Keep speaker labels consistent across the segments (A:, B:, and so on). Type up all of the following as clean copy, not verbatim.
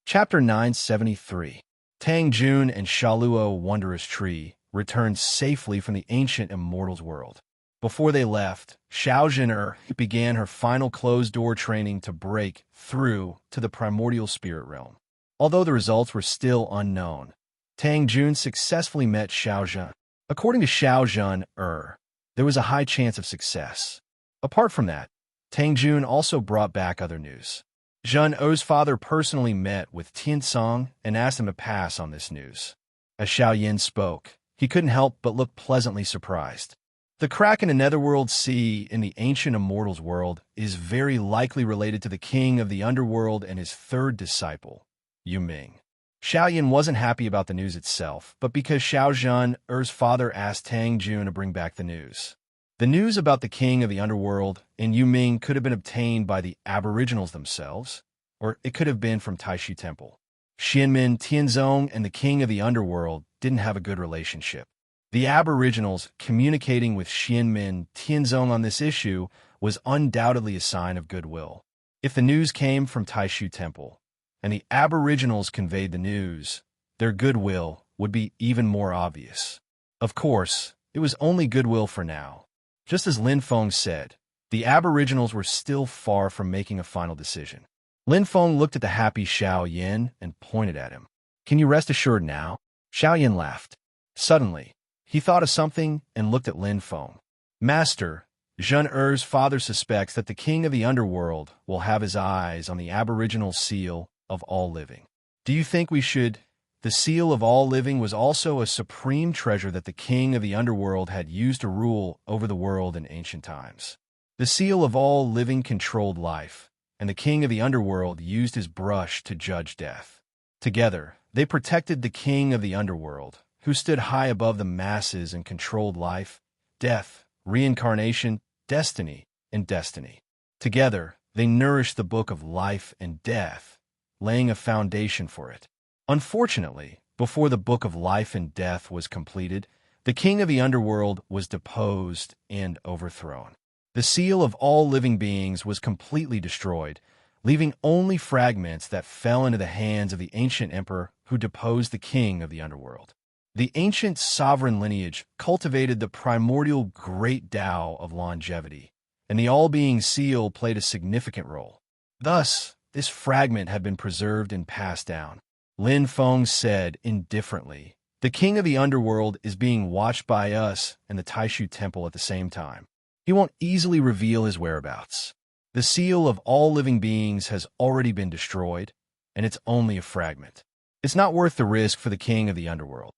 A: Chapter 973. Tang Jun and Shaluo Wondrous Tree returned safely from the ancient immortals world. Before they left, Xiao Zhen'er began her final closed-door training to break through to the primordial spirit realm. Although the results were still unknown, Tang Jun successfully met Xiao Zhen. According to Xiao Zhen'er, there was a high chance of success. Apart from that, Tang Jun also brought back other news. Zhen'er's father personally met with Tiansong and asked him to pass on this news. As Xiao Yin spoke, he couldn't help but look pleasantly surprised. The crack in a netherworld sea in the ancient immortals world is very likely related to the king of the underworld and his third disciple, Yu Ming. Xiao Yin wasn't happy about the news itself, but because Xiao Zhen'er's father asked Tang Jun to bring back the news. The news about the king of the underworld and Yu Ming could have been obtained by the aboriginals themselves, or it could have been from Taishu Temple. Xianmin Tianzong and the king of the underworld didn't have a good relationship. The aboriginals communicating with Xianmin Tianzong on this issue was undoubtedly a sign of goodwill. If the news came from Taishu Temple, and the aboriginals conveyed the news, their goodwill would be even more obvious. Of course, it was only goodwill for now. Just as Lin Feng said, the aboriginals were still far from making a final decision. Lin Feng looked at the happy Xiao Yin and pointed at him. "Can you rest assured now?" Xiao Yin laughed. Suddenly, he thought of something and looked at Lin Feng. "Master, Zhen'er's father suspects that the king of the underworld will have his eyes on the aboriginal seal of all living. Do you think we should—" The seal of all living was also a supreme treasure that the king of the underworld had used to rule over the world in ancient times. The seal of all living controlled life, and the king of the underworld used his brush to judge death. Together, they protected the king of the underworld, who stood high above the masses and controlled life, death, reincarnation, destiny, and destiny. Together, they nourished the book of life and death, laying a foundation for it. Unfortunately, before the book of life and death was completed, the king of the underworld was deposed and overthrown. The seal of all living beings was completely destroyed, leaving only fragments that fell into the hands of the ancient emperor who deposed the king of the underworld. The ancient sovereign lineage cultivated the primordial great Tao of longevity, and the all-being seal played a significant role. Thus, this fragment had been preserved and passed down. Lin Feng said indifferently, "The king of the underworld is being watched by us and the Taishu Temple at the same time. He won't easily reveal his whereabouts. The seal of all living beings has already been destroyed, and it's only a fragment. It's not worth the risk for the king of the underworld."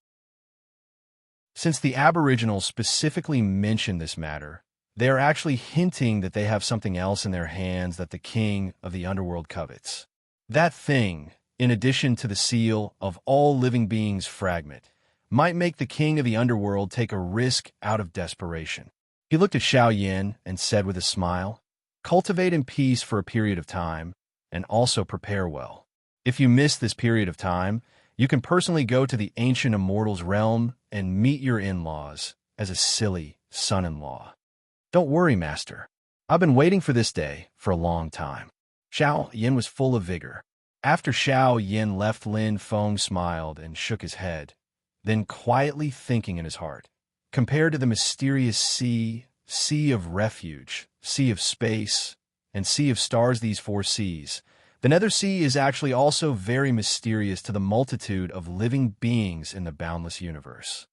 A: Since the aboriginals specifically mentioned this matter, they are actually hinting that they have something else in their hands that the king of the underworld covets. That thing, in addition to the seal of all living beings fragment, might make the king of the underworld take a risk out of desperation. He looked at Xiao Yin and said with a smile, "Cultivate in peace for a period of time, and also prepare well. If you miss this period of time, you can personally go to the ancient immortals realm and meet your in-laws as a silly son-in-law. Don't worry, master. I've been waiting for this day for a long time." Xiao Yin was full of vigor. After Xiao Yin left, Lin Feng smiled and shook his head, then quietly thinking in his heart, compared to the mysterious sea of refuge, sea of space, and sea of stars, these four seas, the Nether Sea is actually also very mysterious to the multitude of living beings in the boundless universe.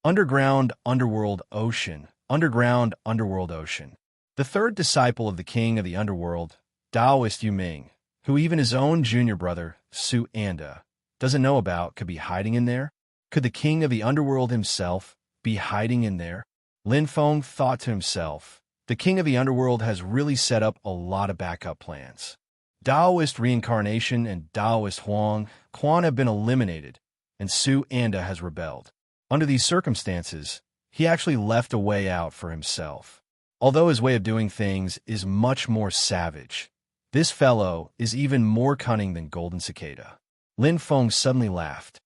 A: Underground, underworld ocean, underground, underworld ocean. The third disciple of the king of the underworld, Taoist Yu Ming, who even his own junior brother, Su Anda, doesn't know about, could be hiding in there? Could the king of the underworld himself be hiding in there? Lin Feng thought to himself, the king of the underworld has really set up a lot of backup plans. Taoist reincarnation and Taoist Huang Quan have been eliminated, and Su Anda has rebelled. Under these circumstances, he actually left a way out for himself. Although his way of doing things is much more savage, this fellow is even more cunning than Golden Cicada. Lin Feng suddenly laughed.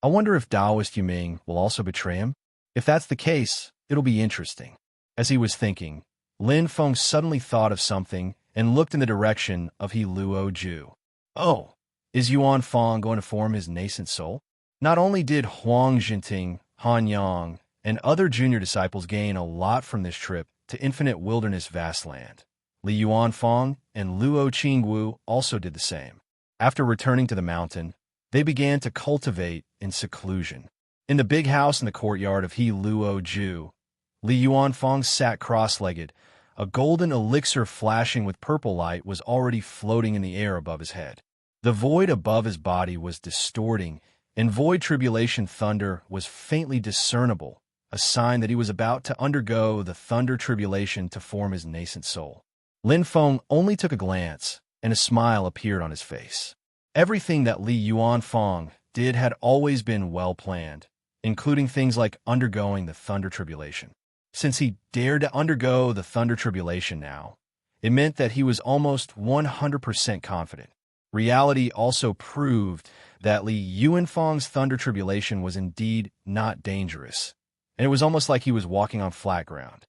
A: I wonder if Taoist Yu Ming will also betray him? If that's the case, it'll be interesting. As he was thinking, Lin Feng suddenly thought of something and looked in the direction of He Luo Ju. "Oh, Is Yuan Fong going to form his nascent soul? Not only did Huang Jinting, Han Yang, and other junior disciples gain a lot from this trip to infinite wilderness vast land, Li Yuanfang and Luo Qingwu also did the same. After returning to the mountain, they began to cultivate in seclusion. In the big house in the courtyard of He Luo Ju, Li Yuanfang sat cross-legged. A golden elixir flashing with purple light was already floating in the air above his head. The void above his body was distorting, and void tribulation thunder was faintly discernible, a sign that he was about to undergo the thunder tribulation to form his nascent soul. Lin Feng only took a glance, and a smile appeared on his face. Everything that Li Yuanfang did had always been well planned, including things like undergoing the thunder tribulation. Since he dared to undergo the thunder tribulation now, it meant that he was almost 100% confident. Reality also proved that Li Yuanfang's thunder tribulation was indeed not dangerous, and it was almost like he was walking on flat ground.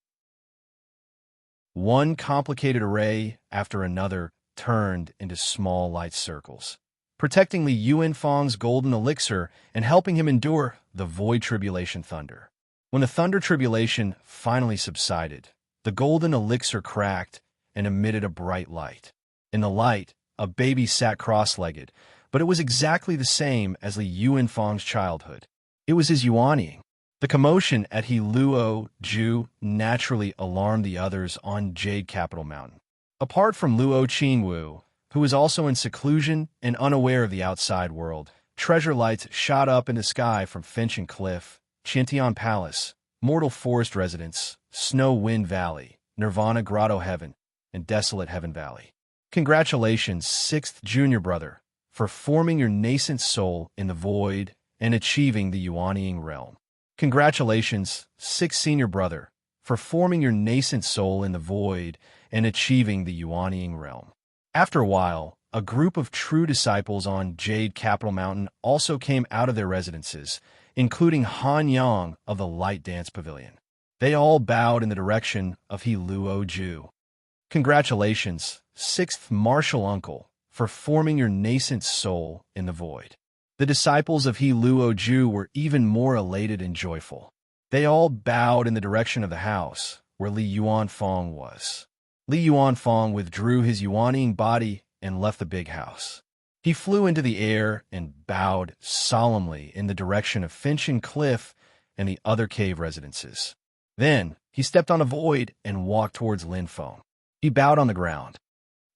A: One complicated array after another turned into small light circles, protecting Li Yuanfang's golden elixir and helping him endure the void tribulation thunder. When the thunder tribulation finally subsided, the golden elixir cracked and emitted a bright light. In the light, a baby sat cross-legged, but it was exactly the same as Li Yuanfang's childhood. It was his Yuanying. The commotion at He Luo Ju naturally alarmed the others on Jade Capital Mountain. Apart from Luo Qingwu, who was also in seclusion and unaware of the outside world, treasure lights shot up in the sky from Finch and Cliff, Chintian Palace, Mortal Forest Residence, Snow Wind Valley, Nirvana Grotto Heaven, and Desolate Heaven Valley. Congratulations, 6th junior brother, for forming your nascent soul in the void and achieving the Yuanying realm. Congratulations, 6th senior brother, for forming your nascent soul in the void and achieving the Yuanying realm. After a while, a group of true disciples on Jade Capital Mountain also came out of their residences, including Han Yang of the Light Dance Pavilion. They all bowed in the direction of He Luo Ju. Congratulations, 6th martial uncle, for forming your nascent soul in the void. The disciples of He Luo Ju were even more elated and joyful. They all bowed in the direction of the house where Li Yuanfang was. Li Yuanfang withdrew his Yuanying body and left the big house. He flew into the air and bowed solemnly in the direction of Finch and Cliff and the other cave residences. Then he stepped on a void and walked towards Lin Feng. He bowed on the ground.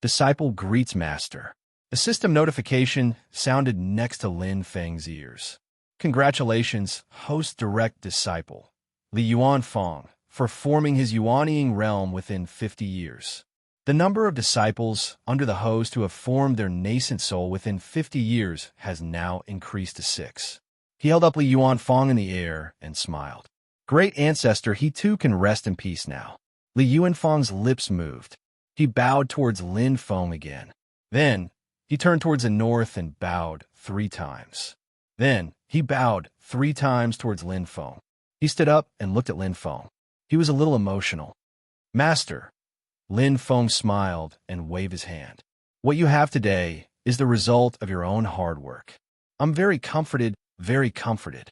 A: Disciple greets master. A system notification sounded next to Lin Feng's ears. Congratulations, host direct disciple, Li Yuanfang, for forming his Yuanying realm within 50 years. The number of disciples under the host who have formed their nascent soul within 50 years has now increased to 6. He held up Li Yuanfang in the air and smiled. Great ancestor, he too can rest in peace now. Li Yuanfang's lips moved. He bowed towards Lin Feng again. Then, he turned towards the north and bowed 3 times. Then, he bowed 3 times towards Lin Feng. He stood up and looked at Lin Feng. He was a little emotional. Master, Lin Feng smiled and waved his hand. What you have today is the result of your own hard work. I'm very comforted, very comforted.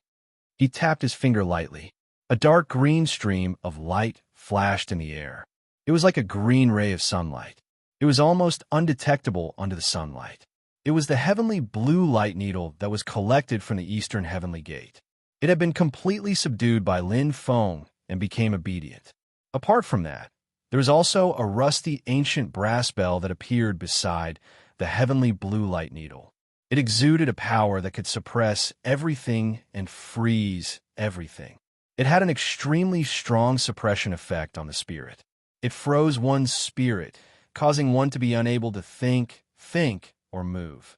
A: He tapped his finger lightly. A dark green stream of light flashed in the air. It was like a green ray of sunlight. It was almost undetectable under the sunlight. It was the heavenly blue light needle that was collected from the eastern heavenly gate. It had been completely subdued by Lin Feng and became obedient. Apart from that, there was also a rusty ancient brass bell that appeared beside the heavenly blue light needle. It exuded a power that could suppress everything and freeze everything. It had an extremely strong suppression effect on the spirit. It froze one's spirit, causing one to be unable to think, or move.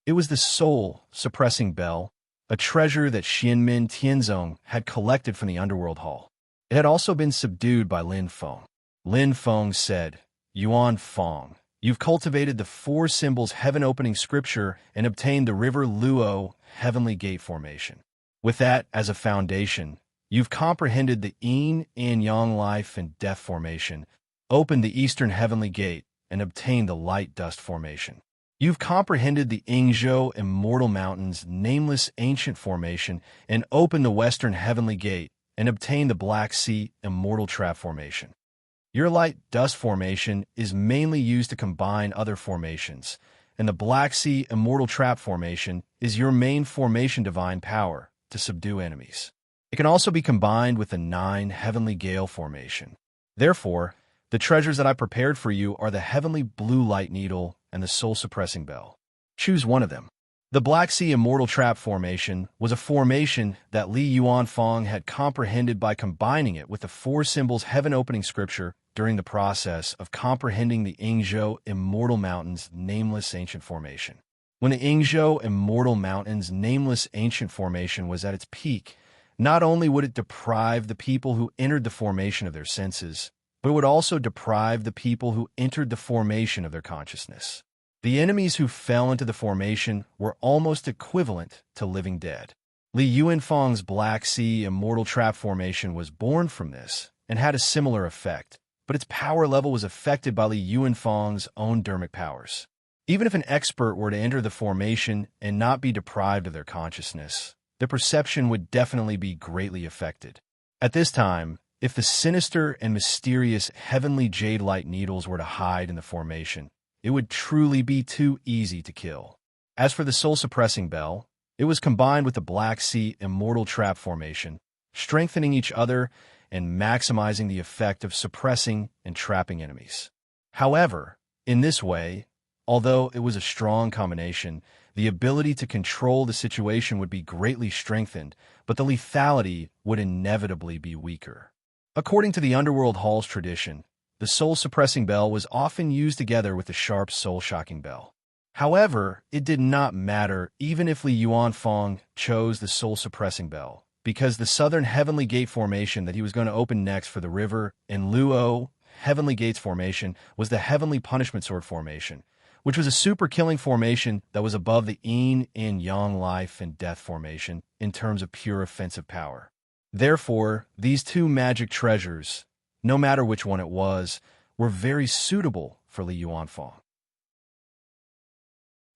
A: It was the soul-suppressing bell, a treasure that Xianmin Tianzong had collected from the underworld hall. It had also been subdued by Lin Feng. Lin Feng said, Yuan Feng, you've cultivated the 4 symbols heaven-opening scripture and obtained the river Luo heavenly gate formation. With that as a foundation, you've comprehended the yin and yang life and death formation, opened the eastern heavenly gate, and obtained the light dust formation. You've comprehended the Ingzhou Immortal Mountains' nameless ancient formation and opened the Western Heavenly Gate and obtained the Black Sea Immortal Trap Formation. Your light dust formation is mainly used to combine other formations, and the Black Sea Immortal Trap Formation is your main formation divine power to subdue enemies. It can also be combined with the 9 Heavenly Gale Formation. Therefore, the treasures that I prepared for you are the Heavenly Blue Light Needle and the Soul-Suppressing Bell. Choose one of them. The Black Sea Immortal Trap Formation was a formation that Li Yuanfang had comprehended by combining it with the 4 symbols heaven-opening scripture during the process of comprehending the Ingzhou Immortal Mountains' nameless ancient formation. When the Ingzhou Immortal Mountains' nameless ancient formation was at its peak, not only would it deprive the people who entered the formation of their senses, but it would also deprive the people who entered the formation of their consciousness. The enemies who fell into the formation were almost equivalent to living dead. Li Yuanfang's Black Sea Immortal Trap Formation was born from this and had a similar effect, but its power level was affected by Li Yuanfang's own dermic powers. Even if an expert were to enter the formation and not be deprived of their consciousness, their perception would definitely be greatly affected. At this time, if the sinister and mysterious heavenly jade light needles were to hide in the formation, it would truly be too easy to kill. As for the soul-suppressing bell, it was combined with the Black Sea Immortal Trap Formation, strengthening each other and maximizing the effect of suppressing and trapping enemies. However, in this way, although it was a strong combination, the ability to control the situation would be greatly strengthened, but the lethality would inevitably be weaker. According to the Underworld Hall's tradition, the soul-suppressing bell was often used together with the sharp soul-shocking bell. However, it did not matter even if Li Yuanfang chose the soul-suppressing bell, because the Southern Heavenly Gate Formation that he was going to open next for the river in Luo Heavenly Gates Formation was the Heavenly Punishment Sword Formation, which was a super-killing formation that was above the Yin and Yang Life and Death Formation in terms of pure offensive power. Therefore, these 2 magic treasures, no matter which one it was, were very suitable for Li Yuanfang.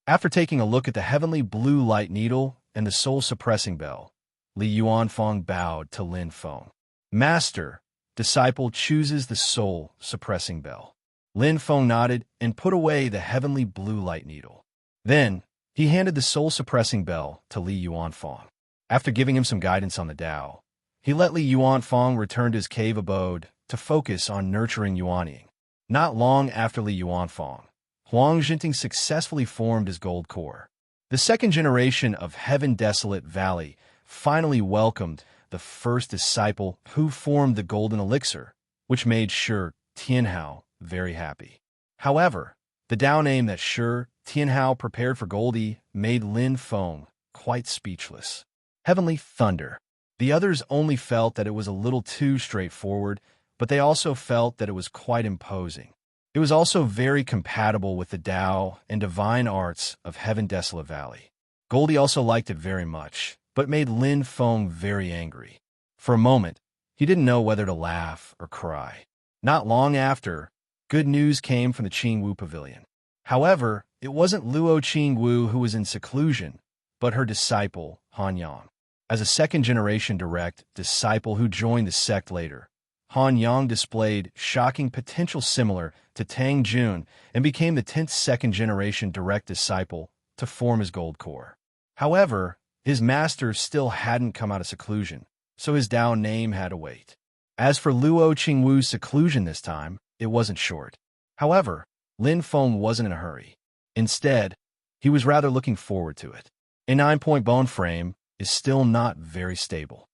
A: After taking a look at the Heavenly Blue Light Needle and the Soul-Suppressing Bell, Li Yuanfang bowed to Lin Feng. Master, disciple chooses the Soul-Suppressing Bell. Lin Feng nodded and put away the Heavenly Blue Light Needle. Then, he handed the Soul-Suppressing Bell to Li Yuanfang. After giving him some guidance on the Tao, he let Li Yuanfang return to his cave abode to focus on nurturing Yuanying. Not long after Li Yuanfang, Huang Jinting successfully formed his gold core. The second generation of Heaven Desolate Valley finally welcomed the first disciple who formed the golden elixir, which made Shi Tianhao very happy. However, the Tao name that Shi Tianhao prepared for Goldie made Lin Feng quite speechless. Heavenly Thunder. The others only felt that it was a little too straightforward, but they also felt that it was quite imposing. It was also very compatible with the Tao and divine arts of Heaven Desolate Valley. Goldie also liked it very much, but made Lin Feng very angry. For a moment, he didn't know whether to laugh or cry. Not long after, good news came from the Qingwu Pavilion. However, it wasn't Luo Qingwu who was in seclusion, but her disciple, Han Yang. As a second-generation direct disciple who joined the sect later, Han Yang displayed shocking potential similar to Tang Jun and became the 10th second-generation direct disciple to form his gold core. However, his master still hadn't come out of seclusion, so his Tao name had to wait. As for Luo Qingwu's seclusion this time, it wasn't short. However, Lin Feng wasn't in a hurry. Instead, he was rather looking forward to it. A 9-point bone frame is still not very stable.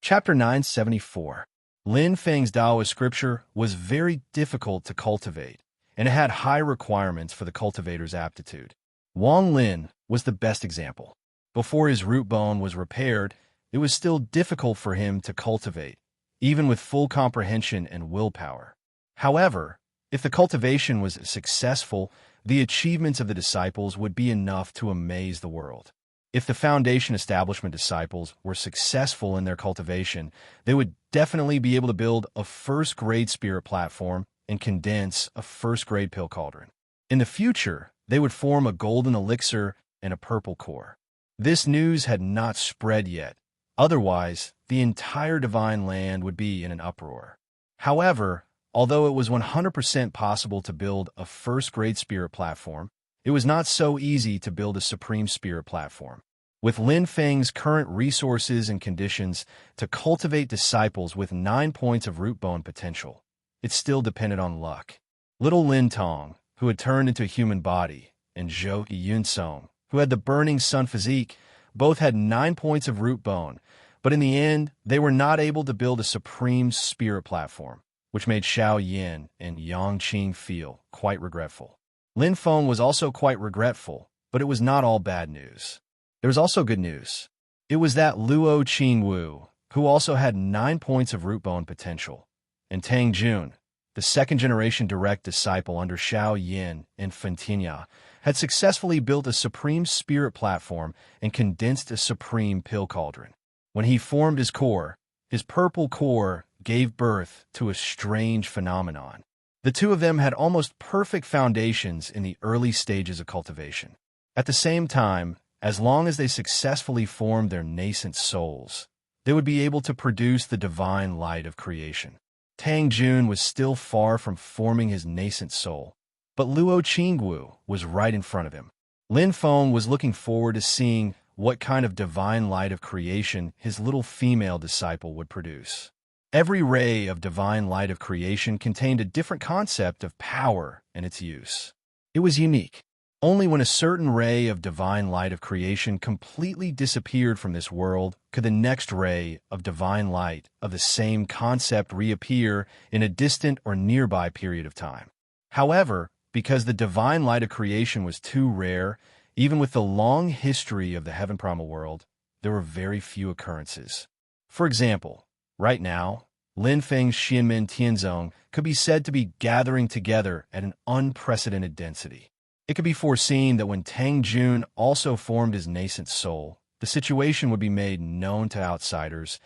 A: Chapter 974. Lin Feng's Taoist scripture was very difficult to cultivate, and it had high requirements for the cultivator's aptitude. Wang Lin was the best example. Before his root bone was repaired, it was still difficult for him to cultivate, even with full comprehension and willpower. However, if the cultivation was successful, the achievements of the disciples would be enough to amaze the world. If the Foundation Establishment disciples were successful in their cultivation, they would definitely be able to build a first-grade spirit platform and condense a first-grade pill cauldron. In the future, they would form a golden elixir and a purple core. This news had not spread yet. Otherwise, the entire divine land would be in an uproar. However, although it was 100% possible to build a first-grade spirit platform, it was not so easy to build a supreme spirit platform. With Lin Feng's current resources and conditions to cultivate disciples with 9 points of root bone potential, it still depended on luck. Little Lin Tong, who had turned into a human body, and Zhou Yunsong, who had the burning sun physique, both had 9 points of root bone, but in the end, they were not able to build a supreme spirit platform, which made Xiao Yin and Yang Qing feel quite regretful. Lin Feng was also quite regretful, but it was not all bad news. There was also good news. It was that Luo Qingwu, who also had 9 points of root bone potential, and Tang Jun, the second-generation direct disciple under Xiao Yin and Fen Tinya, had successfully built a supreme spirit platform and condensed a supreme pill cauldron. When he formed his core, his purple core gave birth to a strange phenomenon. The two of them had almost perfect foundations in the early stages of cultivation. At the same time, as long as they successfully formed their nascent souls, they would be able to produce the divine light of creation. Tang Jun was still far from forming his nascent soul, but Luo Qingwu was right in front of him. Lin Feng was looking forward to seeing what kind of divine light of creation his little female disciple would produce. Every ray of divine light of creation contained a different concept of power and its use. It was unique. Only when a certain ray of divine light of creation completely disappeared from this world could the next ray of divine light of the same concept reappear in a distant or nearby period of time. However, because the divine light of creation was too rare, even with the long history of the heaven primal world, there were very few occurrences. For example, right now, Lin Feng's Xianmen Tianzong could be said to be gathering together at an unprecedented density. It could be foreseen that when Tang Jun also formed his nascent soul, the situation would be made known to outsiders,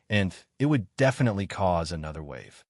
A: and it would definitely cause another wave.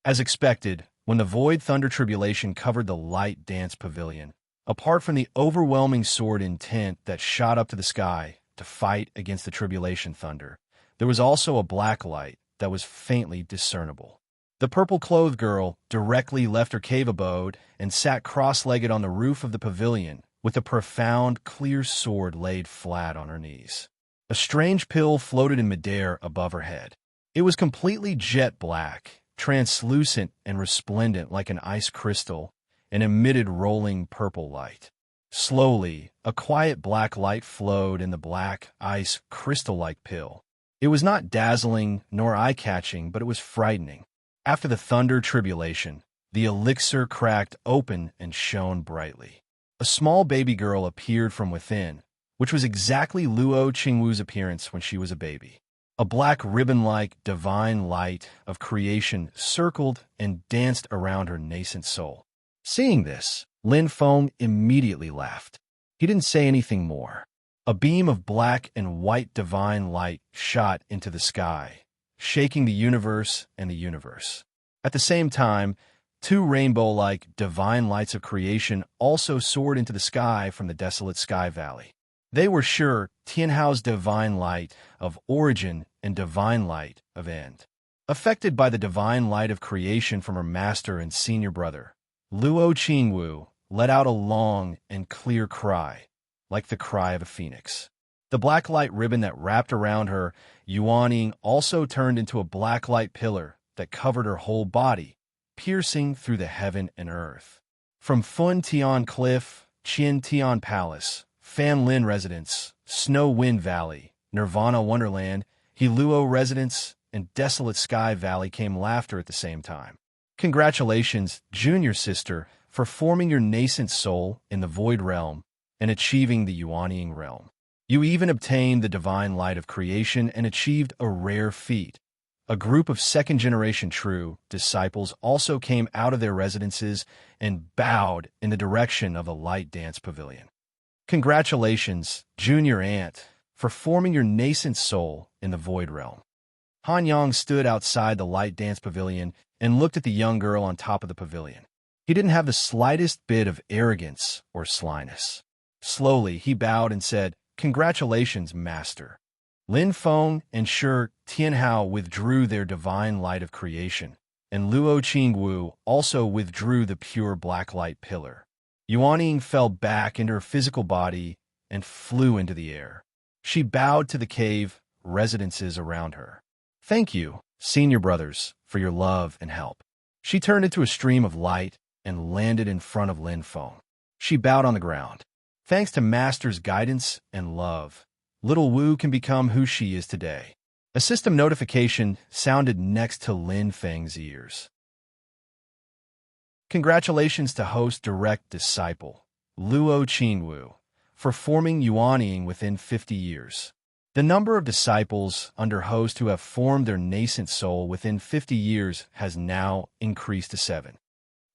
A: As expected, when the Void Thunder Tribulation covered the Light Dance Pavilion, apart from the overwhelming sword intent that shot up to the sky to fight against the Tribulation Thunder, there was also a black light that was faintly discernible. The purple-clothed girl directly left her cave abode and sat cross-legged on the roof of the pavilion with a profound, clear sword laid flat on her knees. A strange pill floated in midair above her head. It was completely jet black, translucent and resplendent like an ice crystal, and emitted rolling purple light. Slowly, a quiet black light flowed in the black, ice, crystal-like pill. It was not dazzling nor eye-catching, but it was frightening. After the thunder tribulation, the elixir cracked open and shone brightly. A small baby girl appeared from within, which was exactly Luo Qingwu's appearance when she was a baby. A black ribbon-like divine light of creation circled and danced around her nascent soul. Seeing this, Lin Feng immediately laughed. He didn't say anything more. A beam of black and white divine light shot into the sky, shaking the universe and the universe. At the same time, 2 rainbow-like divine lights of creation also soared into the sky from the desolate sky valley. They were sure Tianhao's divine light of origin and divine light of end. Affected by the divine light of creation from her master and senior brother, Luo Qingwu let out a long and clear cry, like the cry of a phoenix. The black light ribbon that wrapped around her Yuanying also turned into a black light pillar that covered her whole body, piercing through the heaven and earth. From Fun Tian Cliff, Qian Tian Palace, Fan Lin Residence, Snow Wind Valley, Nirvana Wonderland, Heluo Residence, and Desolate Sky Valley came laughter at the same time. Congratulations, junior sister, for forming your nascent soul in the Void Realm and achieving the Yuanying Realm. You even obtained the divine light of creation and achieved a rare feat. A group of second-generation true disciples also came out of their residences and bowed in the direction of the Light Dance Pavilion. Congratulations, junior aunt, for forming your nascent soul in the Void Realm. Han Yang stood outside the Light Dance Pavilion and looked at the young girl on top of the pavilion. He didn't have the slightest bit of arrogance or slyness. Slowly, he bowed and said, "Congratulations, master." Lin Feng and Shi Tianhao withdrew their divine light of creation, and Luo Qingwu also withdrew the pure black light pillar. Yuanying fell back into her physical body and flew into the air. She bowed to the cave residences around her. "Thank you, senior brothers, for your love and help." She turned into a stream of light and landed in front of Lin Feng. She bowed on the ground. "Thanks to Master's guidance and love, little Wu can become who she is today." A system notification sounded next to Lin Feng's ears. Congratulations to host direct disciple, Luo Qingwu, for forming Yuanying within 50 years. The number of disciples under host who have formed their nascent soul within 50 years has now increased to 7.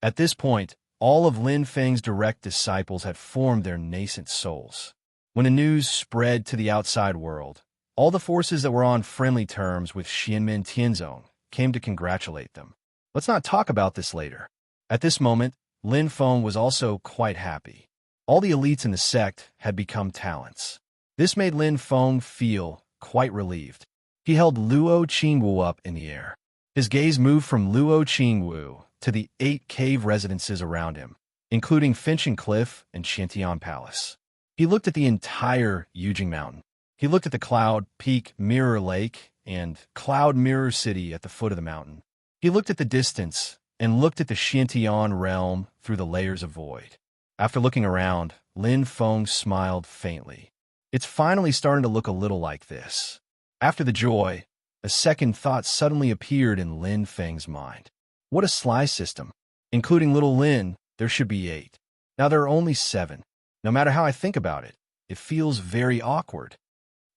A: At this point, all of Lin Feng's direct disciples had formed their nascent souls. When the news spread to the outside world, all the forces that were on friendly terms with Xianmen Tianzong came to congratulate them. Let's not talk about this later. At this moment, Lin Feng was also quite happy. All the elites in the sect had become talents. This made Lin Feng feel quite relieved. He held Luo Qingwu up in the air. His gaze moved from Luo Qingwu to the 8 cave residences around him, including Finching Cliff and Shantian Palace. He looked at the entire Yujing Mountain. He looked at the Cloud Peak Mirror Lake and Cloud Mirror City at the foot of the mountain. He looked at the distance and looked at the Shantian realm through the layers of void. After looking around, Lin Feng smiled faintly. It's finally starting to look a little like this. After the joy, a second thought suddenly appeared in Lin Feng's mind. What a sly system. Including little Lin, there should be 8. Now there are only 7. No matter how I think about it, it feels very awkward.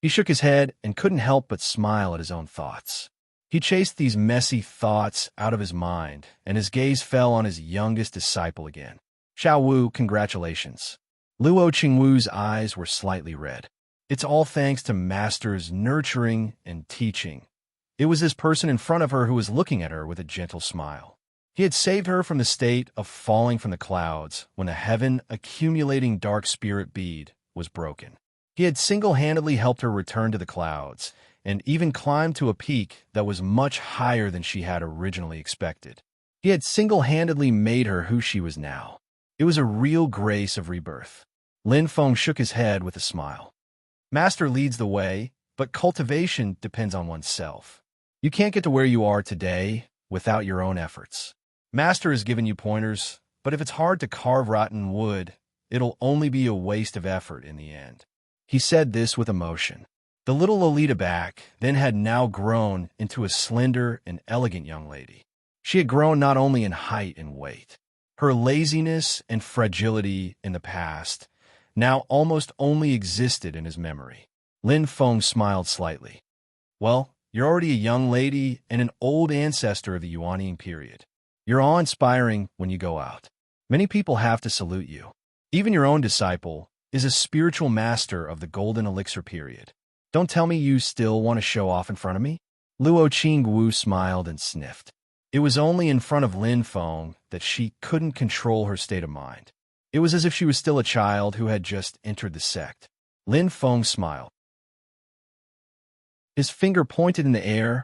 A: He shook his head and couldn't help but smile at his own thoughts. He chased these messy thoughts out of his mind, and his gaze fell on his youngest disciple again. "Xiao Wu, congratulations." Luo Qingwu's eyes were slightly red. It's all thanks to Master's nurturing and teaching. It was this person in front of her who was looking at her with a gentle smile. He had saved her from the state of falling from the clouds when a heaven-accumulating dark spirit bead was broken. He had single-handedly helped her return to the clouds, and even climbed to a peak that was much higher than she had originally expected. He had single-handedly made her who she was now. It was a real grace of rebirth. Lin Feng shook his head with a smile. Master leads the way, but cultivation depends on oneself. You can't get to where you are today without your own efforts. Master has given you pointers, but if it's hard to carve rotten wood, it'll only be a waste of effort in the end. He said this with emotion. The little Lolita back then had now grown into a slender and elegant young lady. She had grown not only in height and weight. Her laziness and fragility in the past now almost only existed in his memory. Lin Feng smiled slightly. Well, you're already a young lady and an old ancestor of the Yuanying period. You're awe-inspiring when you go out. Many people have to salute you. Even your own disciple is a spiritual master of the golden elixir period. Don't tell me you still want to show off in front of me? Luo Qingwu smiled and sniffed. It was only in front of Lin Feng that she couldn't control her state of mind. It was as if she was still a child who had just entered the sect. Lin Feng smiled. His finger pointed in the air,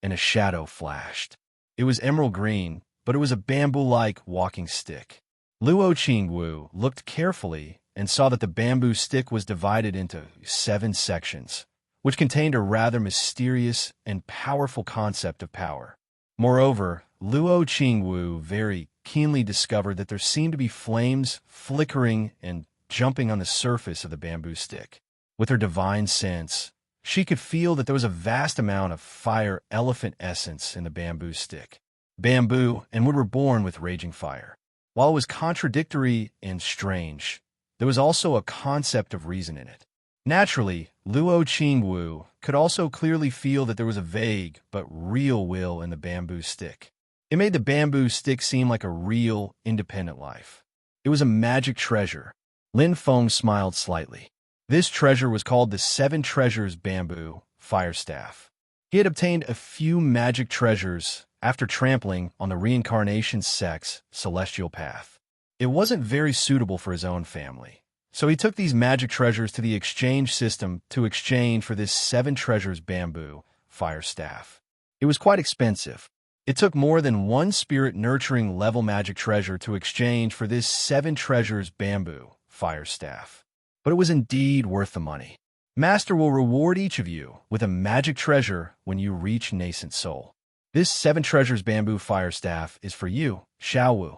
A: and a shadow flashed. It was emerald green, but it was a bamboo-like walking stick. Luo Qingwu looked carefully and saw that the bamboo stick was divided into 7 sections, which contained a rather mysterious and powerful concept of power. Moreover, Luo Qingwu very keenly discovered that there seemed to be flames flickering and jumping on the surface of the bamboo stick. With her divine sense, she could feel that there was a vast amount of fire elephant essence in the bamboo stick. Bamboo and wood were born with raging fire. While it was contradictory and strange, there was also a concept of reason in it. Naturally, Luo Qingwu could also clearly feel that there was a vague but real will in the bamboo stick. It made the bamboo stick seem like a real, independent life. It was a magic treasure. Lin Feng smiled slightly. This treasure was called the 7 Treasures Bamboo Fire Staff. He had obtained a few magic treasures after trampling on the reincarnation sect's celestial path. It wasn't very suitable for his own family, so he took these magic treasures to the exchange system to exchange for this 7 treasures bamboo fire staff. It was quite expensive. It took more than 1 spirit-nurturing level magic treasure to exchange for this 7 treasures bamboo fire staff. But it was indeed worth the money. Master will reward each of you with a magic treasure when you reach nascent soul. This 7 treasures bamboo fire staff is for you, Xiaowu.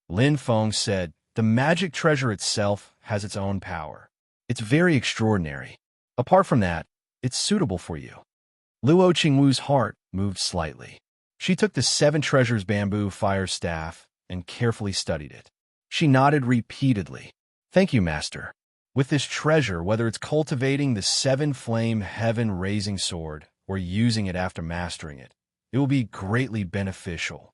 A: Lin Feng said, the magic treasure itself has its own power. It's very extraordinary. Apart from that, it's suitable for you. Luo Qingwu's heart moved slightly. She took the 7 treasures bamboo fire staff and carefully studied it. She nodded repeatedly. Thank you, Master. With this treasure, whether it's cultivating the 7-flame heaven-raising sword or using it after mastering it, it will be greatly beneficial.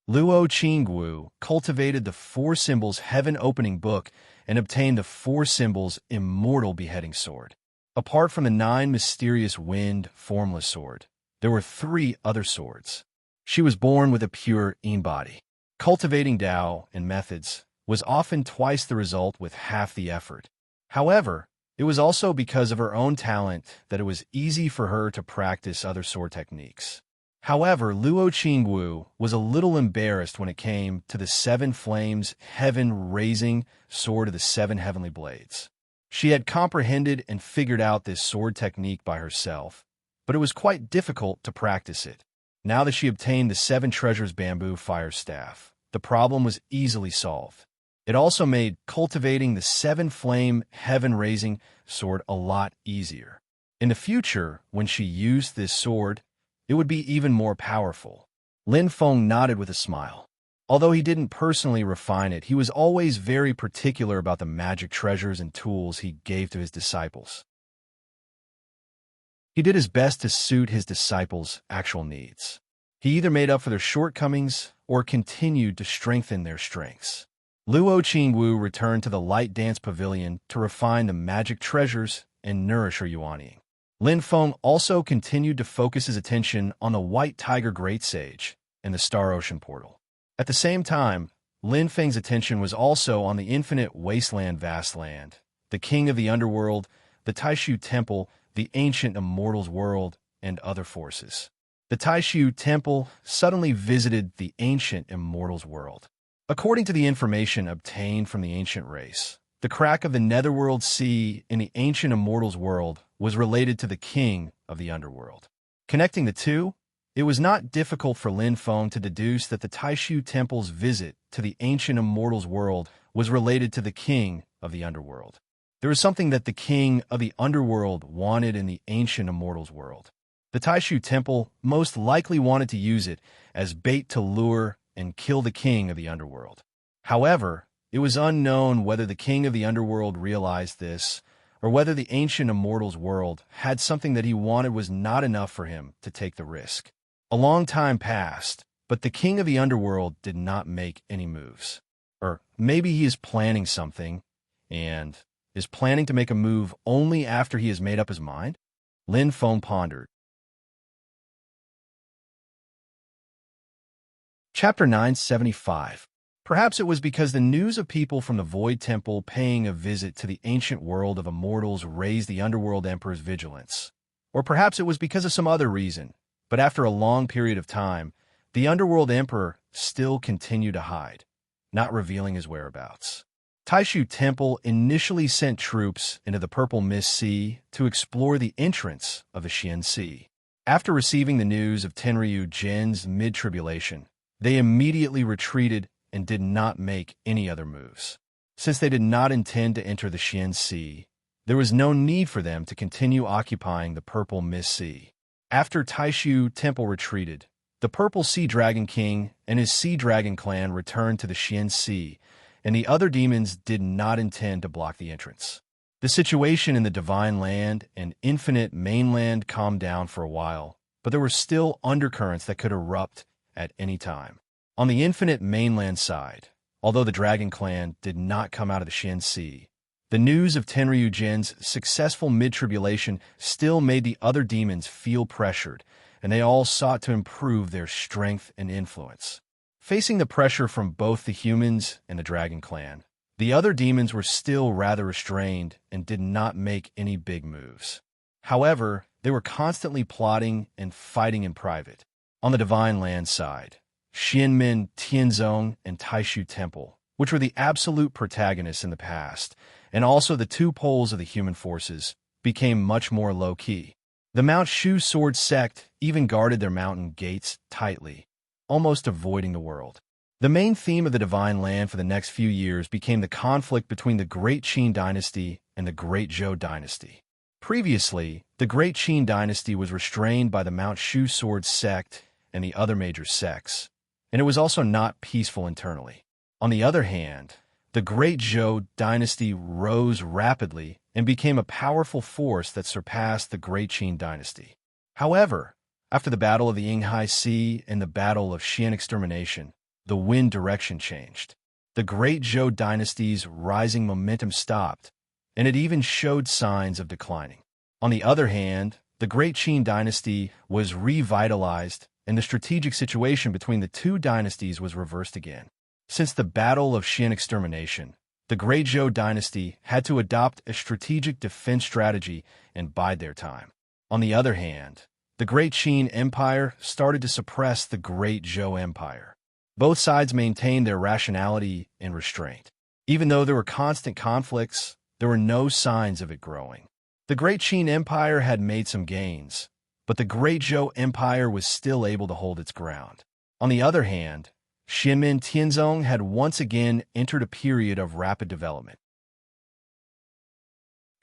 A: Luo Qingwu cultivated the 4 symbols heaven-opening book and obtained the 4 symbols immortal beheading sword. Apart from the 9 mysterious wind formless sword, there were 3 other swords. She was born with a pure yin body. Cultivating Tao and methods was often twice the result with half the effort. However, it was also because of her own talent that it was easy for her to practice other sword techniques. However, Luo Qingwu was a little embarrassed when it came to the 7 flames heaven-raising sword of the 7 heavenly blades. She had comprehended and figured out this sword technique by herself, but it was quite difficult to practice it. Now that she obtained the 7 treasures bamboo fire staff, the problem was easily solved. It also made cultivating the 7-flame heaven-raising sword a lot easier. In the future, when she used this sword, it would be even more powerful. Lin Feng nodded with a smile. Although he didn't personally refine it, he was always very particular about the magic treasures and tools he gave to his disciples. He did his best to suit his disciples' actual needs. He either made up for their shortcomings or continued to strengthen their strengths. Luo Qingwu returned to the light dance pavilion to refine the magic treasures and nourish her yuanying. Lin Feng also continued to focus his attention on the White Tiger Great Sage and the Star Ocean Portal. At the same time, Lin Feng's attention was also on the infinite wasteland Vastland, the King of the Underworld, the Taishu Temple, the ancient Immortals World, and other forces. The Taishu Temple suddenly visited the ancient Immortals World. According to the information obtained from the ancient race, the crack of the Netherworld Sea in the ancient Immortals World was related to the King of the Underworld. Connecting the two, it was not difficult for Lin Feng to deduce that the Taishu Temple's visit to the ancient Immortals World was related to the King of the Underworld. There was something that the King of the Underworld wanted in the ancient Immortals World. The Taishu Temple most likely wanted to use it as bait to lure and kill the King of the Underworld. However, it was unknown whether the King of the Underworld realized this, or whether the ancient Immortals World had something that he wanted was not enough for him to take the risk. A long time passed, but the King of the Underworld did not make any moves. Or maybe he is planning something, and is planning to make a move only after he has made up his mind? Lin Feng pondered. Chapter 975. Perhaps it was because the news of people from the Void Temple paying a visit to the ancient world of immortals raised the Underworld Emperor's vigilance. Or perhaps it was because of some other reason, but after a long period of time, the Underworld Emperor still continued to hide, not revealing his whereabouts. Taishu Temple initially sent troops into the Purple Mist Sea to explore the entrance of the Xian Sea. After receiving the news of Tenryu Jin's mid-tribulation, they immediately retreated and did not make any other moves. Since they did not intend to enter the Xian Sea, there was no need for them to continue occupying the Purple Mist Sea. After Taishu Temple retreated, the Purple Sea Dragon King and his Sea Dragon clan returned to the Xian Sea, and the other demons did not intend to block the entrance. The situation in the Divine Land and Infinite Mainland calmed down for a while, but there were still undercurrents that could erupt at any time. On the Infinite Mainland side, although the Dragon Clan did not come out of the Xian Sea, the news of Tenryu Jin's successful mid-tribulation still made the other demons feel pressured, and they all sought to improve their strength and influence. Facing the pressure from both the humans and the dragon clan, the other demons were still rather restrained and did not make any big moves. However, they were constantly plotting and fighting in private. On the Divine Land side, Xianmin, Tianzong, and Taishu Temple, which were the absolute protagonists in the past, and also the two poles of the human forces, became much more low-key. The Mount Shu Sword sect even guarded their mountain gates tightly, almost avoiding the world. The main theme of the Divine Land for the next few years became the conflict between the Great Qin dynasty and the Great Zhou dynasty. Previously, the Great Qin dynasty was restrained by the Mount Shu Sword sect and the other major sects, and it was also not peaceful internally. On the other hand, the Great Zhou dynasty rose rapidly and became a powerful force that surpassed the Great Qin dynasty. However, after the Battle of the Yinghai Sea and the Battle of Xian Extermination, the wind direction changed. The Great Zhou dynasty's rising momentum stopped, and it even showed signs of declining. On the other hand, the Great Qin dynasty was revitalized, and the strategic situation between the two dynasties was reversed again. Since the Battle of Xian Extermination, the Great Zhou dynasty had to adopt a strategic defense strategy and bide their time. On the other hand, the Great Qin Empire started to suppress the Great Zhou Empire. Both sides maintained their rationality and restraint. Even though there were constant conflicts, there were no signs of it growing. The Great Qin Empire had made some gains, but the Great Zhou Empire was still able to hold its ground. On the other hand, Xianmin Tianzong had once again entered a period of rapid development.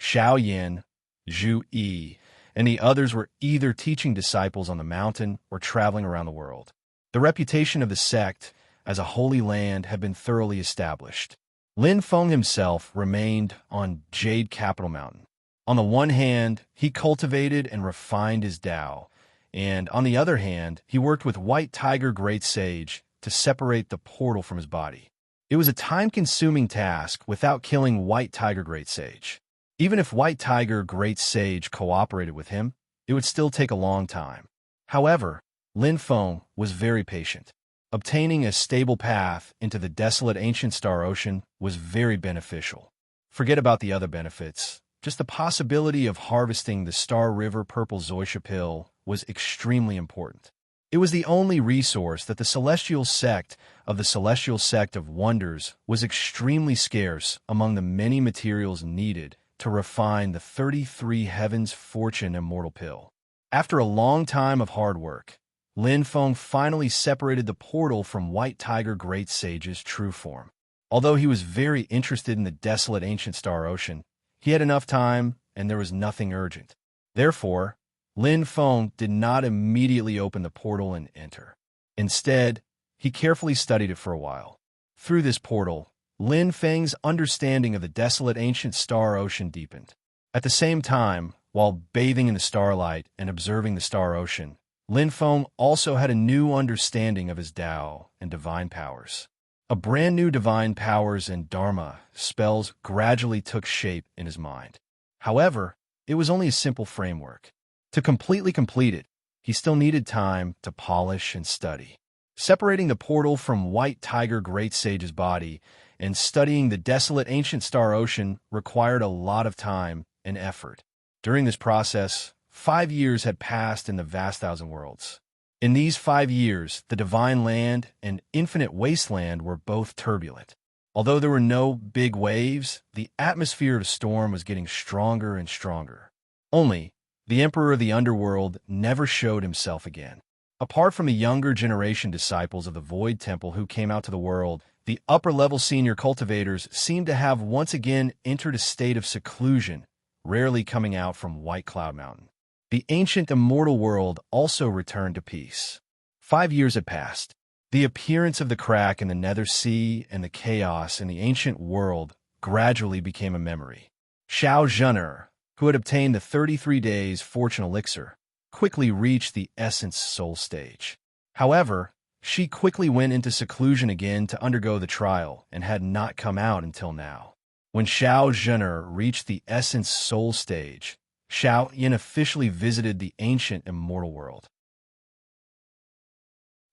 A: Xiao Yin, Zhu Yi, and the others were either teaching disciples on the mountain or traveling around the world. The reputation of the sect as a holy land had been thoroughly established. Lin Feng himself remained on Jade Capital Mountain. On the one hand, he cultivated and refined his Tao, and on the other hand, he worked with White Tiger Great Sage to separate the portal from his body. It was a time-consuming task without killing White Tiger Great Sage. Even if White Tiger Great Sage cooperated with him, it would still take a long time. However, Lin Feng was very patient. Obtaining a stable path into the desolate ancient Star Ocean was very beneficial. Forget about the other benefits. Just the possibility of harvesting the Star River Purple Zoisha pill was extremely important. It was the only resource that the Celestial Sect of Wonders was extremely scarce among the many materials needed to refine the 33 Heavens Fortune Immortal Pill. After a long time of hard work, Lin Feng finally separated the portal from White Tiger Great Sage's true form. Although he was very interested in the desolate ancient Star Ocean, he had enough time and there was nothing urgent. Therefore, Lin Feng did not immediately open the portal and enter. Instead, he carefully studied it for a while. Through this portal, Lin Feng's understanding of the desolate ancient Star Ocean deepened. At the same time, while bathing in the starlight and observing the Star Ocean, Lin Feng also had a new understanding of his Tao and divine powers. A brand new divine powers and Dharma spells gradually took shape in his mind. However, it was only a simple framework. To completely complete it, he still needed time to polish and study. Separating the portal from White Tiger Great Sage's body and studying the desolate ancient Star Ocean required a lot of time and effort. During this process, 5 years had passed in the vast thousand worlds. In these 5 years, the Divine Land and Infinite Wasteland were both turbulent. Although there were no big waves, the atmosphere of storm was getting stronger and stronger. Only, the Emperor of the Underworld never showed himself again. Apart from the younger generation disciples of the Void Temple who came out to the world, the upper-level senior cultivators seemed to have once again entered a state of seclusion, rarely coming out from White Cloud Mountain. The ancient immortal world also returned to peace. 5 years had passed. The appearance of the crack in the Nether Sea and the chaos in the ancient world gradually became a memory. Xiao Zhener, who had obtained the 33 days fortune elixir, quickly reached the essence soul stage. However, she quickly went into seclusion again to undergo the trial and had not come out until now. When Xiao Zhener reached the essence soul stage, Xiao Yin officially visited the ancient immortal world.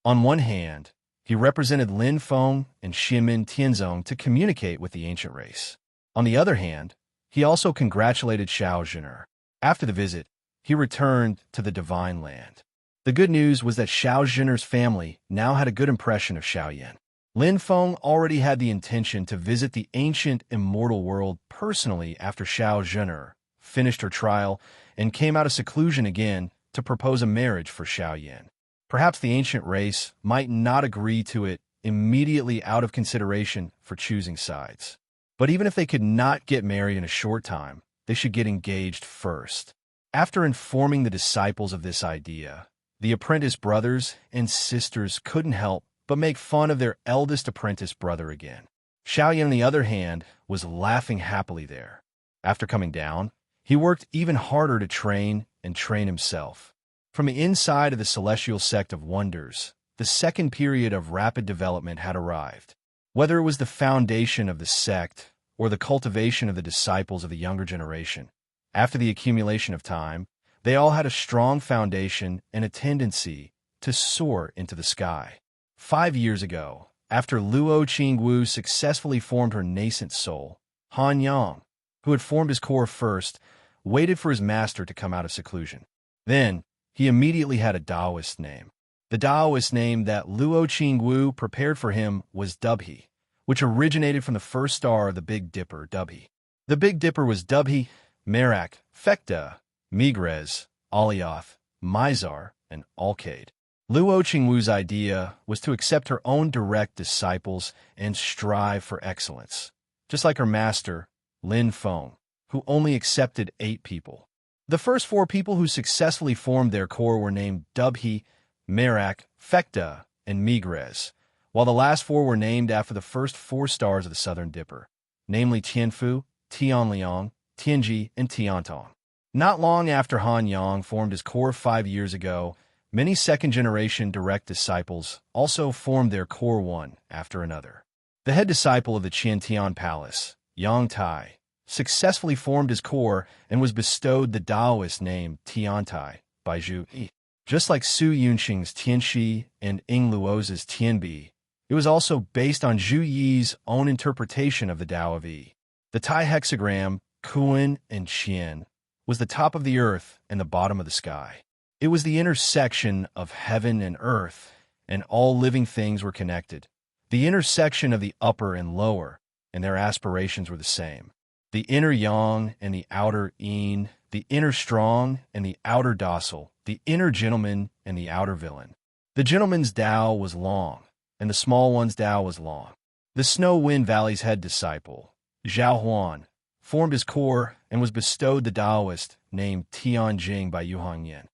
A: On one hand, he represented Lin Feng and Xianmin Tianzong to communicate with the ancient race. On the other hand, he also congratulated Xiao Zhen'er. After the visit, he returned to the divine land. The good news was that Xiao Zhen'er's family now had a good impression of Xiaoyan. Lin Feng already had the intention to visit the ancient immortal world personally after Xiao Zhen'er finished her trial and came out of seclusion again to propose a marriage for Xiaoyan. Perhaps the ancient race might not agree to it immediately out of consideration for choosing sides. But even if they could not get married in a short time, they should get engaged first. After informing the disciples of this idea, the apprentice brothers and sisters couldn't help but make fun of their eldest apprentice brother again. Xiaoyan, on the other hand, was laughing happily there. After coming down, he worked even harder to train himself. From the inside of the celestial sect of wonders, the second period of rapid development had arrived. Whether it was the foundation of the sect or the cultivation of the disciples of the younger generation, after the accumulation of time, they all had a strong foundation and a tendency to soar into the sky. 5 years ago, after Luo Qingwu successfully formed her nascent soul, Han Yang, who had formed his core first, waited for his master to come out of seclusion. Then, he immediately had a Taoist name. The Taoist name that Luo Qingwu prepared for him was Dubhe, which originated from the first star of the Big Dipper, Dubhe. The Big Dipper was Dubhe, Merak, Fekta, Megrez, Alioth, Mizar, and Alcade. Luo Qingwu's idea was to accept her own direct disciples and strive for excellence, just like her master, Lin Feng, who only accepted 8 people. The first 4 people who successfully formed their core were named Dubhe, Merak, Fekta, and Megrez, while the last 4 were named after the first 4 stars of the Southern Dipper, namely Tianfu, Tianliang, Tianji, and Tiantong. Not long after Han Yang formed his core 5 years ago, many second-generation direct disciples also formed their core one after another. The head disciple of the Qiantian Palace, Yang Tai, successfully formed his core and was bestowed the Taoist name Tiantai by Zhu Yi. Just like Su Yunxing's Tianxi and Ying Luoz's Tianbi, it was also based on Zhu Yi's own interpretation of the Tao of Yi. The Tai hexagram, Kuan and Qian, was the top of the earth and the bottom of the sky. It was the intersection of heaven and earth, and all living things were connected. The intersection of the upper and lower, and their aspirations were the same. The inner yang and the outer yin, the inner strong and the outer docile, the inner gentleman and the outer villain. The gentleman's Tao was long, and the small one's Tao was long. The Snow Wind Valley's head disciple, Zhao Huan, formed his core and was bestowed the Taoist name Tianjing by Yu Hongyan.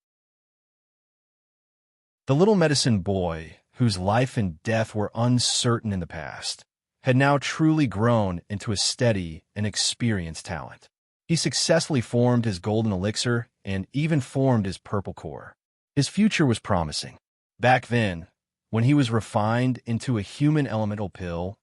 A: The little medicine boy, whose life and death were uncertain in the past, had now truly grown into a steady and experienced talent. He successfully formed his golden elixir and even formed his purple core. His future was promising. Back then, when he was refined into a human elemental pill,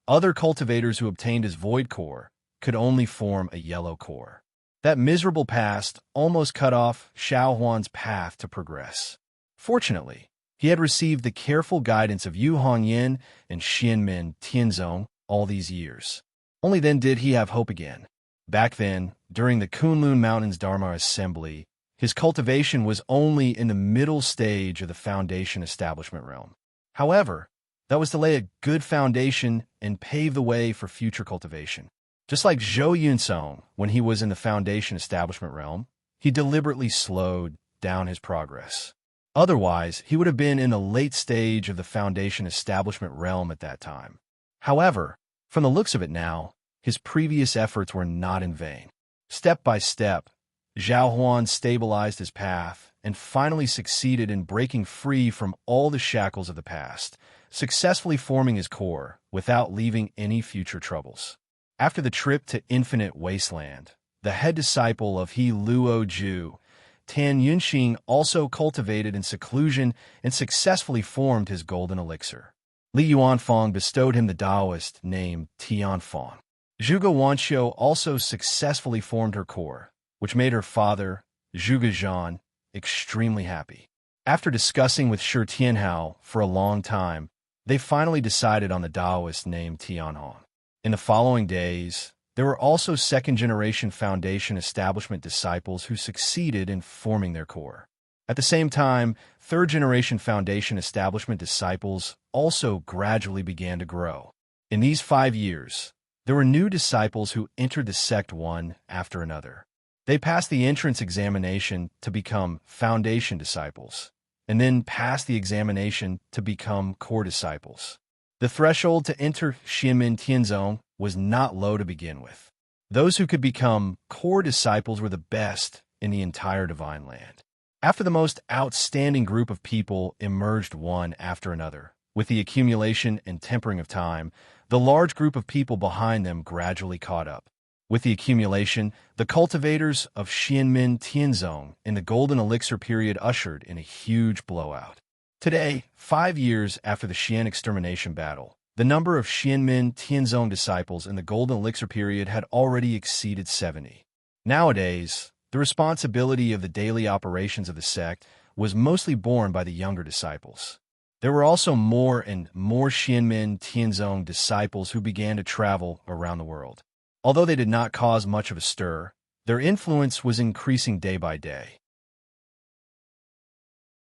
A: other cultivators who obtained his void core could only form a yellow core. That miserable past almost cut off Xiao Huan's path to progress. Fortunately, he had received the careful guidance of Yu Hongyan and Xianmin Tianzong all these years. Only then did he have hope again. Back then, during the Kunlun Mountains Dharma Assembly, his cultivation was only in the middle stage of the foundation establishment realm. However, that was to lay a good foundation and pave the way for future cultivation. Just like Zhou Yunsong, when he was in the foundation establishment realm, he deliberately slowed down his progress. Otherwise, he would have been in the late stage of the foundation establishment realm at that time. However, from the looks of it now, his previous efforts were not in vain. Step by step, Zhao Huan stabilized his path and finally succeeded in breaking free from all the shackles of the past, successfully forming his core without leaving any future troubles. After the trip to Infinite Wasteland, the head disciple of He Luo Ju, Tan Yunxing, also cultivated in seclusion and successfully formed his golden elixir. Li Yuanfang bestowed him the Taoist name Tianfang. Zhuge Wanqiu also successfully formed her core, which made her father, Zhuge Zhan, extremely happy. After discussing with Shi Tianhao for a long time, they finally decided on the Taoist named Tianhong. In the following days, there were also second-generation Foundation establishment disciples who succeeded in forming their core. At the same time, third-generation Foundation establishment disciples also gradually began to grow. In these 5 years, there were new disciples who entered the sect one after another. They passed the entrance examination to become Foundation disciples, and then passed the examination to become core disciples. The threshold to enter Xianmen Tianzong was not low to begin with. Those who could become core disciples were the best in the entire Divine Land. After the most outstanding group of people emerged one after another, with the accumulation and tempering of time, the large group of people behind them gradually caught up. With the accumulation, the cultivators of Xianmen Tianzong in the Golden Elixir period ushered in a huge blowout. Today, 5 years after the Xian extermination battle, the number of Xianmen Tianzong disciples in the Golden Elixir period had already exceeded 70. Nowadays, the responsibility of the daily operations of the sect was mostly borne by the younger disciples. There were also more and more Xianmen Tianzong disciples who began to travel around the world. Although they did not cause much of a stir, their influence was increasing day by day.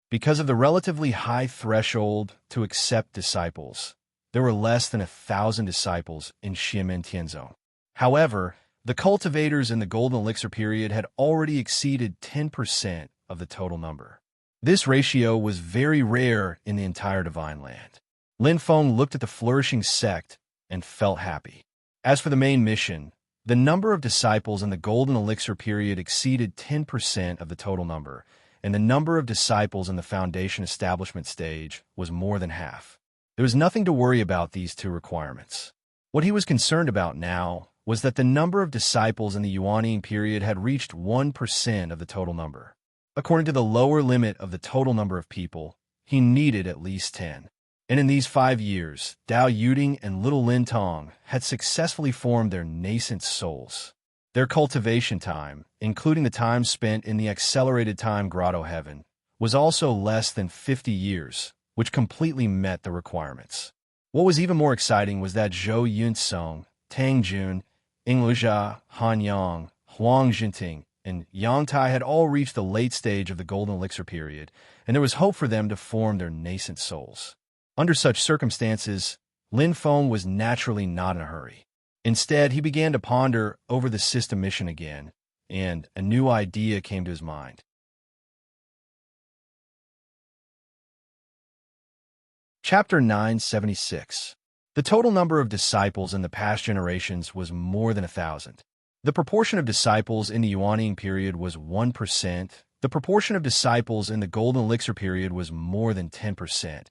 A: Because of the relatively high threshold to accept disciples, there were less than 1,000 disciples in Xianmen Tianzong. However, the cultivators in the Golden Elixir period had already exceeded 10% of the total number. This ratio was very rare in the entire Divine Land. Lin Feng looked at the flourishing sect and felt happy. As for the main mission, the number of disciples in the Golden Elixir period exceeded 10% of the total number, and the number of disciples in the Foundation establishment stage was more than half. There was nothing to worry about these two requirements. What he was concerned about now was that the number of disciples in the Yuanning period had reached 1% of the total number. According to the lower limit of the total number of people, he needed at least 10. And in these 5 years, Dao Yuding and Little Lin Tong had successfully formed their nascent souls. Their cultivation time, including the time spent in the accelerated time grotto heaven, was also less than 50 years, which completely met the requirements. What was even more exciting was that Zhou Yunsong, Tang Jun, Ing Lujia, Han Yang, Huang Jinting, and Yang Tai had all reached the late stage of the Golden Elixir period, and there was hope for them to form their nascent souls. Under such circumstances, Lin Feng was naturally not in a hurry. Instead, he began to ponder over the system mission again, and a new idea came to his mind. Chapter 976. The total number of disciples in the past generations was more than 1,000. The proportion of disciples in the Yuanning period was 1%. The proportion of disciples in the Golden Elixir period was more than 10%.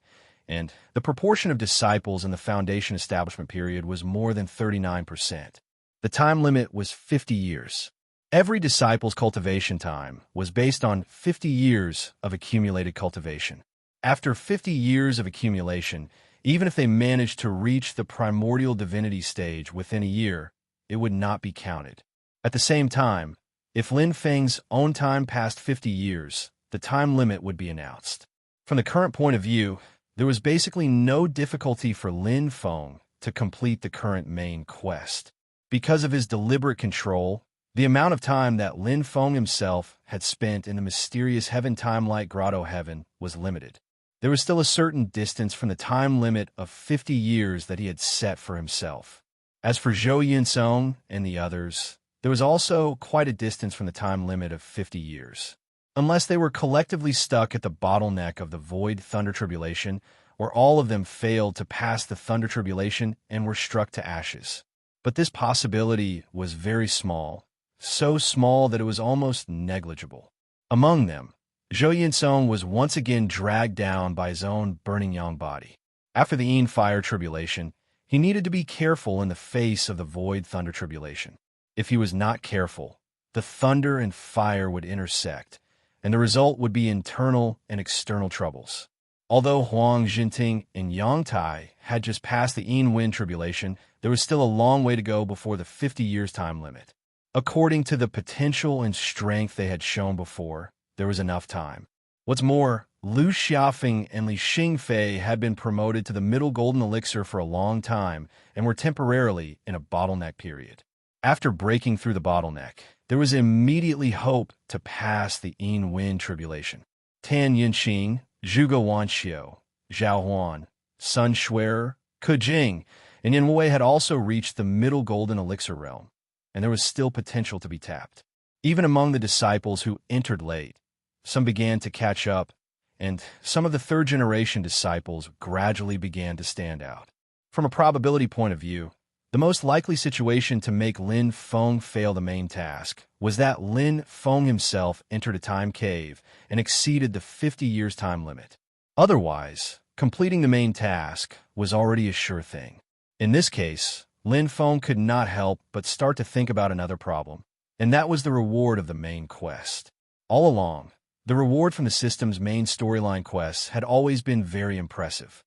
A: And the proportion of disciples in the Foundation establishment period was more than 39%. The time limit was 50 years. Every disciple's cultivation time was based on 50 years of accumulated cultivation. After 50 years of accumulation, even if they managed to reach the primordial divinity stage within a year, it would not be counted. At the same time, if Lin Feng's own time passed 50 years, the time limit would be announced. From the current point of view, there was basically no difficulty for Lin Feng to complete the current main quest. Because of his deliberate control, the amount of time that Lin Feng himself had spent in the mysterious heaven-time-like grotto heaven was limited. There was still a certain distance from the time limit of 50 years that he had set for himself. As for Zhou Yunsong and the others, there was also quite a distance from the time limit of 50 years. Unless they were collectively stuck at the bottleneck of the void thunder tribulation, or all of them failed to pass the thunder tribulation and were struck to ashes. But this possibility was very small, so small that it was almost negligible. Among them, Zhou Yunsong was once again dragged down by his own burning yang body. After the Yin fire tribulation, he needed to be careful in the face of the void thunder tribulation. If he was not careful, the thunder and fire would intersect, and the result would be internal and external troubles. Although Huang Jinting and Yang Tai had just passed the Yin wind tribulation, there was still a long way to go before the 50 years time limit. According to the potential and strength they had shown before, there was enough time. What's more, Lu Xiaofeng and Li Xingfei had been promoted to the middle golden elixir for a long time and were temporarily in a bottleneck period. After breaking through the bottleneck, there was immediately hope to pass the Yin-Wen tribulation. Tan Yinqing, Zhuge Wanxiu, Zhao Huan, Sun Xuer, Ke Jing, and Yin Wei had also reached the middle golden elixir realm, and there was still potential to be tapped. Even among the disciples who entered late, some began to catch up, and some of the third-generation disciples gradually began to stand out. From a probability point of view, the most likely situation to make Lin Feng fail the main task was that Lin Feng himself entered a time cave and exceeded the 50 years time limit. Otherwise, completing the main task was already a sure thing. In this case, Lin Feng could not help but start to think about another problem, and that was the reward of the main quest. All along, the reward from the system's main storyline quests had always been very impressive.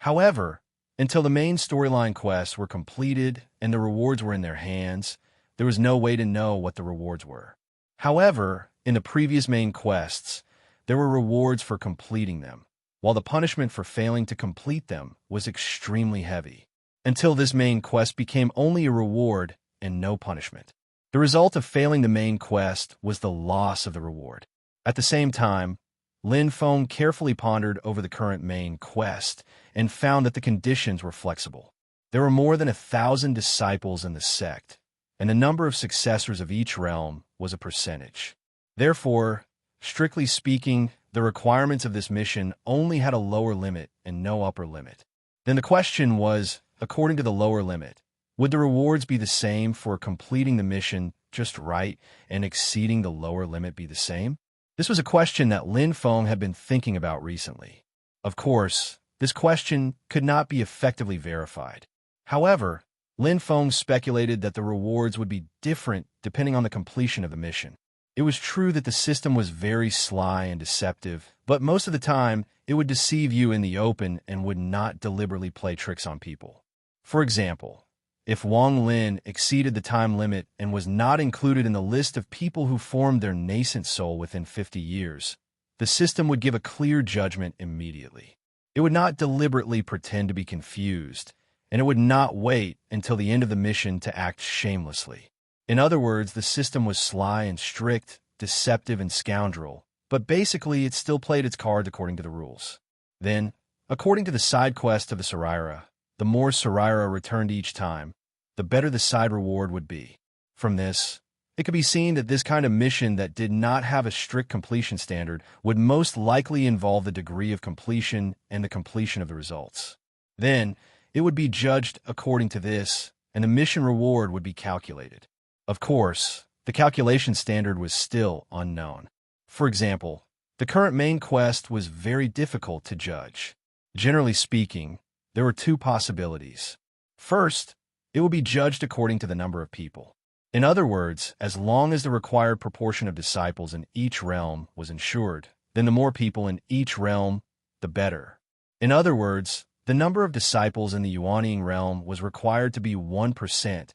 A: However, until the main storyline quests were completed and the rewards were in their hands, there was no way to know what the rewards were. However, in the previous main quests, there were rewards for completing them, while the punishment for failing to complete them was extremely heavy, until this main quest became only a reward and no punishment. The result of failing the main quest was the loss of the reward. At the same time, Lin Feng carefully pondered over the current main quest and found that the conditions were flexible. There were more than 1,000 disciples in the sect, and the number of successors of each realm was a percentage. Therefore, strictly speaking, the requirements of this mission only had a lower limit and no upper limit. Then the question was, according to the lower limit, would the rewards be the same for completing the mission just right and exceeding the lower limit be the same? This was a question that Lin Feng had been thinking about recently. Of course, this question could not be effectively verified. However, Lin Feng speculated that the rewards would be different depending on the completion of the mission. It was true that the system was very sly and deceptive, but most of the time, it would deceive you in the open and would not deliberately play tricks on people. For example, if Wang Lin exceeded the time limit and was not included in the list of people who formed their nascent soul within 50 years, the system would give a clear judgment immediately. It would not deliberately pretend to be confused, and it would not wait until the end of the mission to act shamelessly. In other words, the system was sly and strict, deceptive and scoundrel, but basically it still played its cards according to the rules. Then, according to the side quest of the Saraira, the more Saraira returned each time, the better the side reward would be. From this, it could be seen that this kind of mission that did not have a strict completion standard would most likely involve the degree of completion and the completion of the results. Then, it would be judged according to this, and the mission reward would be calculated. Of course, the calculation standard was still unknown. For example, the current main quest was very difficult to judge. Generally speaking, there were two possibilities. First, it would be judged according to the number of people. In other words, as long as the required proportion of disciples in each realm was ensured, then the more people in each realm, the better. In other words, the number of disciples in the Yuanying realm was required to be 1%,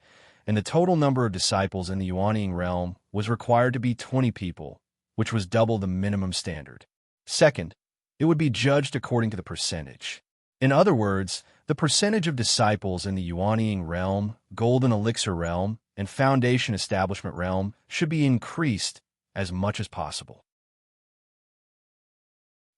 A: and the total number of disciples in the Yuanying realm was required to be 20 people, which was double the minimum standard. Second, it would be judged according to the percentage. In other words, the percentage of disciples in the Yuanying realm, Golden Elixir realm, and Foundation Establishment realm should be increased as much as possible.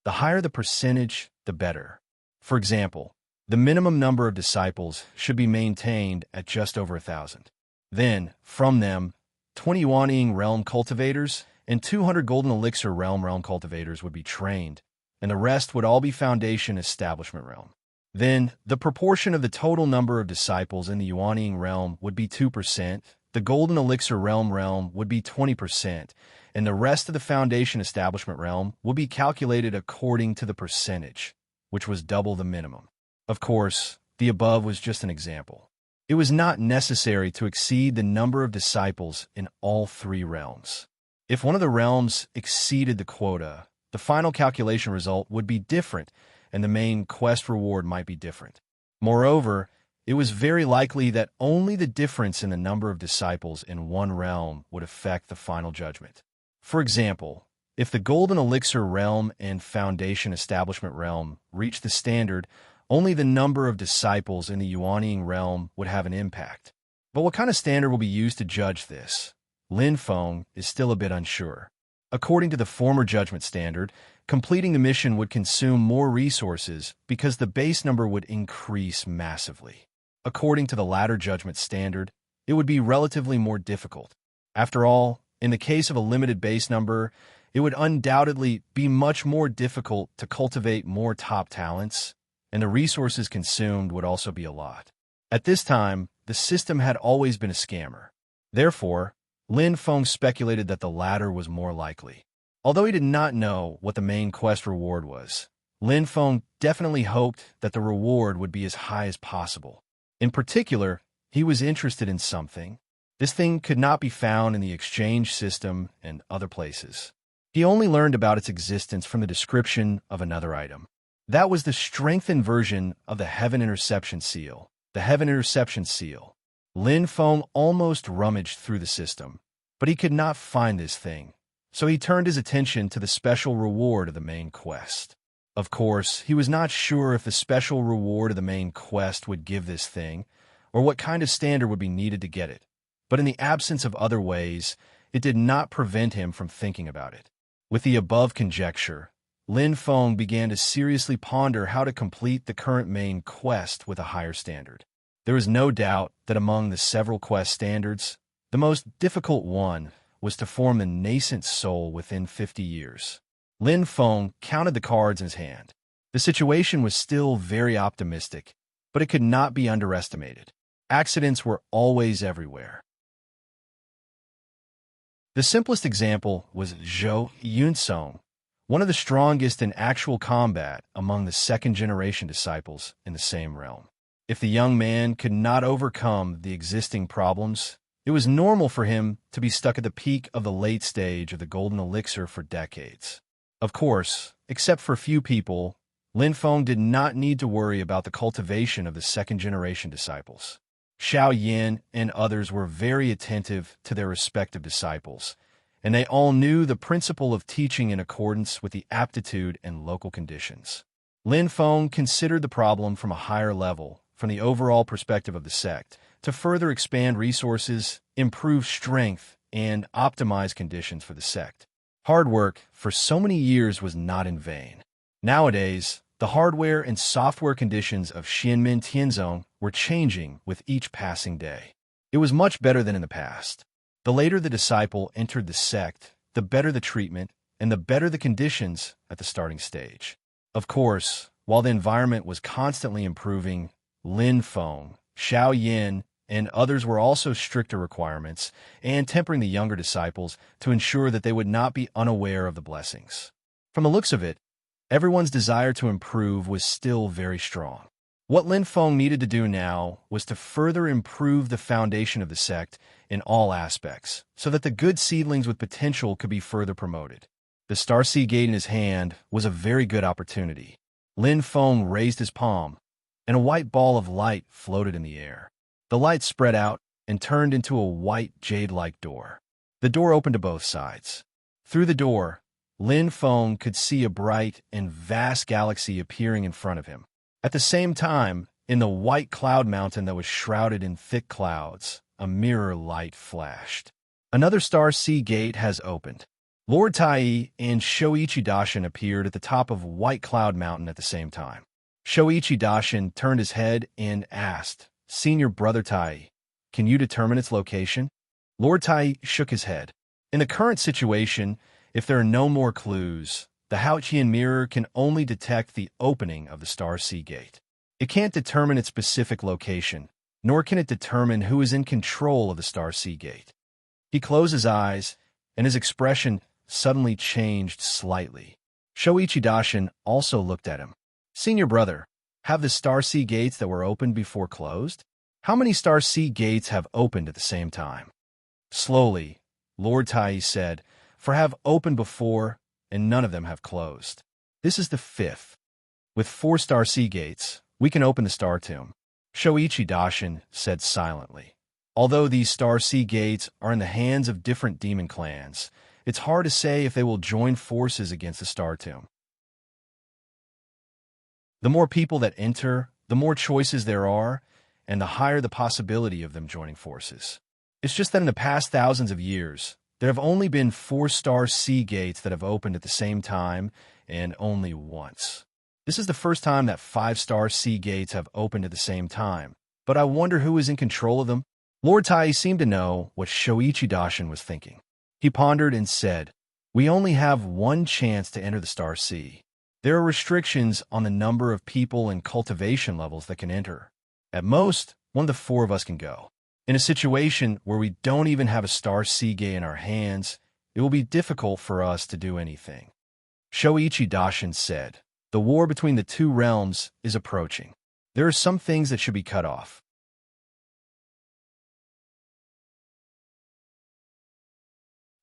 A: The higher the percentage, the better. For example, the minimum number of disciples should be maintained at just over 1,000. Then, from them, 20 Yuanying realm cultivators and 200 Golden Elixir realm cultivators would be trained, and the rest would all be Foundation Establishment realm. Then, the proportion of the total number of disciples in the Yuanying realm would be 2%, the Golden Elixir realm would be 20%, and the rest of the Foundation Establishment realm would be calculated according to the percentage, which was double the minimum. Of course, the above was just an example. It was not necessary to exceed the number of disciples in all three realms. If one of the realms exceeded the quota, the final calculation result would be different, and the main quest reward might be different. Moreover, it was very likely that only the difference in the number of disciples in one realm would affect the final judgment. For example, If the Golden Elixir realm and Foundation Establishment realm reached the standard, only the number of disciples in the Yuanying realm would have an impact. But what kind of standard will be used to judge this? Lin Feng is still a bit unsure. According to the former judgment standard, completing the mission would consume more resources because the base number would increase massively. According to the latter judgment standard, it would be relatively more difficult. After all, in the case of a limited base number, it would undoubtedly be much more difficult to cultivate more top talents, and the resources consumed would also be a lot. At this time, the system had always been a scammer. Therefore, Lin Feng speculated that the latter was more likely. Although he did not know what the main quest reward was, Lin Feng definitely hoped that the reward would be as high as possible. In particular, he was interested in something. This thing could not be found in the exchange system and other places. He only learned about its existence from the description of another item. That was the strengthened version of the Heaven Interception Seal. The Heaven Interception Seal. Lin Feng almost rummaged through the system, but he could not find this thing, so he turned his attention to the special reward of the main quest. Of course, he was not sure if the special reward of the main quest would give this thing, or what kind of standard would be needed to get it. But in the absence of other ways, it did not prevent him from thinking about it. With the above conjecture, Lin Feng began to seriously ponder how to complete the current main quest with a higher standard. There is no doubt that among the several quest standards, the most difficult one was to form the nascent soul within 50 years. Lin Feng counted the cards in his hand. The situation was still very optimistic, but it could not be underestimated. Accidents were always everywhere. The simplest example was Zhou Yunsong, one of the strongest in actual combat among the second-generation disciples in the same realm. If the young man could not overcome the existing problems, it was normal for him to be stuck at the peak of the late stage of the Golden Elixir for decades. Of course, except for a few people, Lin Feng did not need to worry about the cultivation of the second-generation disciples. Xiao Yin and others were very attentive to their respective disciples, and they all knew the principle of teaching in accordance with the aptitude and local conditions. Lin Feng considered the problem from a higher level, from the overall perspective of the sect, to further expand resources, improve strength, and optimize conditions for the sect. Hard work for so many years was not in vain. Nowadays, the hardware and software conditions of Xianmin Tianzong were changing with each passing day. It was much better than in the past. The later the disciple entered the sect, the better the treatment, and the better the conditions at the starting stage. Of course, while the environment was constantly improving, Lin Feng, Xiao Yin, and others were also stricter requirements and tempering the younger disciples to ensure that they would not be unaware of the blessings. From the looks of it, everyone's desire to improve was still very strong. What Lin Feng needed to do now was to further improve the foundation of the sect in all aspects, so that the good seedlings with potential could be further promoted. The Starseed Gate in his hand was a very good opportunity. Lin Feng raised his palm, and a white ball of light floated in the air. The light spread out and turned into a white jade-like door. The door opened to both sides. Through the door, Lin Feng could see a bright and vast galaxy appearing in front of him. At the same time, in the white cloud mountain that was shrouded in thick clouds, a mirror light flashed. Another Starseed Gate has opened. Lord Tai and Shoichi Dashin appeared at the top of White Cloud Mountain at the same time. Shoichi Dashin turned his head and asked, "Senior Brother Tai, can you determine its location?" Lord Tai shook his head. In the current situation, if there are no more clues, the Haoqian mirror can only detect the opening of the Starseed Gate. It can't determine its specific location, nor can it determine who is in control of the Starseed Gate. He closed his eyes, and his expression suddenly changed slightly. Shoichi Dashin also looked at him. "Senior brother, have the Starseed Gates that were opened before closed? How many Starseed Gates have opened at the same time?" Slowly, Lord Tai said, "For have opened before, and none of them have closed. This is the fifth. With 4 Starseed Gates, we can open the Star Tomb." Shoichi Dashin said silently. Although these Starseed Gates are in the hands of different demon clans, it's hard to say if they will join forces against the Star Tomb. The more people that enter, the more choices there are, and the higher the possibility of them joining forces. It's just that in the past thousands of years, there have only been 4-star sea gates that have opened at the same time, and only once. This is the first time that 5-star sea gates have opened at the same time, but I wonder who is in control of them. Lord Tai seemed to know what Shoichi Daishin was thinking. He pondered and said, "We only have one chance to enter the Star Sea. There are restrictions on the number of people and cultivation levels that can enter. At most, one of the 4 of us can go. In a situation where we don't even have a Star Sea Gate in our hands, it will be difficult for us to do anything." Shoichi Daishin said, "The war between the 2 realms is approaching. There are some things that should be cut off."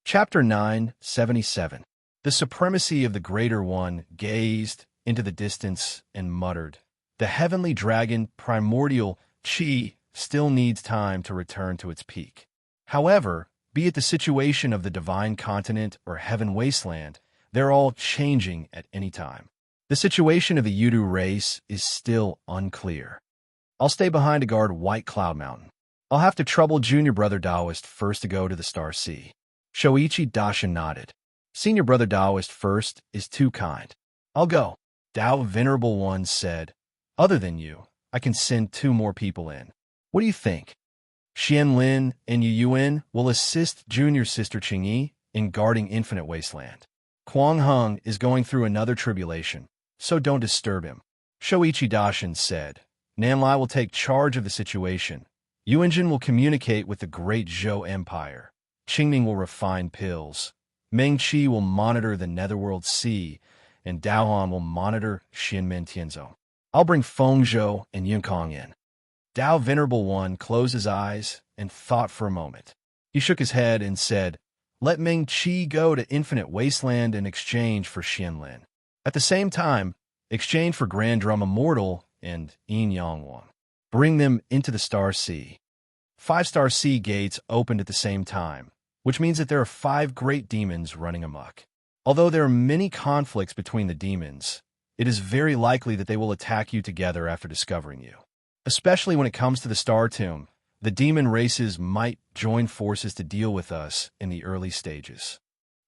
A: Chapter 977. The Supremacy of the Greater One gazed into the distance and muttered, "The heavenly dragon, primordial Qi, still needs time to return to its peak. However, be it the situation of the divine continent or heaven wasteland, they're all changing at any time. The situation of the Yudu race is still unclear. I'll stay behind to guard White Cloud Mountain. I'll have to trouble Junior Brother Taoist first to go to the Star Sea." Shoichi Daishin nodded. "Senior Brother Taoist first is too kind. I'll go." Tao Venerable One said, "Other than you, I can send 2 more people in. What do you think?" Xian Lin and Yu Yuan will assist Junior Sister Qingyi in guarding Infinite Wasteland. Kuang Heng is going through another tribulation, so don't disturb him." Shoichi Daishin said, "Nanlai will take charge of the situation. Yuanjin will communicate with the Great Zhou Empire. Qingming will refine pills. Meng Qi will monitor the Netherworld Sea, and Daohan will monitor Xianmen Tianzhou. I'll bring Fengzhou and Yunkong in." Tao Venerable One closed his eyes and thought for a moment. He shook his head and said, "Let Meng Qi go to Infinite Wasteland in exchange for Xianlin. At the same time, exchange for Grand Drum Immortal and Yin Yang Wang. Bring them into the Star Sea." 5-star sea gates opened at the same time, which means that there are 5 great demons running amok. Although there are many conflicts between the demons, it is very likely that they will attack you together after discovering you. Especially when it comes to the Star Tomb, the demon races might join forces to deal with us in the early stages.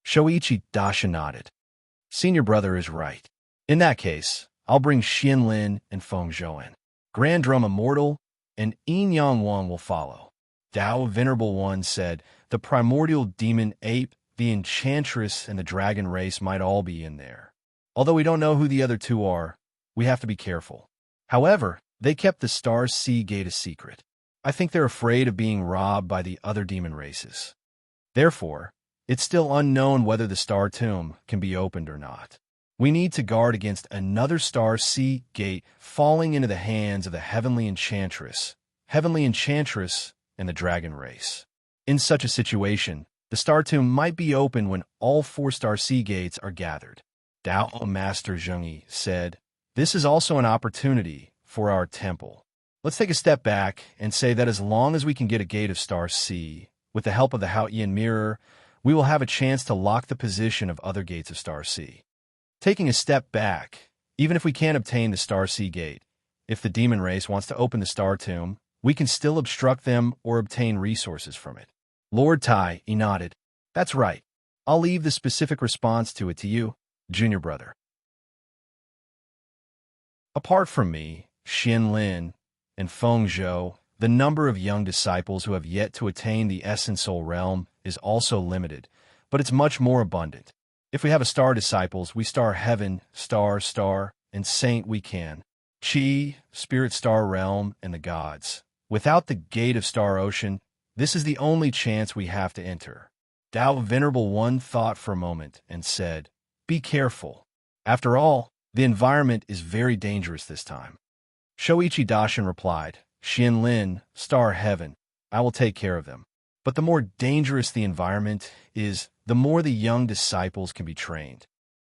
A: Shoichi Daishin nodded. "Senior Brother is right. In that case, I'll bring Xianlin and Fengzhou in. Grand Drum Immortal and Yin Yang Wang will follow." Tao Venerable One said, "The primordial demon ape, the enchantress, and the dragon race might all be in there. Although we don't know who the other 2 are, we have to be careful. However, they kept the Star Sea Gate a secret. I think they're afraid of being robbed by the other demon races. Therefore, it's still unknown whether the Star Tomb can be opened or not. We need to guard against another Star Sea Gate falling into the hands of the Heavenly Enchantress, and the Dragon Race. In such a situation, the Star Tomb might be open when all 4-star sea gates are gathered." Dao Master Zhengyi said, "This is also an opportunity for our temple. Let's take a step back and say that as long as we can get a gate of Star Sea, with the help of the Haotian Mirror, we will have a chance to lock the position of other gates of Star Sea. Taking a step back, even if we can't obtain the Star Sea Gate, if the demon race wants to open the Star Tomb, we can still obstruct them or obtain resources from it." Lord Tai nodded. "That's right. I'll leave the specific response to it to you, Junior Brother." Apart from me, Xianlin, and Fengzhou, the number of young disciples who have yet to attain the Essential Realm is also limited, but it's much more abundant. If we have a star disciples, we star heaven, star, and saint we can. Qi, spirit star realm, and the gods. Without the gate of Star Ocean, this is the only chance we have to enter. Tao Venerable One thought for a moment and said, "Be careful. After all, the environment is very dangerous this time." Shoichi Daishin replied, "Xianlin, Star Heaven, I will take care of them. But the more dangerous the environment is, the more the young disciples can be trained."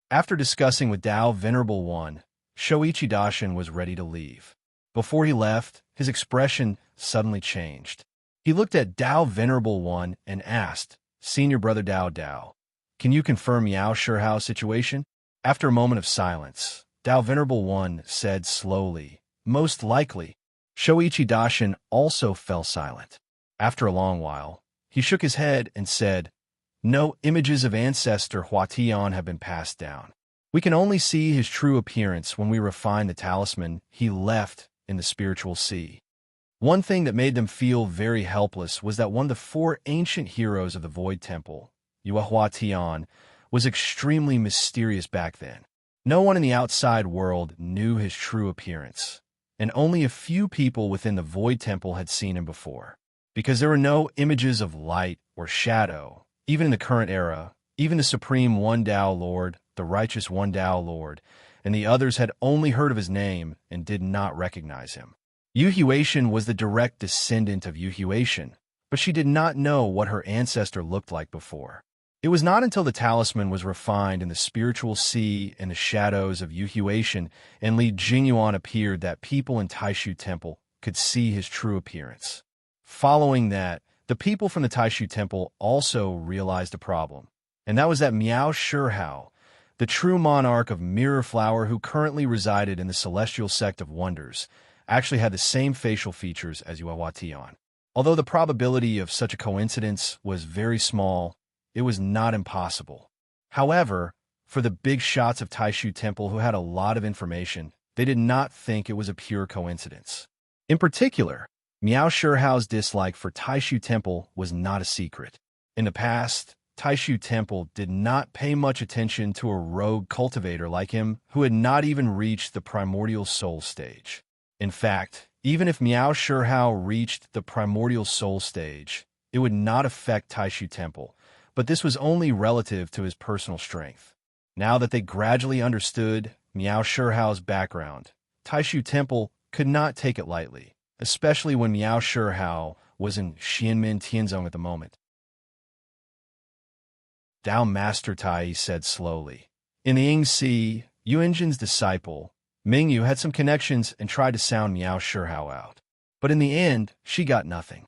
A: After discussing with Tao Venerable One, Shoichi Daishin was ready to leave. Before he left, his expression suddenly changed. He looked at Tao Venerable One and asked, "Senior Brother Dao, Can you confirm Miao Shihao's situation? After a moment of silence, Dao Venerable One said slowly, most likely. Shoichi Dashin also fell silent. After a long while, he shook his head and said, no images of ancestor Huatian have been passed down. We can only see his true appearance when we refine the talisman he left in the spiritual sea. One thing that made them feel very helpless was that one of the four ancient heroes of the Void Temple, Huatian, was extremely mysterious back then. No one in the outside world knew his true appearance, and only a few people within the Void Temple had seen him before. Because there were no images of light or shadow, even in the current era, even the Supreme One Tao Lord, the Righteous One Tao Lord, and the others had only heard of his name and did not recognize him. Yu Huatian was the direct descendant of Yu Huatian, but she did not know what her ancestor looked like before. It was not until the talisman was refined in the spiritual sea and the shadows of Yu Huatian and Li Jingyuan appeared that people in Taishu Temple could see his true appearance. Following that, the people from the Taishu Temple also realized a problem, and that was that Miao Shihao, the true monarch of Mirror Flower who currently resided in the celestial sect of Wonders, actually had the same facial features as Huatian. Although the probability of such a coincidence was very small, it was not impossible. However, for the big shots of Taishu Temple who had a lot of information, they did not think it was a pure coincidence. In particular, Miao Shihao's dislike for Taishu Temple was not a secret. In the past, Taishu Temple did not pay much attention to a rogue cultivator like him who had not even reached the primordial soul stage. In fact, even if Miao Shihao reached the primordial soul stage, it would not affect Taishu Temple, but this was only relative to his personal strength. Now that they gradually understood Miao Shihao's background, Taishu Temple could not take it lightly, especially when Miao Shihao was in Xianmin Tianzong at the moment. Dao Master Tai said slowly. In the Ying Sea, Yuanjin's disciple, Mingyu had some connections and tried to sound Miao Shihao out. But in the end, she got nothing.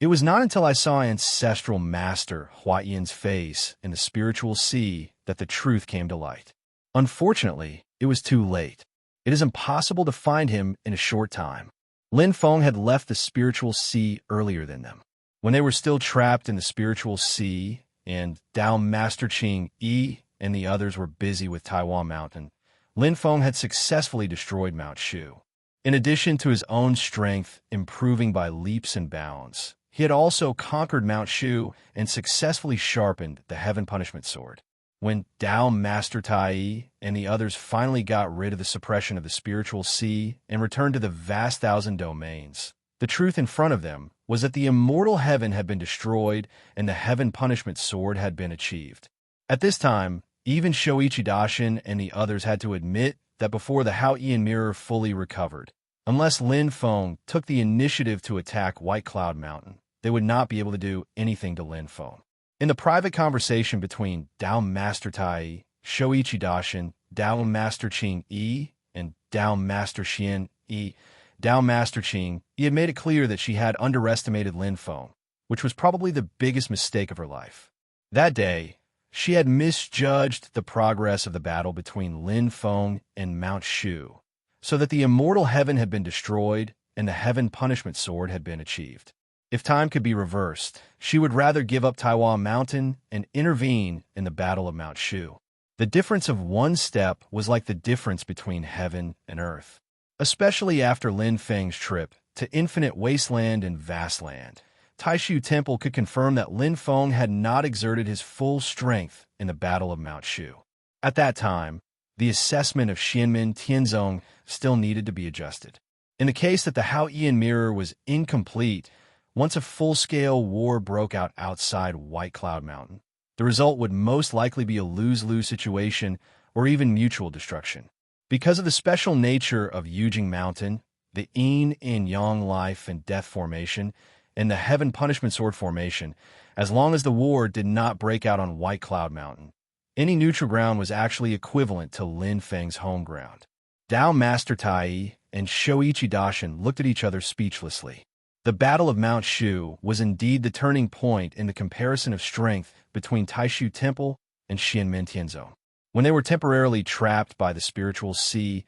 A: It was not until I saw Ancestral Master Huatian's face in the spiritual sea that the truth came to light. Unfortunately, it was too late. It is impossible to find him in a short time. Lin Feng had left the spiritual sea earlier than them. When they were still trapped in the spiritual sea, and Dao Master Ching Yi and the others were busy with Taiwan Mountain, Lin Feng had successfully destroyed Mount Shu. In addition to his own strength improving by leaps and bounds, he had also conquered Mount Shu and successfully sharpened the Heaven Punishment Sword. When Dao Master Tai and the others finally got rid of the suppression of the spiritual sea and returned to the vast thousand domains, the truth in front of them was that the immortal heaven had been destroyed and the Heaven Punishment Sword had been achieved. At this time, even Shoichi Dashin and the others had to admit that before the Haotian Mirror fully recovered, unless Lin Feng took the initiative to attack White Cloud Mountain, they would not be able to do anything to Lin Feng. In the private conversation between Dao Master Tai, Shoichi Dashin, Dao Master Ching Yi, and Dao Master Xian Yi, Dao Master Ching Yi had made it clear that she had underestimated Lin Feng, which was probably the biggest mistake of her life. That day, she had misjudged the progress of the battle between Lin Feng and Mount Shu, so that the immortal heaven had been destroyed and the Heaven Punishment Sword had been achieved. If time could be reversed, she would rather give up Taiwan Mountain and intervene in the Battle of Mount Shu. The difference of one step was like the difference between heaven and earth. Especially after Lin Feng's trip to Infinite Wasteland and Vastland, Taishu Temple could confirm that Lin Feng had not exerted his full strength in the Battle of Mount Shu. At that time, the assessment of Xianmin Tianzong still needed to be adjusted. In the case that the Haotian Mirror was incomplete, once a full-scale war broke out outside White Cloud Mountain, the result would most likely be a lose-lose situation or even mutual destruction. Because of the special nature of Yujing Mountain, the Yin and Yang Life and Death Formation, and the Heaven Punishment Sword Formation, as long as the war did not break out on White Cloud Mountain, any neutral ground was actually equivalent to Lin Feng's home ground. Dao Master Tai and Shoichi Dashin looked at each other speechlessly. The Battle of Mount Shu was indeed the turning point in the comparison of strength between Taishu Temple and Xianmin Tianzong. When they were temporarily trapped by the spiritual sea,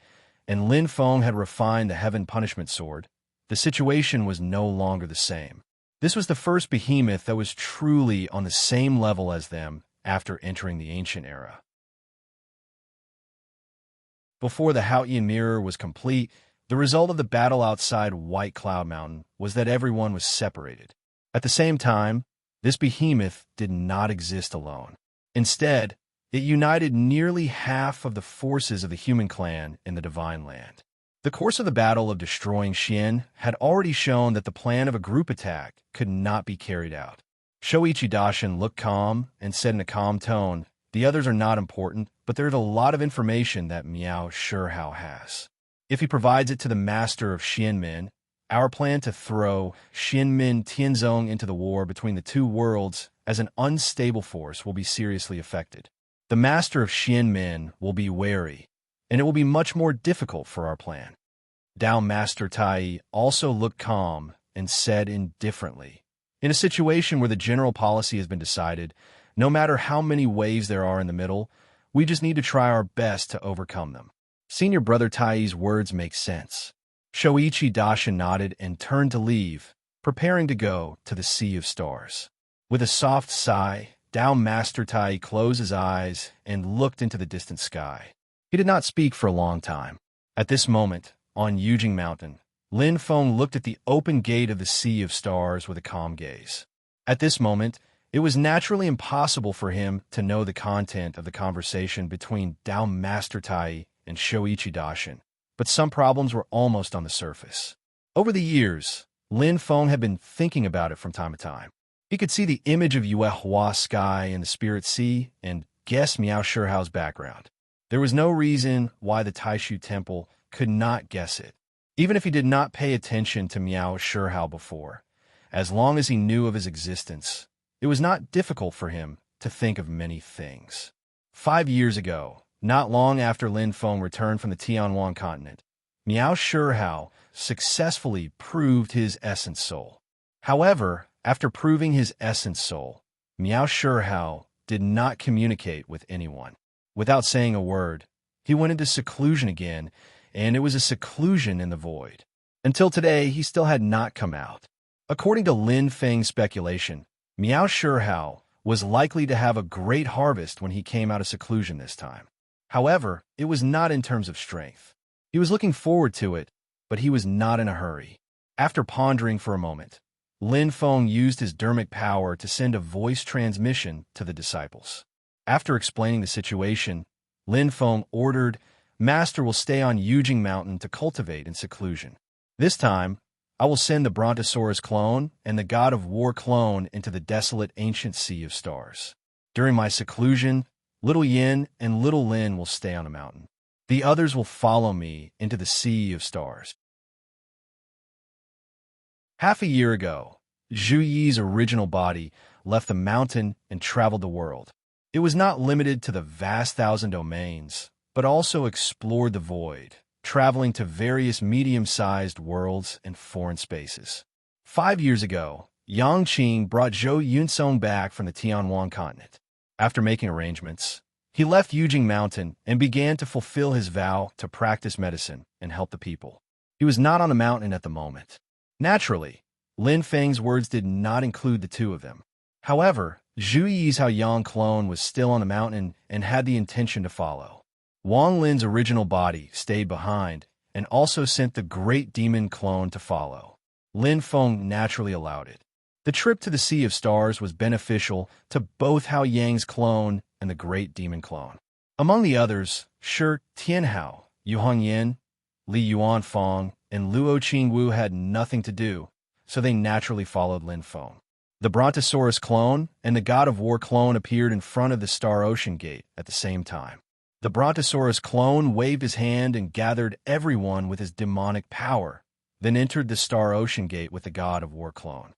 A: and Lin Feng had refined the heaven punishment sword, the situation was no longer the same. This was the first behemoth that was truly on the same level as them after entering the ancient era. Before the Haotian mirror was complete, the result of the battle outside White Cloud Mountain was that everyone was separated. At the same time, this behemoth did not exist alone. Instead, it united nearly half of the forces of the human clan in the Divine Land. The course of the battle of destroying Xian had already shown that the plan of a group attack could not be carried out. Shoichi Daishin looked calm and said in a calm tone, "The others are not important, but there is a lot of information that Miao Shihao has. If he provides it to the master of Xianmin, our plan to throw Xianmin Tianzong into the war between the two worlds as an unstable force will be seriously affected. The master of Xianmin will be wary, and it will be much more difficult for our plan." Dao Master Tai also looked calm and said indifferently, "In a situation where the general policy has been decided, no matter how many waves there are in the middle, we just need to try our best to overcome them." Senior Brother Tai's words make sense. Shoichi Daishin nodded and turned to leave, preparing to go to the Sea of Stars. With a soft sigh, Dao Master Tai closed his eyes and looked into the distant sky. He did not speak for a long time. At this moment, on Yujing Mountain, Lin Feng looked at the open gate of the Sea of Stars with a calm gaze. At this moment, it was naturally impossible for him to know the content of the conversation between Dao Master Tai and Shoichi Daishin, but some problems were almost on the surface. Over the years, Lin Feng had been thinking about it from time to time. He could see the image of Yuehua sky and the Spirit Sea and guess Miao Shihao's background. There was no reason why the Taishu Temple could not guess it, even if he did not pay attention to Miao Shihao before. As long as he knew of his existence, it was not difficult for him to think of many things. 5 years ago, not long after Lin Feng returned from the Tianwan continent, Miao Shihao successfully proved his essence soul. However, after proving his essence soul, Miao Shihao did not communicate with anyone. Without saying a word, he went into seclusion again, and it was a seclusion in the void. Until today, he still had not come out. According to Lin Feng's speculation, Miao Shihao was likely to have a great harvest when he came out of seclusion this time. However, it was not in terms of strength. He was looking forward to it, but he was not in a hurry. After pondering for a moment, Lin Feng used his dermic power to send a voice transmission to the disciples. After explaining the situation, Lin Feng ordered, "Master will stay on Yujing Mountain to cultivate in seclusion. This time, I will send the Brontosaurus clone and the God of War clone into the desolate ancient Sea of Stars. During my seclusion, Little Yin and Little Lin will stay on a mountain. The others will follow me into the Sea of Stars." Half a year ago, Zhu Yi's original body left the mountain and traveled the world. It was not limited to the vast 1,000 domains, but also explored the void, traveling to various medium-sized worlds and foreign spaces. 5 years ago, Yang Qing brought Zhou Yunsong back from the Tianwan continent. After making arrangements, he left Yujing Mountain and began to fulfill his vow to practice medicine and help the people. He was not on the mountain at the moment. Naturally, Lin Feng's words did not include the two of them. However, Zhu Yi's Haoyang clone was still on the mountain and had the intention to follow. Wang Lin's original body stayed behind and also sent the great demon clone to follow. Lin Feng naturally allowed it. The trip to the Sea of Stars was beneficial to both Hao Yang's clone and the great demon clone. Among the others, Shi Tianhao, Yu Hongyan, Li Yuanfang, and Luo Qingwu had nothing to do, so they naturally followed Lin Feng. The Brontosaurus clone and the God of War clone appeared in front of the Star Ocean Gate at the same time. The Brontosaurus clone waved his hand and gathered everyone with his demonic power, then entered the Star Ocean Gate with the God of War clone.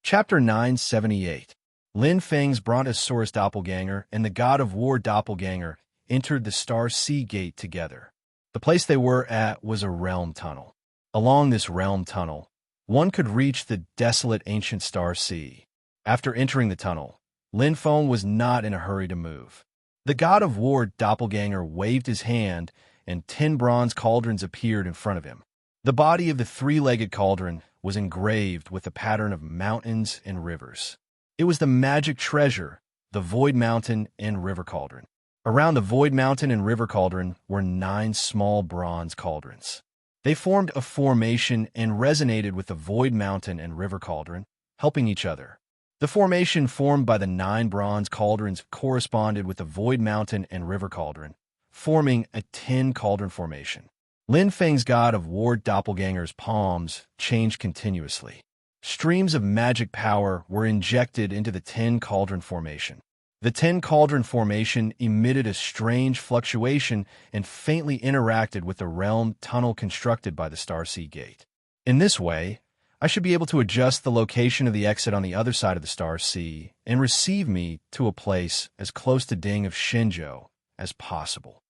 A: Chapter 978. Lin Feng's Brontosaurus doppelganger and the God of War doppelganger entered the Star Sea Gate together. The place they were at was a realm tunnel. Along this realm tunnel, one could reach the desolate ancient star sea. After entering the tunnel, Lin Feng was not in a hurry to move. The god of war doppelganger waved his hand, and 10 bronze cauldrons appeared in front of him. The body of the three-legged cauldron was engraved with a pattern of mountains and rivers. It was the magic treasure, the Void Mountain and River Cauldron. Around the Void Mountain and River Cauldron were 9 small bronze cauldrons. They formed a formation and resonated with the Void Mountain and River Cauldron, helping each other. The formation formed by the 9 bronze cauldrons corresponded with the Void Mountain and River Cauldron, forming a 10 cauldron formation. Lin Feng's god of war doppelganger's palms changed continuously. Streams of magic power were injected into the 10 cauldron formation. The 10 cauldron formation emitted a strange fluctuation and faintly interacted with the realm tunnel constructed by the Starseed Gate. In this way, I should be able to adjust the location of the exit on the other side of the Star Sea and receive me to a place as close to Ding of Shenzhou as possible.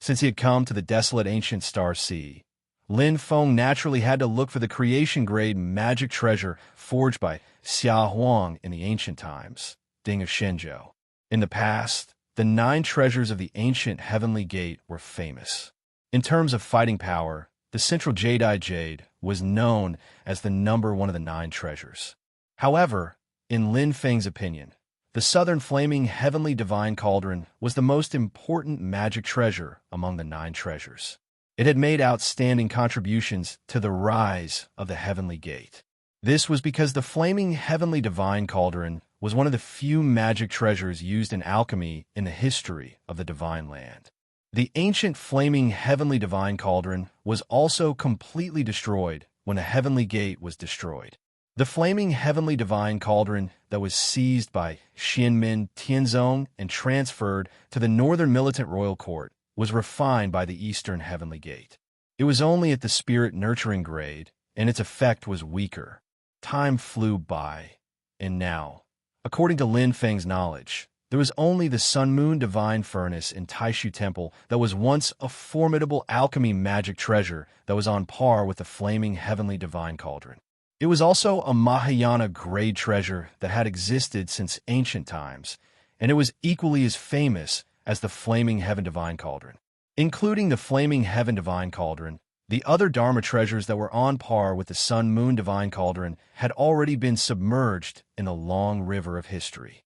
A: Since he had come to the desolate ancient Star Sea, Lin Feng naturally had to look for the creation-grade magic treasure forged by Xia Huang in the ancient times, Ding of Shenzhou. In the past, the 9 treasures of the ancient Heavenly Gate were famous. In terms of fighting power, the Central Jade Jade was known as the number 1 of the 9 treasures. However, in Lin Feng's opinion, the Southern Flaming Heavenly Divine Cauldron was the most important magic treasure among the 9 treasures. It had made outstanding contributions to the rise of the Heavenly Gate. This was because the Flaming Heavenly Divine Cauldron was one of the few magic treasures used in alchemy in the history of the Divine Land. The ancient Flaming Heavenly Divine Cauldron was also completely destroyed when the Heavenly Gate was destroyed. The Flaming Heavenly Divine Cauldron that was seized by Xianmin Tianzong and transferred to the Northern Militant Royal Court was refined by the Eastern Heavenly Gate. It was only at the spirit nurturing grade, and its effect was weaker. Time flew by, and now, according to Lin Feng's knowledge, there was only the Sun Moon Divine Furnace in Taishu Temple that was once a formidable alchemy magic treasure that was on par with the Flaming Heavenly Divine Cauldron. It was also a Mahayana grade treasure that had existed since ancient times, and it was equally as famous as the Flaming Heaven Divine Cauldron. Including the Flaming Heaven Divine Cauldron, the other Dharma treasures that were on par with the Sun Moon Divine Cauldron had already been submerged in the long river of history.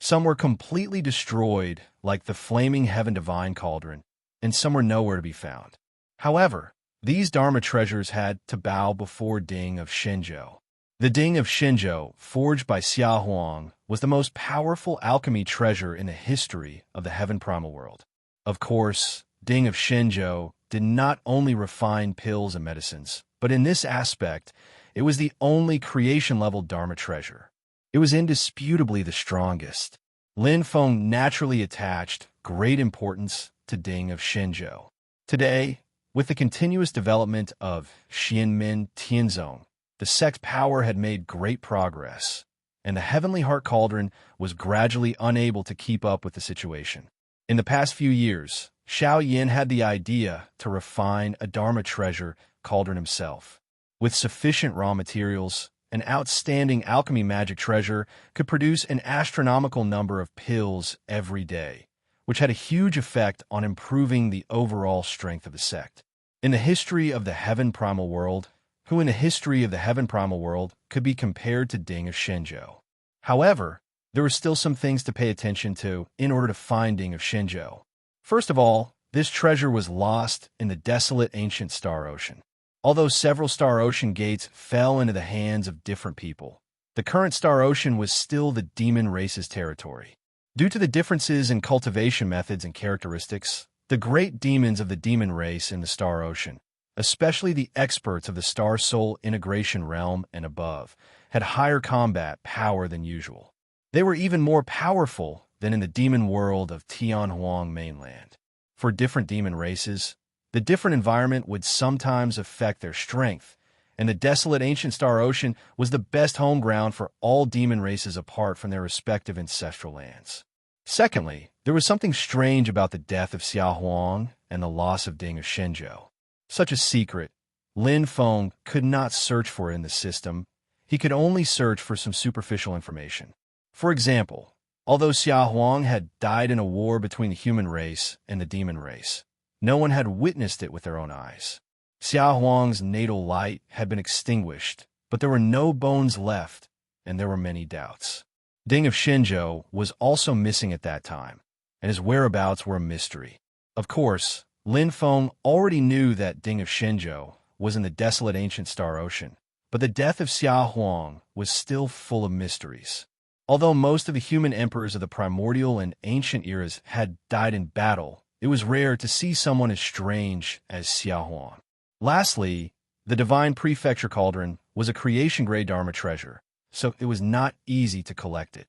A: Some were completely destroyed, like the Flaming Heaven Divine Cauldron, and some were nowhere to be found. However, these Dharma treasures had to bow before Ding of Shenzhou. The Ding of Shenzhou, forged by Xia Huang, was the most powerful alchemy treasure in the history of the Heaven Primal World. Of course, Ding of Shenzhou did not only refine pills and medicines, but in this aspect, it was the only creation-level Dharma treasure. It was indisputably the strongest. Lin Feng naturally attached great importance to Ding of Shenzhou. Today, with the continuous development of Xianmin Tianzong, the sect's power had made great progress, and the Heavenly Heart Cauldron was gradually unable to keep up with the situation. In the past few years, Xiao Yin had the idea to refine a Dharma treasure cauldron himself. With sufficient raw materials, an outstanding alchemy magic treasure could produce an astronomical number of pills every day, which had a huge effect on improving the overall strength of the sect. In the history of the Heaven Primal World, who in the history of the Heaven Primal World could be compared to Ding of Shenzhou? However, there were still some things to pay attention to in order to find Ding of Shenzhou. First of all, this treasure was lost in the desolate ancient Star Ocean. Although several Star Ocean gates fell into the hands of different people, the current Star Ocean was still the demon race's territory. Due to the differences in cultivation methods and characteristics, the great demons of the demon race in the Star Ocean, especially the experts of the Star Soul integration realm and above, had higher combat power than usual. They were even more powerful than in the demon world of Tianhuang mainland. For different demon races, the different environment would sometimes affect their strength, and the desolate ancient Star Ocean was the best home ground for all demon races apart from their respective ancestral lands. Secondly, there was something strange about the death of Xia Huang and the loss of Ding of Shenzhou. Such a secret, Lin Feng could not search for it in the system. He could only search for some superficial information. For example, although Xia Huang had died in a war between the human race and the demon race, no one had witnessed it with their own eyes. Xia Huang's natal light had been extinguished, but there were no bones left, and there were many doubts. Ding of Shenzhou was also missing at that time, and his whereabouts were a mystery. Of course, Lin Feng already knew that Ding of Shenzhou was in the desolate ancient Star Ocean, but the death of Xia Huang was still full of mysteries. Although most of the human emperors of the primordial and ancient eras had died in battle, it was rare to see someone as strange as Xia Huang. Lastly, the Divine Prefecture Cauldron was a creation-grade Dharma treasure, so it was not easy to collect it.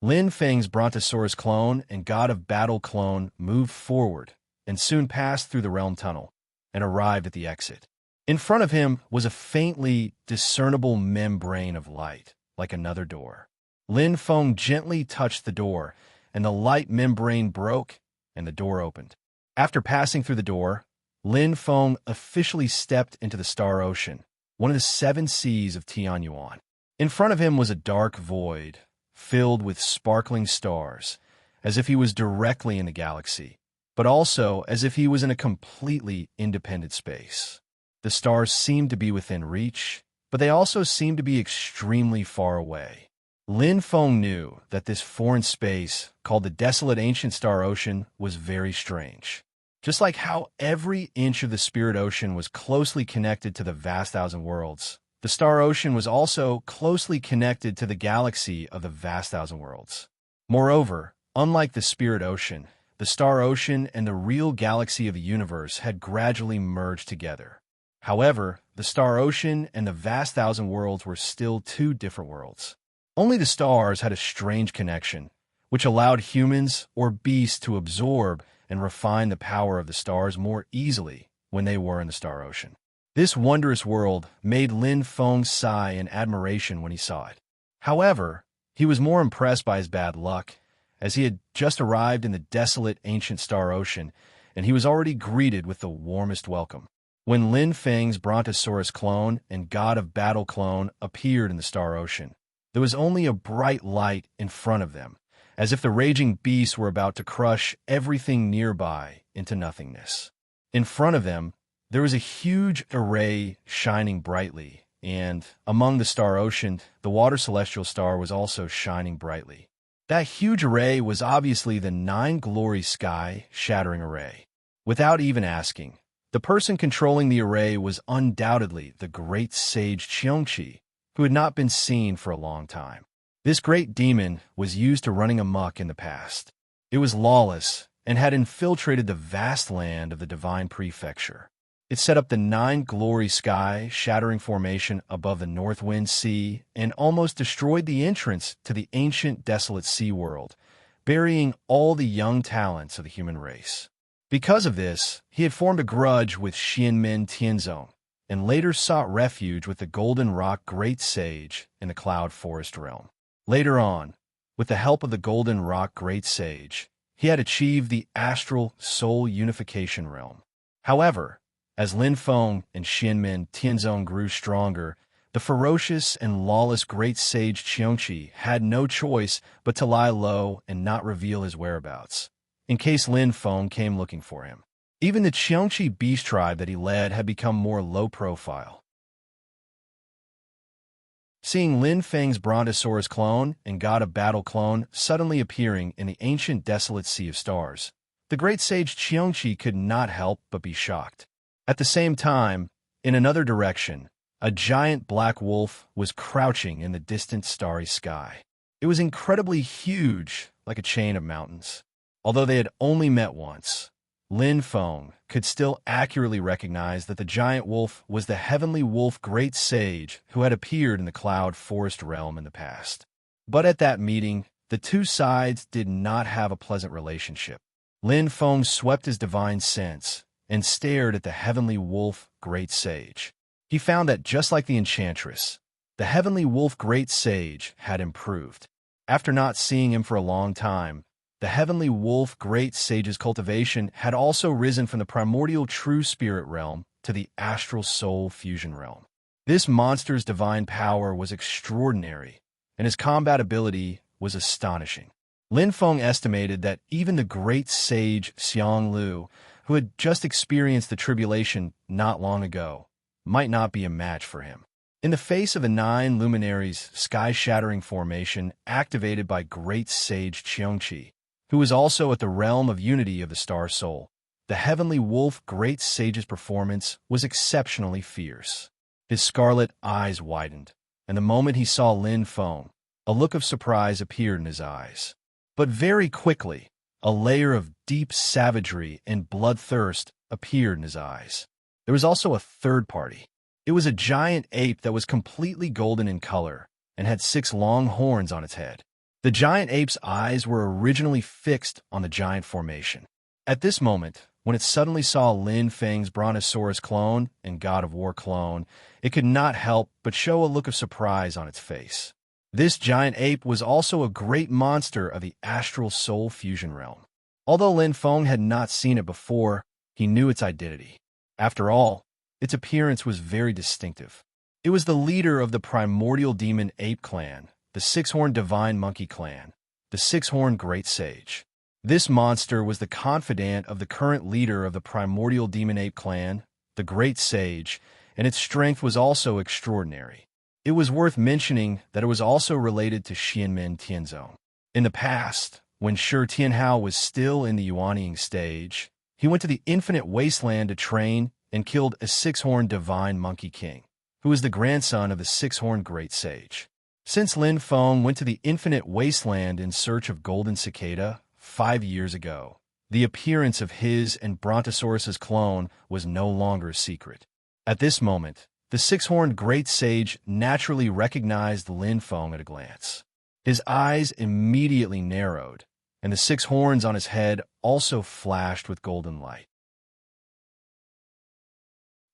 A: Lin Feng's Brontosaurus clone and God of Battle clone moved forward and soon passed through the realm tunnel and arrived at the exit. In front of him was a faintly discernible membrane of light, like another door. Lin Feng gently touched the door, and the light membrane broke, and the door opened. After passing through the door, Lin Feng officially stepped into the Star Ocean, one of the 7 seas of Tianyuan. In front of him was a dark void, filled with sparkling stars, as if he was directly in the galaxy, but also as if he was in a completely independent space. The stars seemed to be within reach, but they also seemed to be extremely far away. Lin Feng knew that this foreign space, called the desolate ancient Star Ocean, was very strange. Just like how every inch of the Spirit Ocean was closely connected to the vast thousand worlds, the Star Ocean was also closely connected to the galaxy of the vast thousand worlds. Moreover, unlike the Spirit Ocean, the Star Ocean and the real galaxy of the universe had gradually merged together. However, the Star Ocean and the vast thousand worlds were still 2 different worlds. Only the stars had a strange connection, which allowed humans or beasts to absorb and refine the power of the stars more easily when they were in the Star Ocean. This wondrous world made Lin Feng sigh in admiration when he saw it. However, he was more impressed by his bad luck, as he had just arrived in the desolate ancient Star Ocean, and he was already greeted with the warmest welcome. When Lin Feng's Brontosaurus clone and God of Battle clone appeared in the Star Ocean, there was only a bright light in front of them, as if the raging beasts were about to crush everything nearby into nothingness. In front of them, there was a huge array shining brightly, and among the Star Ocean, the water celestial star was also shining brightly. That huge array was obviously the 9 glory sky shattering array. Without even asking, the person controlling the array was undoubtedly the great sage Qiongqi, who had not been seen for a long time. This great demon was used to running amok in the past. It was lawless and had infiltrated the vast land of the Divine Prefecture. It set up the 9 glory sky shattering formation above the North Wind Sea and almost destroyed the entrance to the ancient desolate sea world, burying all the young talents of the human race. Because of this, he had formed a grudge with Xianmen Tianzong, and later sought refuge with the Golden Rock Great Sage in the Cloud Forest realm. Later on, with the help of the Golden Rock Great Sage, he had achieved the Astral Soul Unification realm. However, as Lin Feng and Xianmen Tianzong grew stronger, the ferocious and lawless Great Sage Qiongqi had no choice but to lie low and not reveal his whereabouts, in case Lin Feng came looking for him. Even the Qiongqi beast tribe that he led had become more low-profile. Seeing Lin Feng's Brontosaurus clone and God of Battle clone suddenly appearing in the ancient desolate sea of stars, the great sage Qiongqi could not help but be shocked. At the same time, in another direction, a giant black wolf was crouching in the distant starry sky. It was incredibly huge, like a chain of mountains. Although they had only met once, Lin Feng could still accurately recognize that the giant wolf was the heavenly wolf great sage who had appeared in the Cloud Forest realm in the past. But at that meeting, the 2 sides did not have a pleasant relationship. Lin Feng swept his divine sense and stared at the heavenly wolf great sage. He found that just like the enchantress, the heavenly wolf great sage had improved. After not seeing him for a long time, the heavenly wolf great sage's cultivation had also risen from the primordial true spirit realm to the astral soul fusion realm. This monster's divine power was extraordinary, and his combat ability was astonishing. Lin Feng estimated that even the great sage Xiang Lu, who had just experienced the tribulation not long ago, might not be a match for him. In the face of the 9 luminaries' sky-shattering formation activated by great sage Qiongqi, who was also at the realm of unity of the star soul, the heavenly wolf great sage's performance was exceptionally fierce. His scarlet eyes widened, and the moment he saw Lin Feng, a look of surprise appeared in his eyes. But very quickly, a layer of deep savagery and bloodthirst appeared in his eyes. There was also a third party. It was a giant ape that was completely golden in color and had 6 long horns on its head. The giant ape's eyes were originally fixed on the giant formation. At this moment, when it suddenly saw Lin Feng's Brontosaurus clone and God of War clone, it could not help but show a look of surprise on its face. This giant ape was also a great monster of the astral soul fusion realm. Although Lin Feng had not seen it before, he knew its identity. After all, its appearance was very distinctive. It was the leader of the primordial demon ape clan, the 6-horned divine monkey clan, the 6-horned great sage. This monster was the confidant of the current leader of the primordial demon ape clan, the great sage, and its strength was also extraordinary. It was worth mentioning that it was also related to Xianmin Tianzong. In the past, when Shi Tianhao was still in the Yuanying stage, he went to the infinite wasteland to train and killed a 6-horned divine monkey king, who was the grandson of the 6-horned great sage. Since Lin Feng went to the infinite wasteland in search of golden cicada 5 years ago, the appearance of his and Brontosaurus's clone was no longer a secret. At this moment, the 6-horned great sage naturally recognized Lin Feng at a glance. His eyes immediately narrowed, and the 6 horns on his head also flashed with golden light.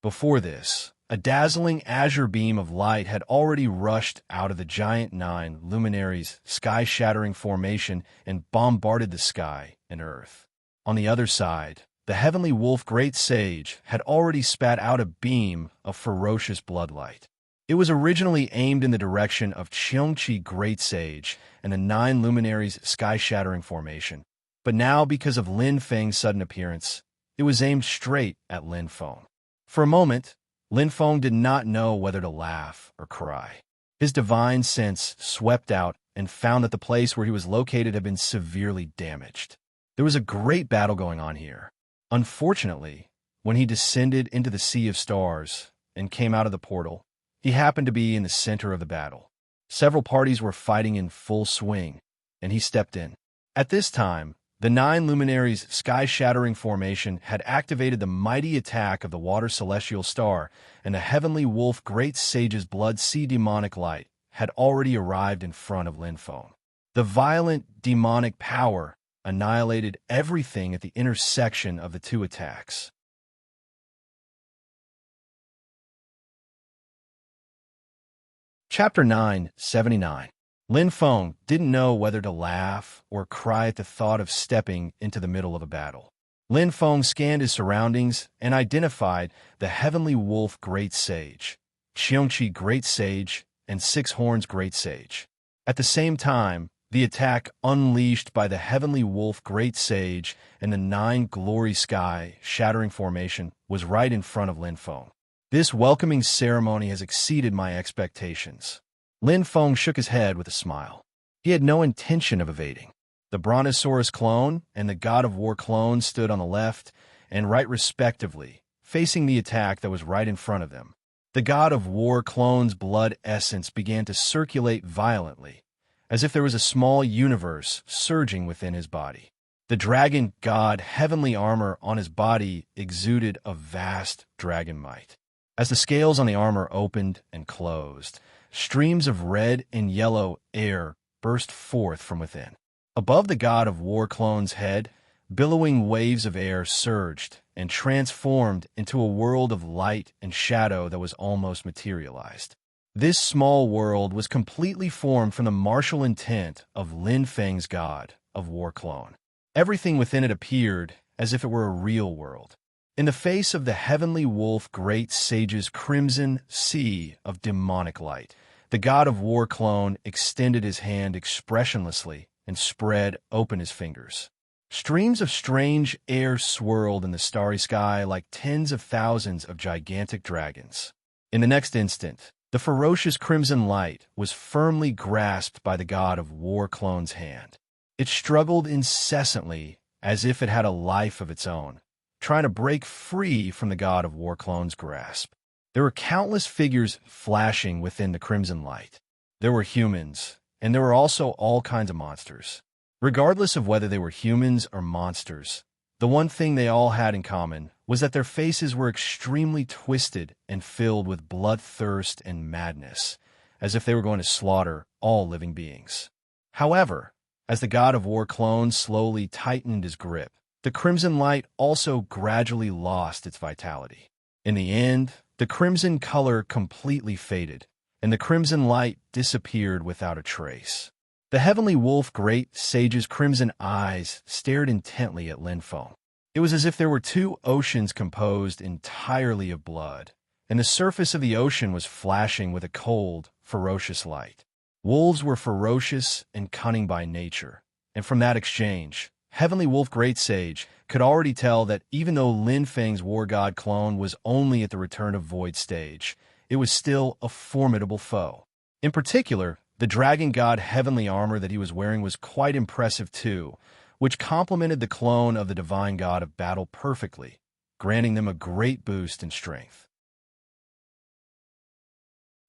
A: Before this, a dazzling azure beam of light had already rushed out of the giant 9 luminaries' sky-shattering formation and bombarded the sky and earth. On the other side, the heavenly wolf great sage had already spat out a beam of ferocious bloodlight. It was originally aimed in the direction of Qiongqi great sage and the 9 luminaries' sky-shattering formation, but now because of Lin Feng's sudden appearance, it was aimed straight at Lin Feng. For a moment, Lin Feng did not know whether to laugh or cry. His divine sense swept out and found that the place where he was located had been severely damaged. There was a great battle going on here. Unfortunately, when he descended into the sea of stars and came out of the portal, he happened to be in the center of the battle. Several parties were fighting in full swing, and he stepped in. At this time, the 9 luminaries' sky-shattering formation had activated the mighty attack of the water celestial star, and the heavenly wolf great sage's blood sea demonic light had already arrived in front of Lin Feng. The violent demonic power annihilated everything at the intersection of the 2 attacks. Chapter 979. Lin Feng didn't know whether to laugh or cry at the thought of stepping into the middle of a battle. Lin Feng scanned his surroundings and identified the heavenly wolf great sage, Qiongqi great sage, and 6 horns great sage. At the same time, the attack unleashed by the heavenly wolf great sage and the 9 glory sky shattering formation was right in front of Lin Feng. This welcoming ceremony has exceeded my expectations. Lin Feng shook his head with a smile. He had no intention of evading. The Brontosaurus clone and the God of War clone stood on the left and right respectively, facing the attack that was right in front of them. The God of War clone's blood essence began to circulate violently, as if there was a small universe surging within his body. The dragon god heavenly armor on his body exuded a vast dragon might. As the scales on the armor opened and closed, streams of red and yellow air burst forth from within. Above the God of War clone's head, billowing waves of air surged and transformed into a world of light and shadow that was almost materialized. This small world was completely formed from the martial intent of Lin Feng's god, of War clone. Everything within it appeared as if it were a real world. In the face of the heavenly wolf great sage's crimson sea of demonic light, the god of War clone extended his hand expressionlessly and spread open his fingers. Streams of strange air swirled in the starry sky like tens of thousands of gigantic dragons. In the next instant, the ferocious crimson light was firmly grasped by the god of War clone's hand. It struggled incessantly as if it had a life of its own, trying to break free from the god of War clone's grasp. There were countless figures flashing within the crimson light. There were humans, and there were also all kinds of monsters. Regardless of whether they were humans or monsters, the one thing they all had in common was that their faces were extremely twisted and filled with bloodthirst and madness, as if they were going to slaughter all living beings. However, as the god of War clone slowly tightened his grip, the crimson light also gradually lost its vitality. In the end, the crimson color completely faded, and the crimson light disappeared without a trace. The heavenly wolf great sage's crimson eyes stared intently at Lin Feng. It was as if there were two oceans composed entirely of blood, and the surface of the ocean was flashing with a cold, ferocious light. Wolves were ferocious and cunning by nature, and from that exchange, Heavenly Wolf Great Sage could already tell that even though Lin Feng's War God clone was only at the Return of Void stage, it was still a formidable foe. In particular, the Dragon God heavenly armor that he was wearing was quite impressive too, which complemented the clone of the Divine God of Battle perfectly, granting them a great boost in strength.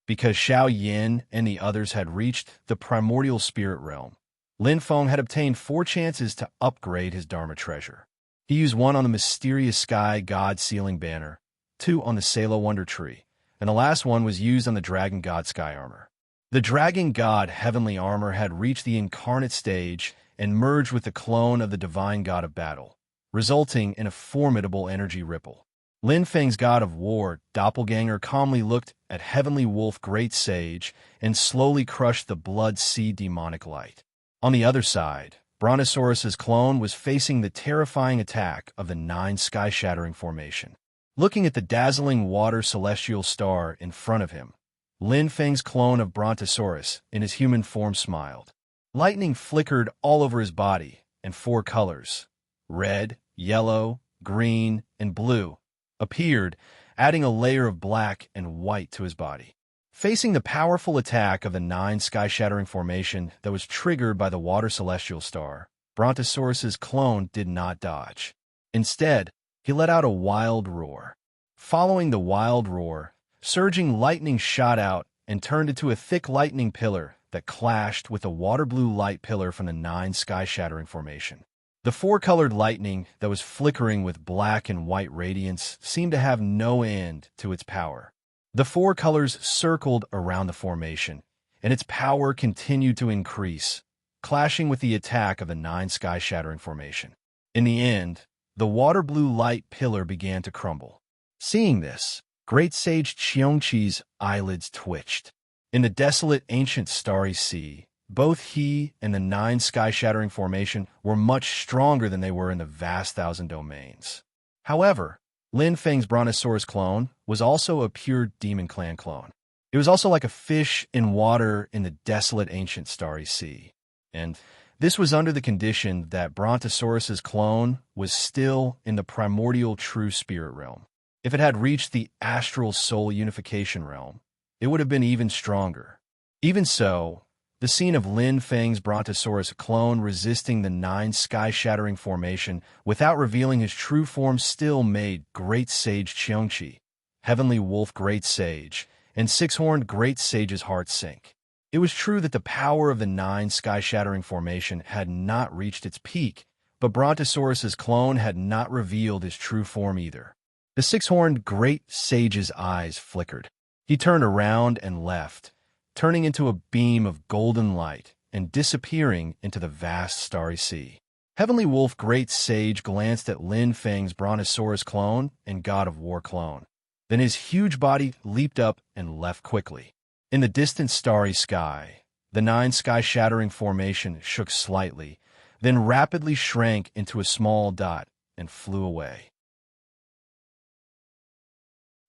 A: Because Xiao Yin and the others had reached the primordial spirit realm, Lin Feng had obtained 4 chances to upgrade his Dharma treasure. He used 1 on the mysterious sky god sealing banner, 2 on the Salo Wonder Tree, and the last one was used on the Dragon God sky armor. The Dragon God heavenly armor had reached the incarnate stage and merged with the clone of the Divine God of Battle, resulting in a formidable energy ripple. Lin Feng's God of War, Doppelganger, calmly looked at Heavenly Wolf Great Sage and slowly crushed the blood sea demonic light. On the other side, Brontosaurus's clone was facing the terrifying attack of the 9 sky-shattering formation. Looking at the dazzling water celestial star in front of him, Lin Feng's clone of Brontosaurus in his human form smiled. Lightning flickered all over his body, and 4 colors, red, yellow, green, and blue, appeared, adding a layer of black and white to his body. Facing the powerful attack of the 9 sky-shattering formation that was triggered by the water celestial star, Brontosaurus's clone did not dodge. Instead, he let out a wild roar. Following the wild roar, surging lightning shot out and turned into a thick lightning pillar that clashed with the water-blue light pillar from the 9 sky-shattering formation. The 4-colored lightning that was flickering with black and white radiance seemed to have no end to its power. The 4 colors circled around the formation, and its power continued to increase, clashing with the attack of the 9 sky-shattering formation. In the end, the water-blue light pillar began to crumble. Seeing this, Great Sage Qiongqi's eyelids twitched. In the desolate ancient starry sea, both he and the 9 sky-shattering formation were much stronger than they were in the vast thousand domains. However, Lin Feng's Brontosaurus clone was also a pure Demon Clan clone. It was also like a fish in water in the desolate ancient starry sea. And this was under the condition that Brontosaurus's clone was still in the primordial true spirit realm. If it had reached the astral soul unification realm, it would have been even stronger. Even so, the scene of Lin Feng's Brontosaurus clone resisting the 9 sky-shattering formation without revealing his true form still made Great Sage Qiongqi, Heavenly Wolf Great Sage, and 6-horned Great Sage's heart sink. It was true that the power of the 9 sky-shattering formation had not reached its peak, but Brontosaurus's clone had not revealed his true form either. The 6-horned Great Sage's eyes flickered. He turned around and left, turning into a beam of golden light and disappearing into the vast starry sea. Heavenly Wolf Great Sage glanced at Lin Feng's Brontosaurus clone and God of War clone. Then his huge body leaped up and left quickly. In the distant starry sky, the 9 sky-shattering formation shook slightly, then rapidly shrank into a small dot and flew away.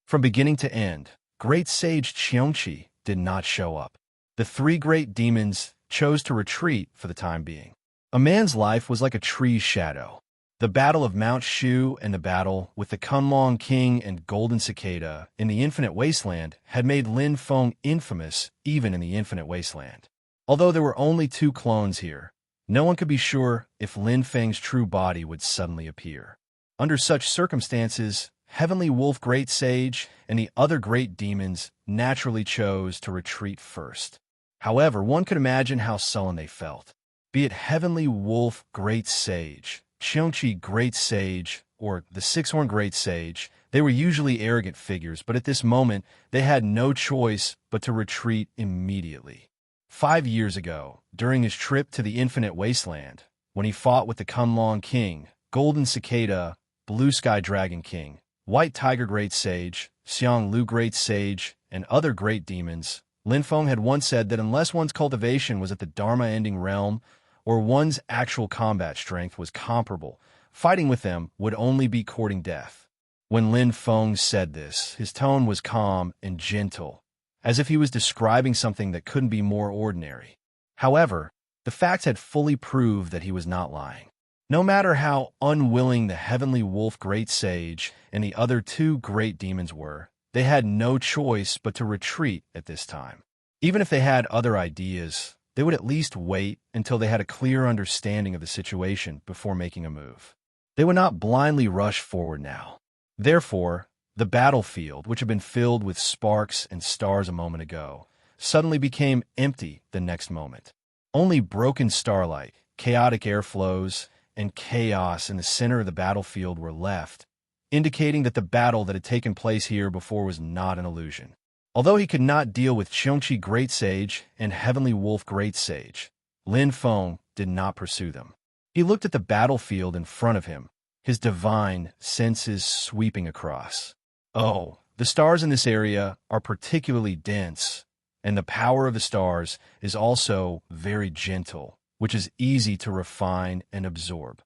A: From beginning to end, Great Sage Qiongqi did not show up. The three great demons chose to retreat for the time being. A man's life was like a tree's shadow. The battle of Mount Shu and the battle with the Kunlong King and Golden Cicada in the Infinite Wasteland had made Lin Feng infamous even in the Infinite Wasteland. Although there were only 2 clones here, no one could be sure if Lin Feng's true body would suddenly appear. Under such circumstances, Heavenly Wolf Great Sage and the other great demons naturally chose to retreat first. However, one could imagine how sullen they felt. Be it Heavenly Wolf Great Sage, Qiongqi Great Sage, or the Six-Horn Great Sage, they were usually arrogant figures, but at this moment, they had no choice but to retreat immediately. 5 years ago, during his trip to the Infinite Wasteland, when he fought with the Kunlong King, Golden Cicada, Blue Sky Dragon King, White Tiger Great Sage, Xiang Lu Great Sage, and other great demons, Lin Feng had once said that unless one's cultivation was at the Dharma-ending realm, or one's actual combat strength was comparable, fighting with them would only be courting death. When Lin Feng said this, his tone was calm and gentle, as if he was describing something that couldn't be more ordinary. However, the facts had fully proved that he was not lying. No matter how unwilling the Heavenly Wolf Great Sage and the other 2 great demons were, they had no choice but to retreat at this time. Even if they had other ideas, they would at least wait until they had a clear understanding of the situation before making a move. They would not blindly rush forward now. Therefore, the battlefield, which had been filled with sparks and stars a moment ago, suddenly became empty the next moment. Only broken starlight, chaotic airflows, and chaos in the center of the battlefield were left, indicating that the battle that had taken place here before was not an illusion. Although he could not deal with Qiongqi Great Sage and Heavenly Wolf Great Sage, Lin Feng did not pursue them. He looked at the battlefield in front of him, his divine senses sweeping across. Oh, the stars in this area are particularly dense, and the power of the stars is also very gentle, which is easy to refine and absorb.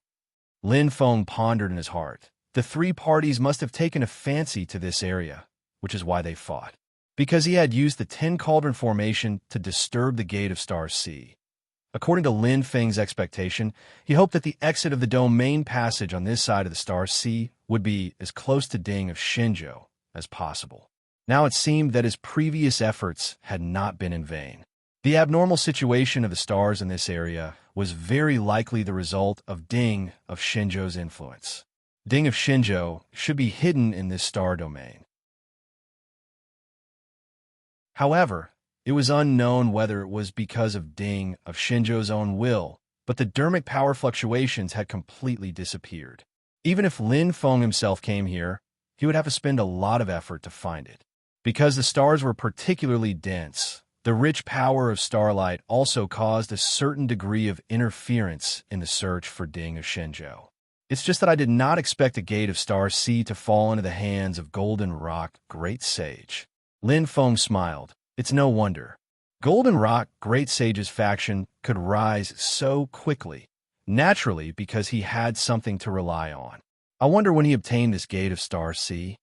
A: Lin Feng pondered in his heart. The 3 parties must have taken a fancy to this area, which is why they fought. Because he had used the 10 Cauldron formation to disturb the Gate of Star C. According to Lin Feng's expectation, he hoped that the exit of the domain passage on this side of the Star Sea would be as close to Ding of Shenzhou as possible. Now it seemed that his previous efforts had not been in vain. The abnormal situation of the stars in this area was very likely the result of Ding of Shenzhou's influence. Ding of Shenzhou should be hidden in this star domain. However, it was unknown whether it was because of Ding of Shenzhou's own will, but the dermic power fluctuations had completely disappeared. Even if Lin Feng himself came here, he would have to spend a lot of effort to find it. Because the stars were particularly dense, the rich power of starlight also caused a certain degree of interference in the search for Ding of Shenzhou. It's just that I did not expect the Gate of Star C to fall into the hands of Golden Rock Great Sage. Lin Feng smiled. It's no wonder. Golden Rock Great Sage's faction could rise so quickly, naturally because he had something to rely on. I wonder when he obtained this Gate of Star C.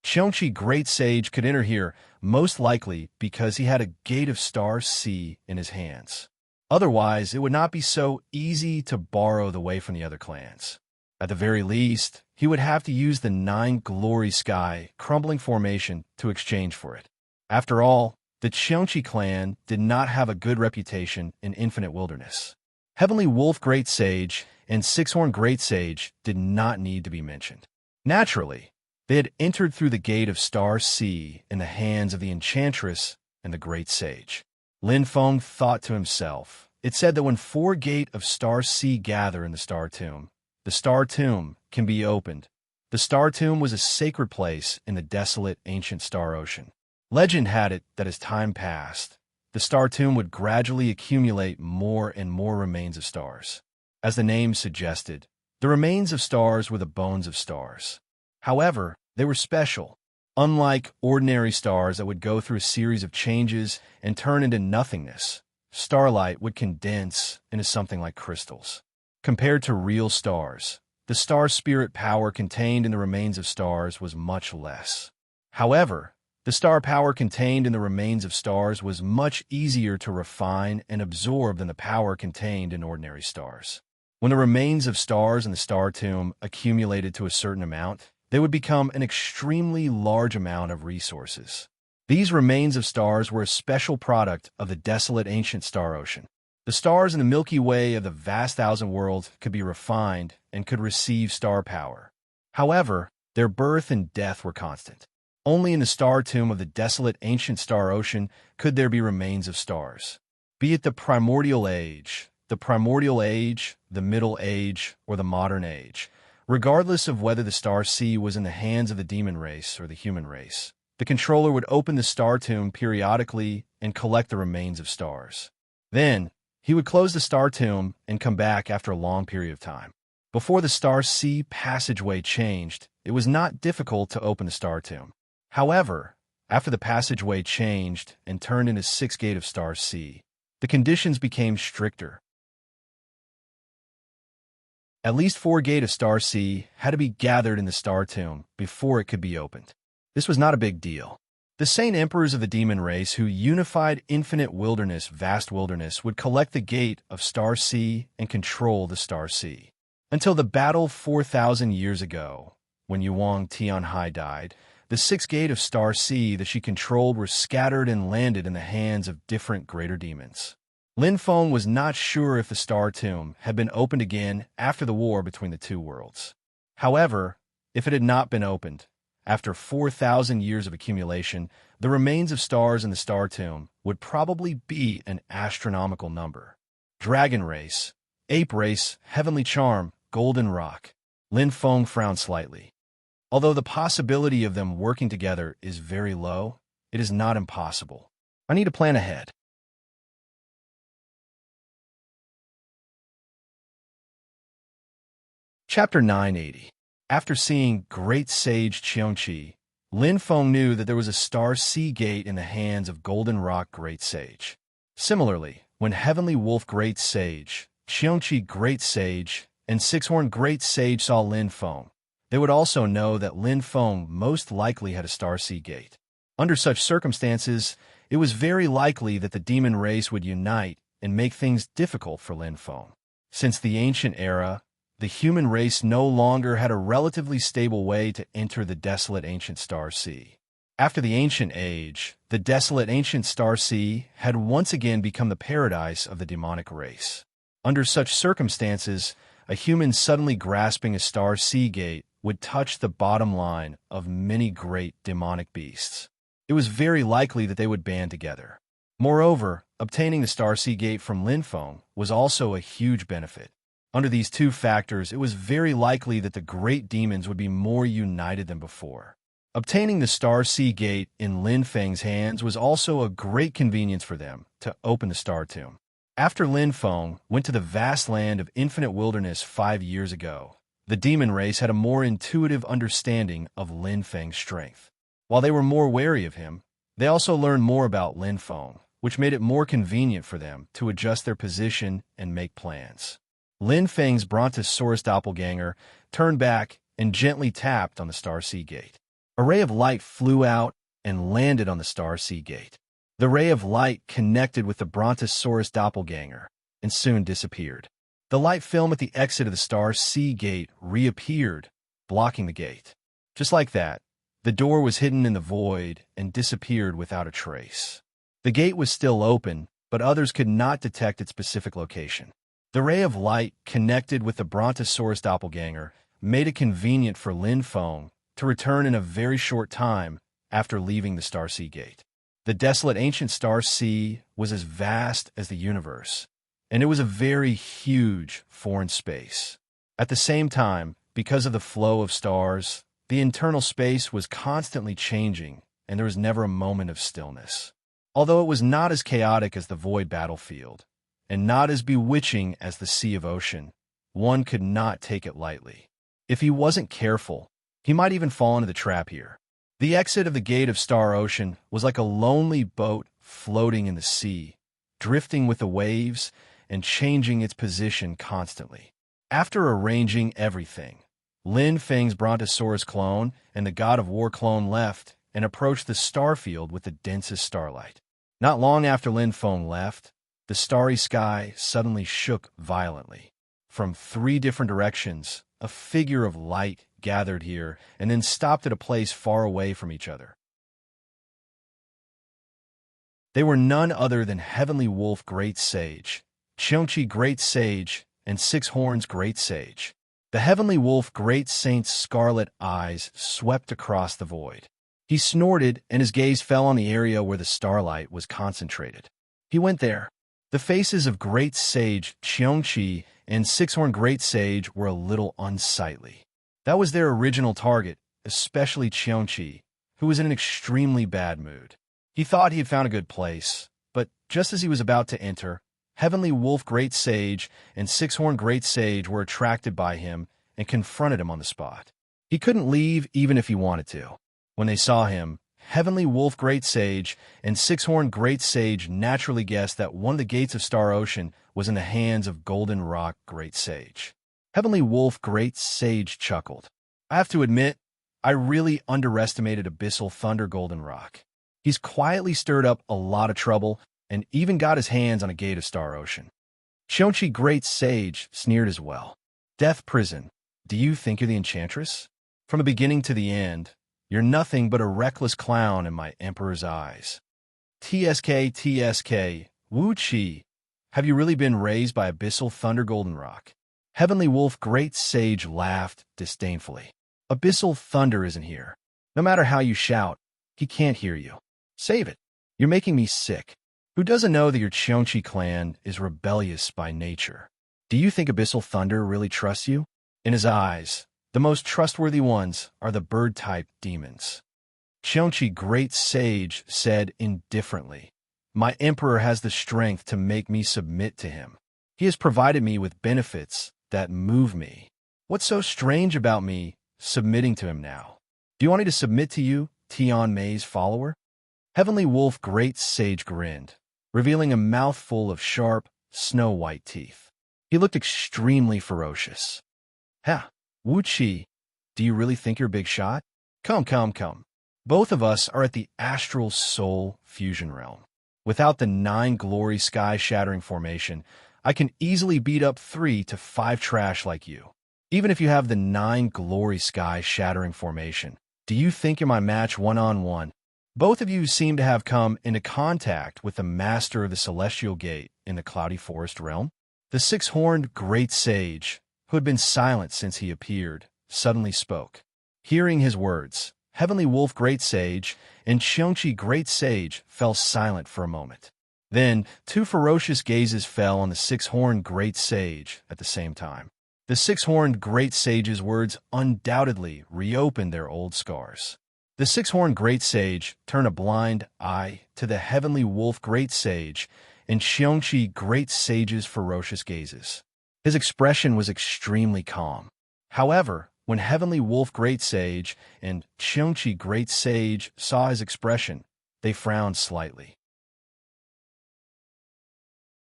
A: Qiongqi Great Sage could enter here, most likely because he had a Gate of Star C in his hands. Otherwise, it would not be so easy to borrow the way from the other clans. At the very least, he would have to use the 9 Glory Sky crumbling formation to exchange for it. After all, the Qiongqi clan did not have a good reputation in Infinite Wilderness. Heavenly Wolf Great Sage and Six-Horn Great Sage did not need to be mentioned. Naturally, they had entered through the Gate of Star C in the hands of the Enchantress and the Great Sage. Lin Feng thought to himself, it said that when 4 Gate of Star C gather in the Star Tomb, the Star Tomb can be opened. The Star Tomb was a sacred place in the desolate ancient Star Ocean. Legend had it that as time passed, the Star Tomb would gradually accumulate more and more remains of stars. As the name suggested, the remains of stars were the bones of stars. However, they were special. Unlike ordinary stars that would go through a series of changes and turn into nothingness, starlight would condense into something like crystals. Compared to real stars, the star spirit power contained in the remains of stars was much less. However, the star power contained in the remains of stars was much easier to refine and absorb than the power contained in ordinary stars. When the remains of stars in the star tomb accumulated to a certain amount, they would become an extremely large amount of resources. These remains of stars were a special product of the desolate ancient star ocean. The stars in the Milky Way of the vast thousand worlds could be refined and could receive star power. However, their birth and death were constant. Only in the star tomb of the desolate ancient star ocean could there be remains of stars. Be it the primordial age, the Middle Age, or the modern age, regardless of whether the star sea was in the hands of the demon race or the human race, the controller would open the star tomb periodically and collect the remains of stars. Then, he would close the star tomb and come back after a long period of time. Before the star sea passageway changed, it was not difficult to open the star tomb. However, after the passageway changed and turned into 6 Gate of Star Sea, the conditions became stricter. At least 4 Gate of Star Sea had to be gathered in the star tomb before it could be opened. This was not a big deal. The Saint Emperors of the demon race who unified infinite wilderness, vast wilderness, would collect the Gate of Star Sea and control the Star Sea. Until the battle 4,000 years ago, when Yuang Tianhai died, the 6 Gate of Star Sea that she controlled were scattered and landed in the hands of different greater demons. Lin Feng was not sure if the Star Tomb had been opened again after the war between the two worlds. However, if it had not been opened, after 4,000 years of accumulation, the remains of stars in the Star Tomb would probably be an astronomical number. Dragon Race, Ape Race, Heavenly Charm, Golden Rock. Lin Feng frowned slightly. Although the possibility of them working together is very low, it is not impossible. I need to plan ahead. Chapter 980. After seeing Great Sage Qiongqi, Lin Feng knew that there was a Star Sea Gate in the hands of Golden Rock Great Sage. Similarly, when Heavenly Wolf Great Sage, Qiongqi Great Sage, and Sixhorn Great Sage saw Lin Feng, they would also know that Lin Feng most likely had a Star Sea Gate. Under such circumstances, it was very likely that the demon race would unite and make things difficult for Lin Feng. Since the ancient era, the human race no longer had a relatively stable way to enter the desolate ancient Star Sea. After the ancient age, the desolate ancient Star Sea had once again become the paradise of the demonic race. Under such circumstances, a human suddenly grasping a Star Sea Gate would touch the bottom line of many great demonic beasts. It was very likely that they would band together. Moreover, obtaining the Star Sea Gate from Lin Feng was also a huge benefit. Under these two factors, it was very likely that the great demons would be more united than before. Obtaining the Star Sea Gate in Lin Feng's hands was also a great convenience for them to open the Star Tomb. After Lin Feng went to the vast land of infinite wilderness 5 years ago, the demon race had a more intuitive understanding of Lin Feng's strength. While they were more wary of him, they also learned more about Lin Feng, which made it more convenient for them to adjust their position and make plans. Lin Feng's Brontosaurus doppelganger turned back and gently tapped on the Star Sea Gate. A ray of light flew out and landed on the Star Sea Gate. The ray of light connected with the Brontosaurus doppelganger and soon disappeared. The light film at the exit of the Star Sea Gate reappeared, blocking the gate. Just like that, the door was hidden in the void and disappeared without a trace. The gate was still open, but others could not detect its specific location. The ray of light connected with the Brontosaurus doppelganger made it convenient for Lin Feng to return in a very short time after leaving the Star Sea Gate. The desolate ancient Star Sea was as vast as the universe, and it was a very huge foreign space. At the same time, because of the flow of stars, the internal space was constantly changing, and there was never a moment of stillness. Although it was not as chaotic as the void battlefield, and not as bewitching as the Sea of Ocean, one could not take it lightly. If he wasn't careful, he might even fall into the trap here. The exit of the Gate of Star Ocean was like a lonely boat floating in the sea, drifting with the waves and changing its position constantly. After arranging everything, Lin Feng's Brontosaurus clone and the God of War clone left and approached the starfield with the densest starlight. Not long after Lin Feng left, the starry sky suddenly shook violently. From 3 different directions, a figure of light gathered here and then stopped at a place far away from each other. They were none other than Heavenly Wolf Great Sage, Qiongqi Great Sage, and Six Horns Great Sage. The Heavenly Wolf Great Saint's scarlet eyes swept across the void. He snorted, and his gaze fell on the area where the starlight was concentrated. He went there. The faces of Great Sage Qiongqi and Six-Horn Great Sage were a little unsightly. That was their original target, especially Qiongqi, who was in an extremely bad mood. He thought he had found a good place, but just as he was about to enter, Heavenly Wolf Great Sage and Six-Horn Great Sage were attracted by him and confronted him on the spot. He couldn't leave even if he wanted to. When they saw him, Heavenly Wolf Great Sage and Six-Horn Great Sage naturally guessed that one of the gates of Star Ocean was in the hands of Golden Rock Great Sage. Heavenly Wolf Great Sage chuckled. I have to admit, I really underestimated Abyssal Thunder Golden Rock. He's quietly stirred up a lot of trouble and even got his hands on a gate of Star Ocean. Qiongqi Great Sage sneered as well. Death Prison, do you think you're the Enchantress? From the beginning to the end, you're nothing but a reckless clown in my Emperor's eyes. TSK, Wu Qi, have you really been raised by Abyssal Thunder Golden Rock? Heavenly Wolf Great Sage laughed disdainfully. Abyssal Thunder isn't here. No matter how you shout, he can't hear you. Save it. You're making me sick. Who doesn't know that your Qiongqi clan is rebellious by nature? Do you think Abyssal Thunder really trusts you? In his eyes, the most trustworthy ones are the bird-type demons. Qiongqi Great Sage said indifferently, my Emperor has the strength to make me submit to him. He has provided me with benefits that move me. What's so strange about me submitting to him now? Do you want me to submit to you, Tian Mei's follower? Heavenly Wolf Great Sage grinned, revealing a mouthful of sharp, snow-white teeth. He looked extremely ferocious. Ha, Wu Qi, do you really think you're a big shot? Come. Both of us are at the astral soul fusion realm. Without the 9 glory sky-shattering formation, I can easily beat up 3 to 5 trash like you. Even if you have the 9 glory sky-shattering formation, do you think you're my match one-on-one? Both of you seem to have come into contact with the master of the Celestial Gate in the Cloudy Forest realm. The Six-Horned Great Sage, who had been silent since he appeared, suddenly spoke. Hearing his words, Heavenly Wolf Great Sage and Qiongqi Great Sage fell silent for a moment. Then 2 ferocious gazes fell on the Six-Horned Great Sage at the same time. The Six-Horned Great Sage's words undoubtedly reopened their old scars. The Six-Horned Great Sage turned a blind eye to the Heavenly Wolf Great Sage and Qiongqi Great Sage's ferocious gazes. His expression was extremely calm. However, when Heavenly Wolf Great Sage and Qiongqi Great Sage saw his expression, they frowned slightly.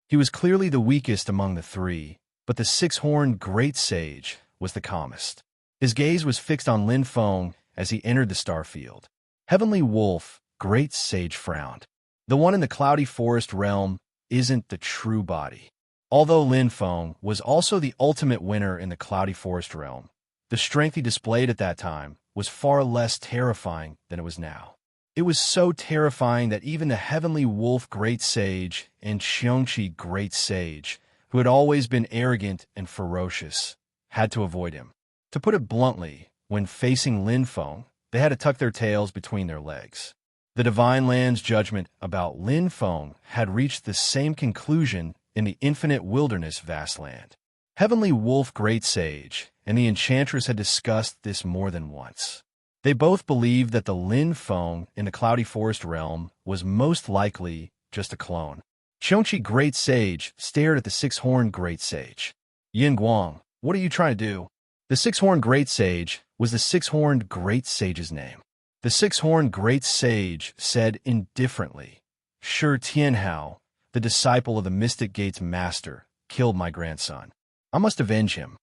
A: He was clearly the weakest among the 3, but the Six-Horned Great Sage was the calmest. His gaze was fixed on Lin Feng as he entered the starfield. Heavenly Wolf Great Sage frowned. The one in the Cloudy Forest realm isn't the true body. Although Lin Feng was also the ultimate winner in the Cloudy Forest realm, the strength he displayed at that time was far less terrifying than it was now. It was so terrifying that even the Heavenly Wolf Great Sage and Qiongqi Great Sage, who had always been arrogant and ferocious, had to avoid him. To put it bluntly, when facing Lin Feng, they had to tuck their tails between their legs. The Divine Land's judgment about Lin Feng had reached the same conclusion in the Infinite Wilderness vast land. Heavenly Wolf Great Sage and the Enchantress had discussed this more than once. They both believed that the Lin Feng in the Cloudy Forest realm was most likely just a clone. Qiongqi Great Sage stared at the Six-Horned Great Sage. Yin Guang, what are you trying to do? The Six-Horned Great Sage was the Six-Horned Great Sage's name. The Six-Horned Great Sage said indifferently, Sure Tianhao, the disciple of the Mystic Gate's master, killed my grandson. I must avenge him.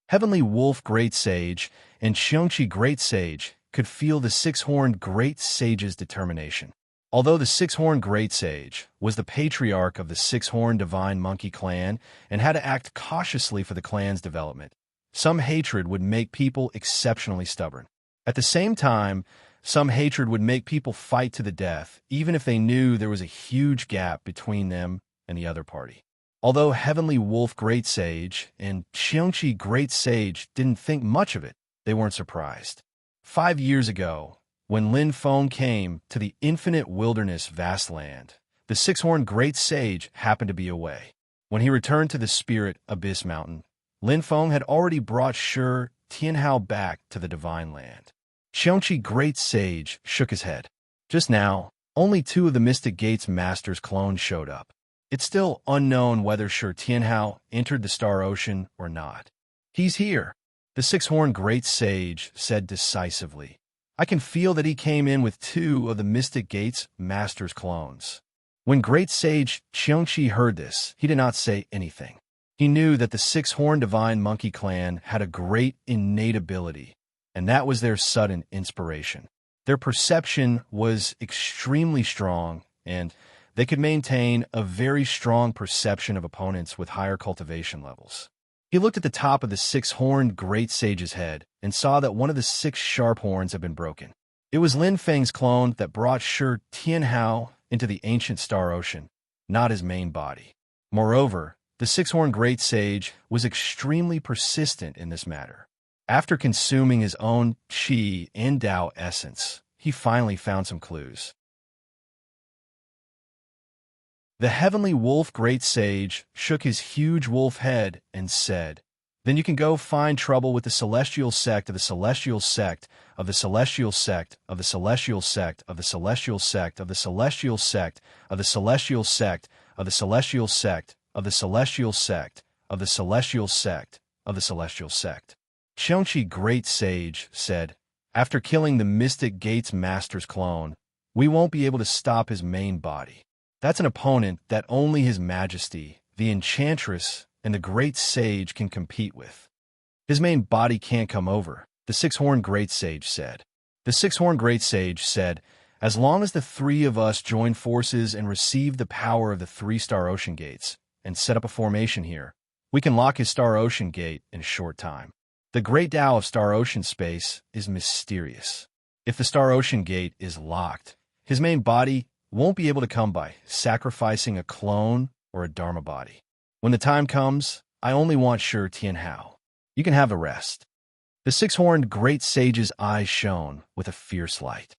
A: Heavenly Wolf Great Sage and Xiongqi Great Sage could feel the six-horned Great Sage's determination. Although the six-horned Great Sage was the patriarch of the six-horned Divine Monkey clan and had to act cautiously for the clan's development, some hatred would make people exceptionally stubborn. At the same time, some hatred would make people fight to the death, even if they knew there was a huge gap between them and the other party. Although Heavenly Wolf Great Sage and Xiongqi Great Sage didn't think much of it, they weren't surprised. 5 years ago, when Lin Feng came to the infinite wilderness vast land, the six-horned Great Sage happened to be away. When he returned to the Spirit Abyss Mountain, Lin Feng had already brought Shi Tianhao back to the Divine Land. Xiongqi Great Sage shook his head. Just now, only 2 of the Mystic Gates Master's clones showed up. It's still unknown whether Shi Tianhao entered the Star Ocean or not. He's here, the six-horned Great Sage said decisively. I can feel that he came in with 2 of the Mystic Gates Master's clones. When Great Sage Xiongqi heard this, he did not say anything. He knew that the six-horned Divine Monkey clan had a great innate ability, and that was their sudden inspiration. Their perception was extremely strong, and they could maintain a very strong perception of opponents with higher cultivation levels. He looked at the top of the six-horned Great Sage's head and saw that one of the 6 sharp horns had been broken. It was Lin Feng's clone that brought Shi Tianhao into the ancient Star Ocean, not his main body. Moreover, the six-horned Great Sage was extremely persistent in this matter. After consuming his own Qi and Dao essence, he finally found some clues. The Heavenly Wolf Great Sage shook his huge wolf head and said, "Then you can go find trouble with the Celestial Sect of the Celestial Sect of the Celestial Sect of the Celestial Sect of the Celestial Sect of the Celestial Sect of the Celestial Sect of the Celestial Sect of the Celestial Sect of the Celestial Sect of the Celestial Sect." Xiongqi Great Sage said, "After killing the Mystic Gates Master's clone, we won't be able to stop his main body. That's an opponent that only His Majesty, the Enchantress, and the Great Sage can compete with. His main body can't come over," the six-horned Great Sage said. The six-horned Great Sage said, "As long as the 3 of us join forces and receive the power of the 3 Star Ocean Gates and set up a formation here, we can lock his Star Ocean Gate in a short time. The Great Tao of Star Ocean space is mysterious. If the Star Ocean Gate is locked, his main body won't be able to come by sacrificing a clone or a Dharma body. When the time comes, I only want Shi Tianhao. You can have the rest." The six-horned Great Sage's eyes shone with a fierce light.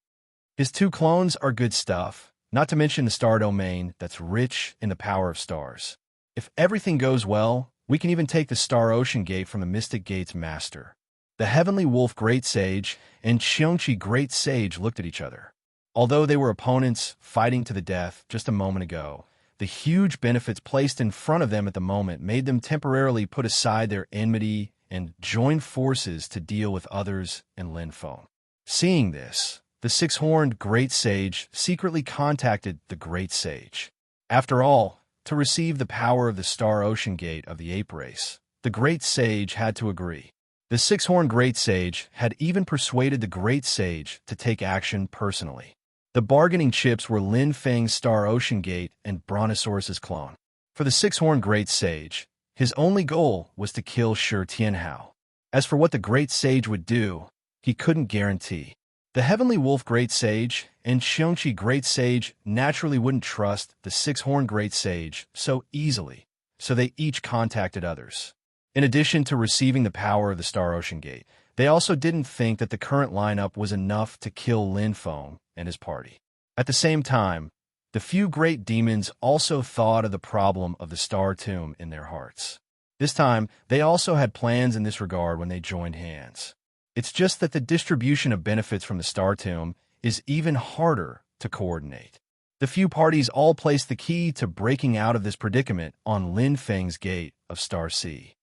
A: His 2 clones are good stuff, not to mention the star domain that's rich in the power of stars. If everything goes well, we can even take the Star Ocean Gate from the Mystic Gates Master. The Heavenly Wolf Great Sage and Xiongqi Great Sage looked at each other. Although they were opponents fighting to the death just a moment ago, the huge benefits placed in front of them at the moment made them temporarily put aside their enmity and join forces to deal with others and Lin Feng. Seeing this, the six-horned Great Sage secretly contacted the Great Sage. After all, to receive the power of the Star Ocean Gate of the Ape Race, the Great Sage had to agree. The six-horned Great Sage had even persuaded the Great Sage to take action personally. The bargaining chips were Lin Feng's Star Ocean Gate and Brontosaurus's clone. For the six-horned Great Sage, his only goal was to kill Shi Tianhao. As for what the Great Sage would do, he couldn't guarantee. The Heavenly Wolf Great Sage and Xiongqi Great Sage naturally wouldn't trust the six-horned Great Sage so easily, so they each contacted others. In addition to receiving the power of the Star Ocean Gate, they also didn't think that the current lineup was enough to kill Lin Feng and his party. At the same time, the few great demons also thought of the problem of the Star Tomb in their hearts. This time, they also had plans in this regard when they joined hands. It's just that the distribution of benefits from the Star Tomb is even harder to coordinate. The few parties all placed the key to breaking out of this predicament on Lin Feng's Gate of Star Sea.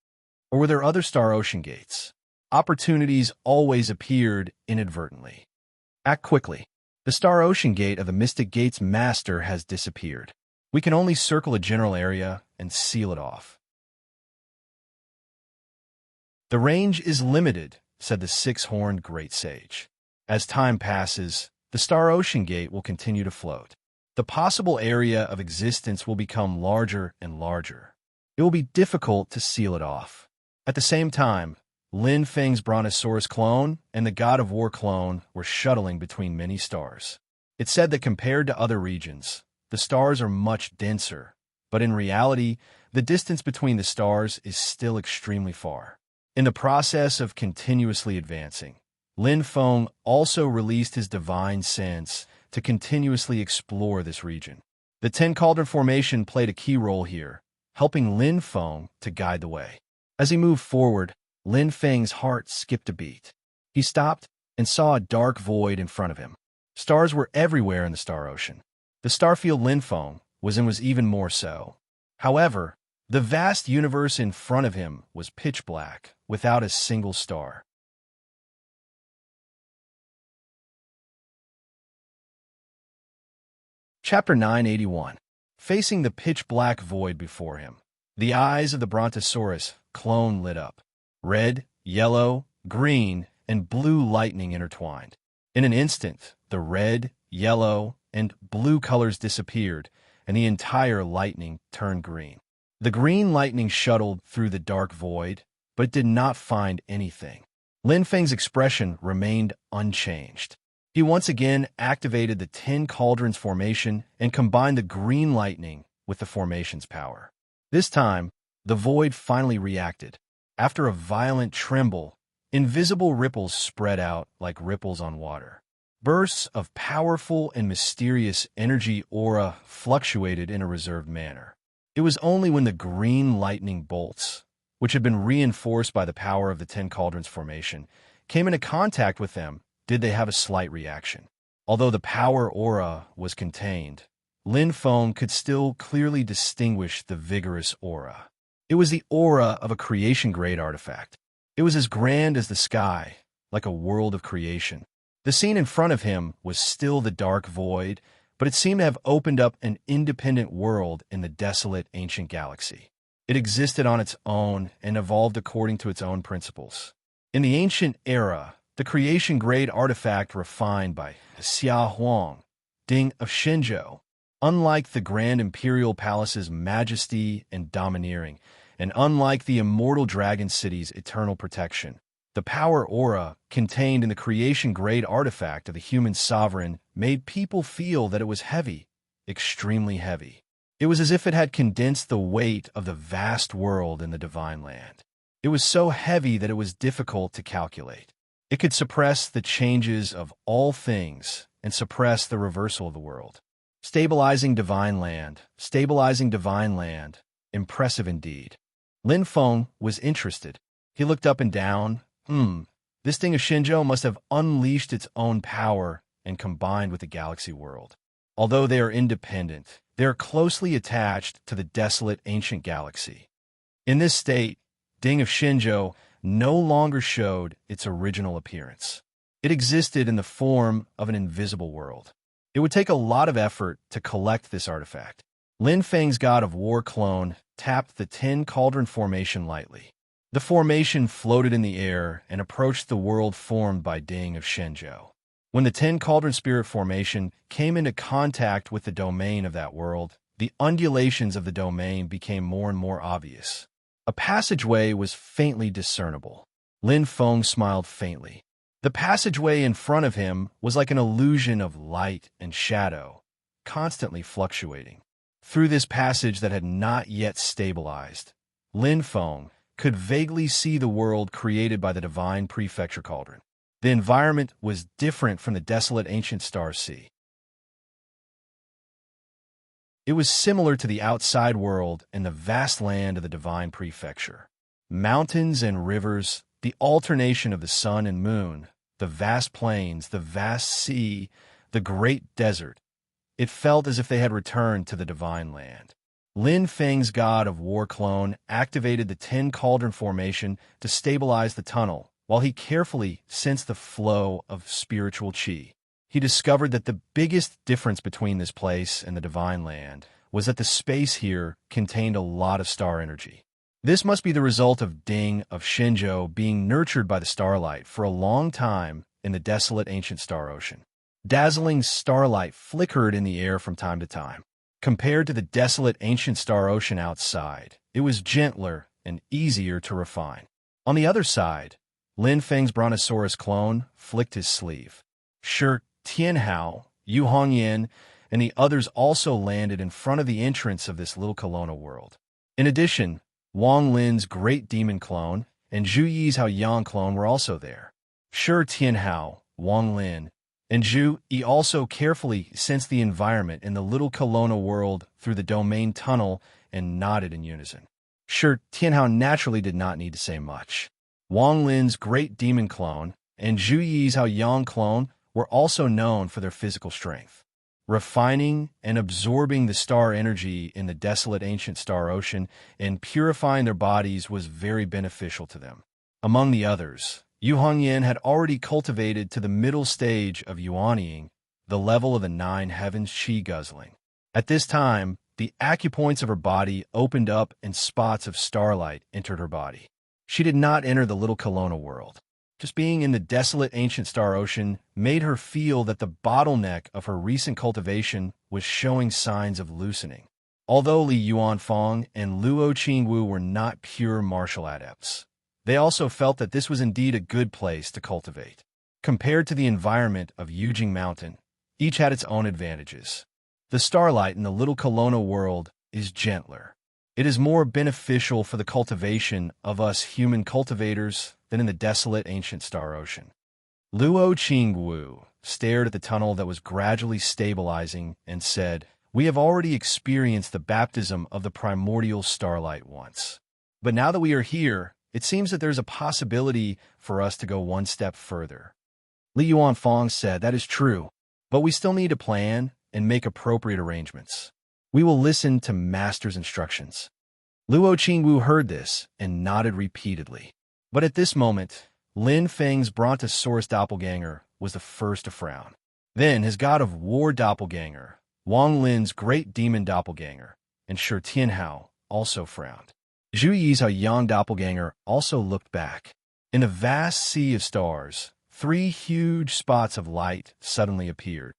A: Or were there other Star Ocean Gates? Opportunities always appeared inadvertently. Act quickly. The Star Ocean Gate of the Mystic Gates Master has disappeared. We can only circle a general area and seal it off. "The range is limited," said the six-horned great sage. "As time passes, the star ocean gate will continue to float. The possible area of existence will become larger and larger. It will be difficult to seal it off." At the same time, Lin Feng's Brontosaurus clone and the God of War clone were shuttling between many stars. It said that compared to other regions, the stars are much denser, but in reality, the distance between the stars is still extremely far. In the process of continuously advancing, Lin Feng also released his divine sense to continuously explore this region. The Ten Cauldron Formation played a key role here, helping Lin Feng to guide the way. As he moved forward, Lin Feng's heart skipped a beat. He stopped and saw a dark void in front of him. Stars were everywhere in the star ocean. The starfield Lin Feng was even more so. However, the vast universe in front of him was pitch black, without a single star. Chapter 981. Facing the pitch-black void before him, the eyes of the Brontosaurus clone lit up. Red, yellow, green, and blue lightning intertwined. In an instant, the red, yellow, and blue colors disappeared, and the entire lightning turned green. The green lightning shuttled through the dark void, but it did not find anything. Lin Feng's expression remained unchanged. He once again activated the 10 Cauldrons formation and combined the green lightning with the formation's power. This time, the void finally reacted. After a violent tremble, invisible ripples spread out like ripples on water. Bursts of powerful and mysterious energy aura fluctuated in a reserved manner. It was only when the green lightning bolts, which had been reinforced by the power of the 10 Cauldrons formation, came into contact with them, did they have a slight reaction. Although the power aura was contained, Lin Feng could still clearly distinguish the vigorous aura. It was the aura of a creation-grade artifact. It was as grand as the sky, like a world of creation. The scene in front of him was still the dark void, but it seemed to have opened up an independent world in the desolate ancient galaxy. It existed on its own and evolved according to its own principles. In the ancient era, the creation-grade artifact refined by Xia Huang, Ding of Shenzhou, unlike the Grand Imperial Palace's majesty and domineering, and unlike the immortal Dragon City's eternal protection, the power aura contained in the creation-grade artifact of the human sovereign made people feel that it was heavy, extremely heavy. It was as if it had condensed the weight of the vast world in the divine land. It was so heavy that it was difficult to calculate. It could suppress the changes of all things and suppress the reversal of the world. Stabilizing divine land, impressive indeed. Lin Feng was interested. He looked up and down. This thing of Shenzhou must have unleashed its own power and combined with the galaxy world. Although they are independent, they are closely attached to the desolate ancient galaxy. In this state, Ding of Shenzhou no longer showed its original appearance. It existed in the form of an invisible world. It would take a lot of effort to collect this artifact. Lin Feng's God of War clone tapped the 10 Cauldron formation lightly. The formation floated in the air and approached the world formed by Ding of Shenzhou. When the 10 Cauldron Spirit formation came into contact with the domain of that world, the undulations of the domain became more and more obvious. A passageway was faintly discernible. Lin Feng smiled faintly. The passageway in front of him was like an illusion of light and shadow, constantly fluctuating. Through this passage that had not yet stabilized, Lin Feng could vaguely see the world created by the divine prefecture cauldron. The environment was different from the desolate ancient star sea. It was similar to the outside world and the vast land of the divine prefecture. Mountains and rivers, the alternation of the sun and moon, the vast plains, the vast sea, the great desert. It felt as if they had returned to the divine land. Lin Feng's God of War clone activated the 10 Cauldron formation to stabilize the tunnel, while he carefully sensed the flow of spiritual qi. He discovered that the biggest difference between this place and the divine land was that the space here contained a lot of star energy. This must be the result of Ding of Shinjo being nurtured by the starlight for a long time in the desolate ancient star ocean. Dazzling starlight flickered in the air from time to time. Compared to the desolate ancient star ocean outside, it was gentler and easier to refine. On the other side, Lin Feng's brontosaurus clone flicked his sleeve. Shi Tianhao, Yu Hongyan, and the others also landed in front of the entrance of this little Kelowna world. In addition, Wang Lin's great demon clone and Zhu Yi's Haoyang clone were also there. Shi Tianhao, Wang Lin, and Zhu Yi also carefully sensed the environment in the little Kelowna world through the domain tunnel and nodded in unison. Shi Tianhao naturally did not need to say much. Wang Lin's great demon clone and Zhu Yi's Haoyang clone were also known for their physical strength. Refining and absorbing the star energy in the desolate ancient star ocean and purifying their bodies was very beneficial to them. Among the others, Yu Hongyan had already cultivated to the middle stage of yuanying, the level of the 9 heavens qi guzzling. At this time, the acupoints of her body opened up and spots of starlight entered her body. She did not enter the little Kelowna world. Just being in the desolate ancient star ocean made her feel that the bottleneck of her recent cultivation was showing signs of loosening. Although Li Yuanfang and Luo Qingwu were not pure martial adepts, they also felt that this was indeed a good place to cultivate. Compared to the environment of Yujing Mountain, each had its own advantages. The starlight in the little Kelowna world is gentler. It is more beneficial for the cultivation of us human cultivators than in the desolate ancient star ocean. Luo Qingwu stared at the tunnel that was gradually stabilizing and said, "We have already experienced the baptism of the primordial starlight once. But now that we are here, it seems that there's a possibility for us to go one step further." Li Yuanfang said, "That is true, but we still need to plan and make appropriate arrangements. We will listen to Master's instructions." Luo Qingwu heard this and nodded repeatedly. But at this moment, Lin Feng's brontosaurus doppelganger was the first to frown. Then his god of war doppelganger, Wang Lin's great demon doppelganger, and Shi Tianhao also frowned. Zhu Yi's Haoyang doppelganger also looked back. In the vast sea of stars, 3 huge spots of light suddenly appeared.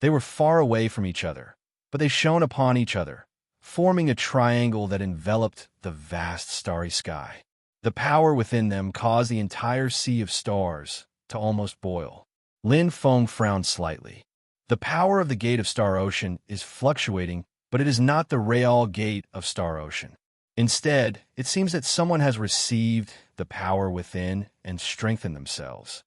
A: They were far away from each other, but they shone upon each other, forming a triangle that enveloped the vast starry sky. The power within them caused the entire sea of stars to almost boil. Lin Feng frowned slightly. The power of the gate of Star Ocean is fluctuating, but it is not the real gate of Star Ocean. Instead, it seems that someone has received the power within and strengthened themselves.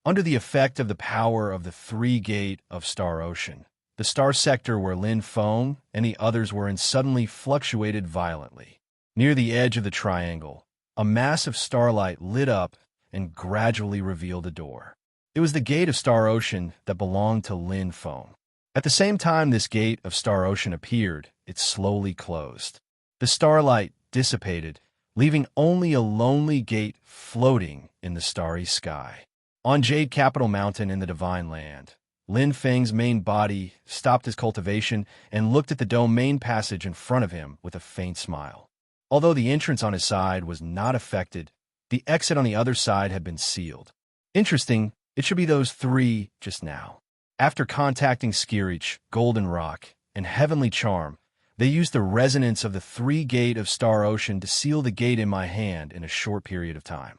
A: Under the effect of the power of the 3-gate of Star Ocean, the star sector where Lin Feng and the others were in suddenly fluctuated violently. Near the edge of the triangle, a mass of starlight lit up and gradually revealed a door. It was the gate of Star Ocean that belonged to Lin Feng. At the same time this gate of Star Ocean appeared, it slowly closed. The starlight dissipated, leaving only a lonely gate floating in the starry sky. On Jade Capital Mountain in the Divine Land, Lin Feng's main body stopped his cultivation and looked at the domain passage in front of him with a faint smile. Although the entrance on his side was not affected, the exit on the other side had been sealed. Interesting, it should be those 3 just now. After contacting Skirich, Golden Rock, and Heavenly Charm, they used the resonance of the 3-gate of Star Ocean to seal the gate in my hand in a short period of time.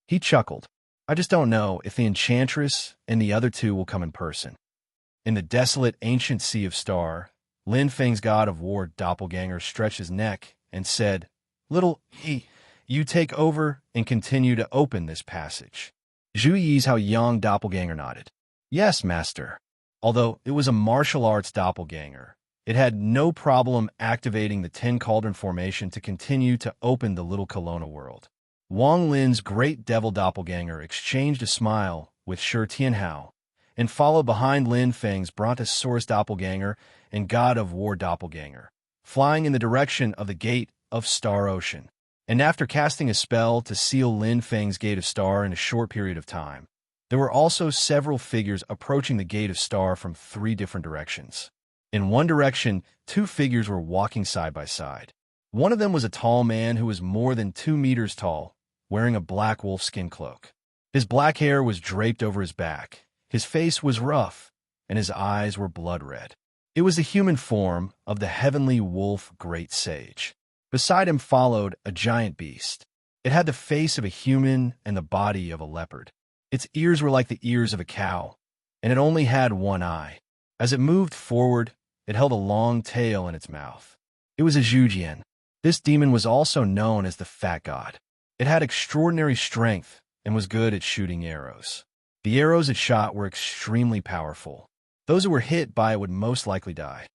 A: He chuckled. I just don't know if the Enchantress and the other 2 will come in person. In the desolate ancient sea of star, Lin Feng's god of war doppelganger stretched his neck and said, "Little he, you take over and continue to open this passage." Zhu Yi's Haoyang doppelganger nodded. "Yes, master." Although it was a martial arts doppelganger, it had no problem activating the 10 cauldron formation to continue to open the little Kelowna world. Wang Lin's great devil doppelganger exchanged a smile with Shi Tianhao and followed behind Lin Feng's brontosaurus doppelganger and god of war doppelganger, flying in the direction of the gate of Star Ocean. And after casting a spell to seal Lin Feng's gate of star in a short period of time, there were also several figures approaching the gate of star from 3 different directions. In one direction, two figures were walking side by side. One of them was a tall man who was more than 2 meters tall, wearing a black wolfskin cloak. His black hair was draped over his back, his face was rough, and his eyes were blood red. It was the human form of the heavenly wolf great sage. Beside him followed a giant beast. It had the face of a human and the body of a leopard. Its ears were like the ears of a cow, and it only had one eye. As it moved forward, it held a long tail in its mouth. It was a Zhujian. This demon was also known as the Fat God. It had extraordinary strength and was good at shooting arrows. The arrows it shot were extremely powerful. Those who were hit by it would most likely die.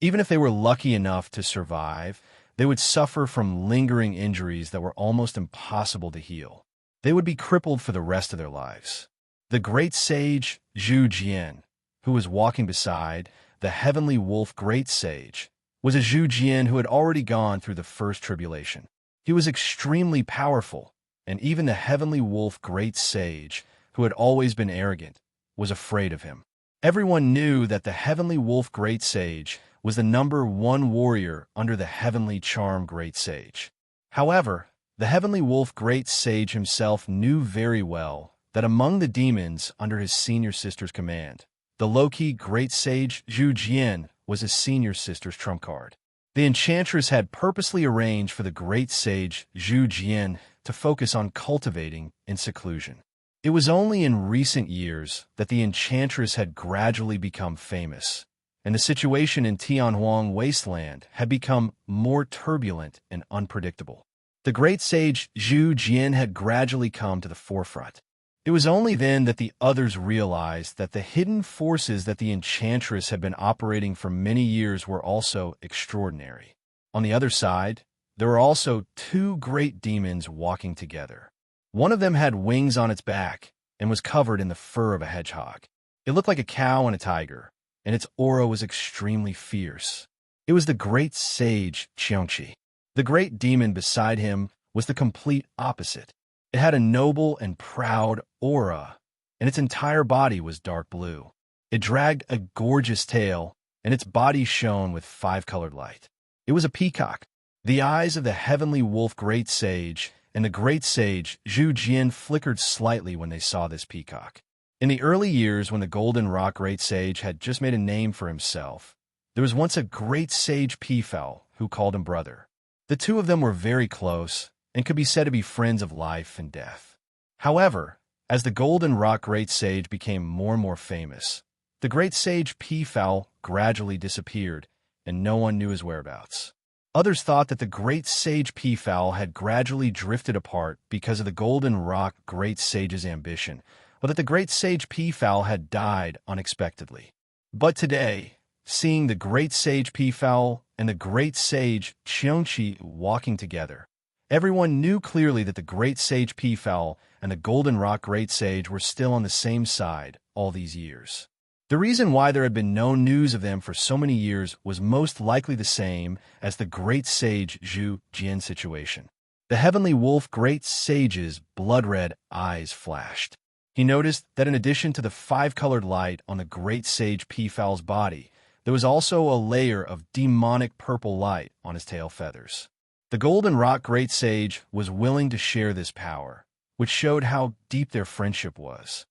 A: Even if they were lucky enough to survive, they would suffer from lingering injuries that were almost impossible to heal. They would be crippled for the rest of their lives. The great sage Zhu Jian, who was walking beside the heavenly wolf great sage, was a Zhu Jian who had already gone through the first tribulation. He was extremely powerful, and even the heavenly wolf great sage, who had always been arrogant, was afraid of him. Everyone knew that the heavenly wolf great sage was the #1 warrior under the heavenly charm great sage. However, the heavenly wolf great sage himself knew very well that among the demons under his senior sister's command, the low-key great sage Zhu Jian was his senior sister's trump card. The enchantress had purposely arranged for the great sage Zhu Jian to focus on cultivating in seclusion. It was only in recent years that the enchantress had gradually become famous, and the situation in Tianhuang Wasteland had become more turbulent and unpredictable. The great sage Zhu Jian had gradually come to the forefront. It was only then that the others realized that the hidden forces that the enchantress had been operating for many years were also extraordinary. On the other side, there were also two great demons walking together. One of them had wings on its back and was covered in the fur of a hedgehog. It looked like a cow and a tiger, and its aura was extremely fierce. It was the great sage Qiangqi. The great demon beside him was the complete opposite. It had a noble and proud aura, and its entire body was dark blue. It dragged a gorgeous tail, and its body shone with 5-colored light. It was a peacock. The eyes of the heavenly wolf great sage and the great sage Zhu Jian flickered slightly when they saw this peacock. In the early years when the Golden Rock great sage had just made a name for himself, there was once a great sage peafowl who called him brother. The two of them were very close and could be said to be friends of life and death. However, as the Golden Rock great sage became more and more famous, the great sage peafowl gradually disappeared, and no one knew his whereabouts. Others thought that the great sage peafowl had gradually drifted apart because of the Golden Rock great sage's ambition, or that the great sage peafowl had died unexpectedly. But today, seeing the great sage peafowl and the great sage Qiangqi walking together, everyone knew clearly that the great sage peafowl and the Golden Rock great sage were still on the same side all these years. The reason why there had been no news of them for so many years was most likely the same as the great sage Zhu Jian situation. The heavenly wolf great sage's blood-red eyes flashed. He noticed that in addition to the 5-colored light on the great sage peafowl's body, there was also a layer of demonic purple light on his tail feathers. The Golden Rock great sage was willing to share this power, which showed how deep their friendship was.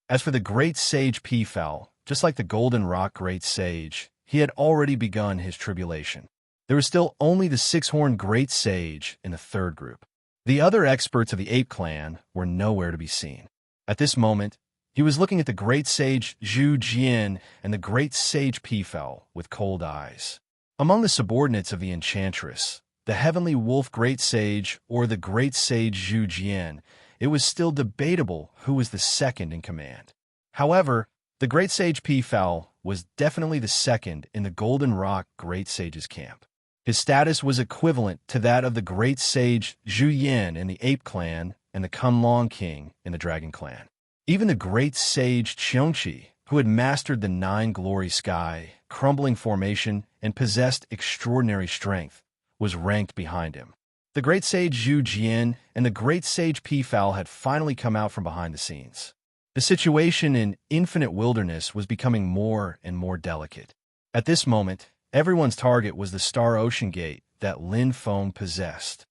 A: As for the great sage peafowl, just like the Golden Rock great sage, he had already begun his tribulation. There was still only the 6-horned great sage in the third group. The other experts of the ape clan were nowhere to be seen. At this moment, he was looking at the great sage Zhu Jian and the great sage peafowl with cold eyes. Among the subordinates of the enchantress, the heavenly wolf great sage or the great sage Zhu Jian, it was still debatable who was the second in command. However, the great sage peafowl was definitely the second in the Golden Rock great sage's camp. His status was equivalent to that of the great sage Zhu Yan in the ape clan and the Kunlong king in the dragon clan. Even the great sage Qiangqi, who had mastered the 9-glory sky, crumbling formation, and possessed extraordinary strength, was ranked behind him. The great sage Zhu Jian and the great sage peafowl had finally come out from behind the scenes. The situation in infinite wilderness was becoming more and more delicate. At this moment, everyone's target was the star ocean gate that Lin Feng possessed.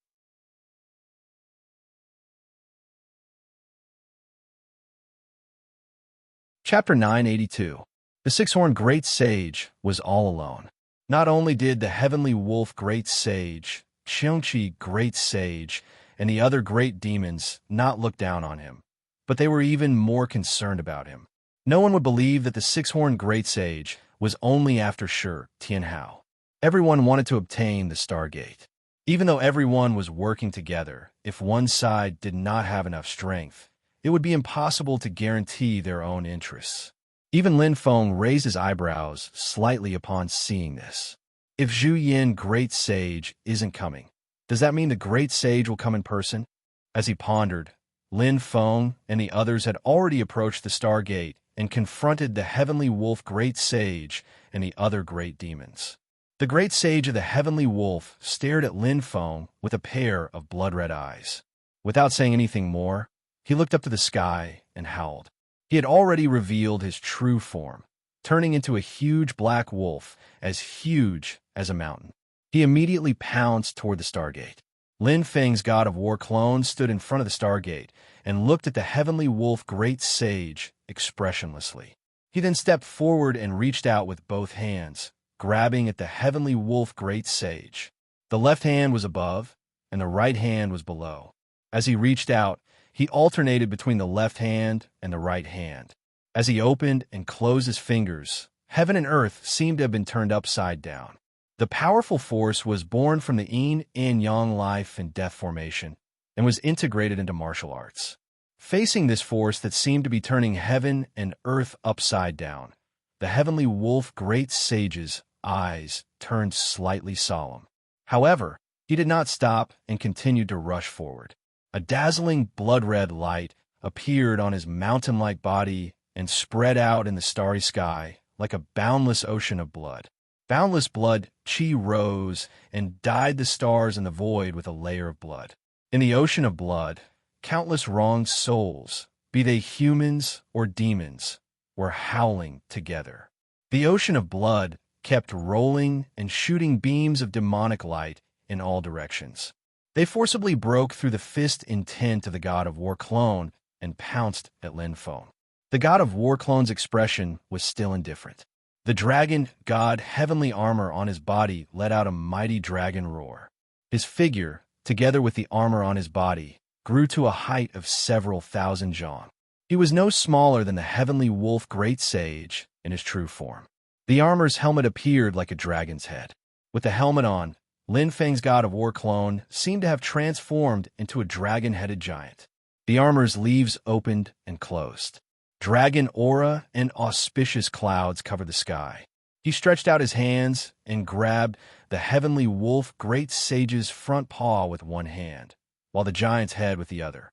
A: Chapter 982. The six-horned great sage was all alone. Not only did the heavenly wolf great sage, Qiongqi great sage, and the other great demons not look down on him, but they were even more concerned about him. No one would believe that the six-horned great sage was only after Shi Tianhao. Everyone wanted to obtain the Stargate. Even though everyone was working together, if one side did not have enough strength, it would be impossible to guarantee their own interests. Even Lin Feng raised his eyebrows slightly upon seeing this. If Zhu Yin Great Sage isn't coming, does that mean the Great Sage will come in person? As he pondered, Lin Feng and the others had already approached the Stargate and confronted the Heavenly Wolf Great Sage and the other great demons. The Great Sage of the Heavenly Wolf stared at Lin Feng with a pair of blood-red eyes. Without saying anything more, he looked up to the sky and howled. He had already revealed his true form, turning into a huge black wolf as huge as a mountain. He immediately pounced toward the Stargate. Lin Feng's God of War clone stood in front of the Stargate and looked at the Heavenly Wolf Great Sage expressionlessly. He then stepped forward and reached out with both hands, grabbing at the Heavenly Wolf Great Sage. The left hand was above, and the right hand was below. As he reached out, he alternated between the left hand and the right hand. As he opened and closed his fingers, heaven and earth seemed to have been turned upside down. The powerful force was born from the yin and yang life and death formation and was integrated into martial arts. Facing this force that seemed to be turning heaven and earth upside down, the Heavenly Wolf Great Sage's eyes turned slightly solemn. However, he did not stop and continued to rush forward. A dazzling blood-red light appeared on his mountain-like body and spread out in the starry sky like a boundless ocean of blood. Boundless blood, Qi rose and dyed the stars in the void with a layer of blood. In the ocean of blood, countless wronged souls, be they humans or demons, were howling together. The ocean of blood kept rolling and shooting beams of demonic light in all directions. They forcibly broke through the fist intent of the God of War clone and pounced at Lin Feng. The God of War clone's expression was still indifferent. The dragon god heavenly armor on his body let out a mighty dragon roar. His figure, together with the armor on his body, grew to a height of several thousand zhang. He was no smaller than the Heavenly Wolf Great Sage in his true form. The armor's helmet appeared like a dragon's head. With the helmet on, Lin Feng's God of War clone seemed to have transformed into a dragon-headed giant. The armor's leaves opened and closed. Dragon aura and auspicious clouds covered the sky. He stretched out his hands and grabbed the Heavenly Wolf Great Sage's front paw with one hand, while the giant's head with the other.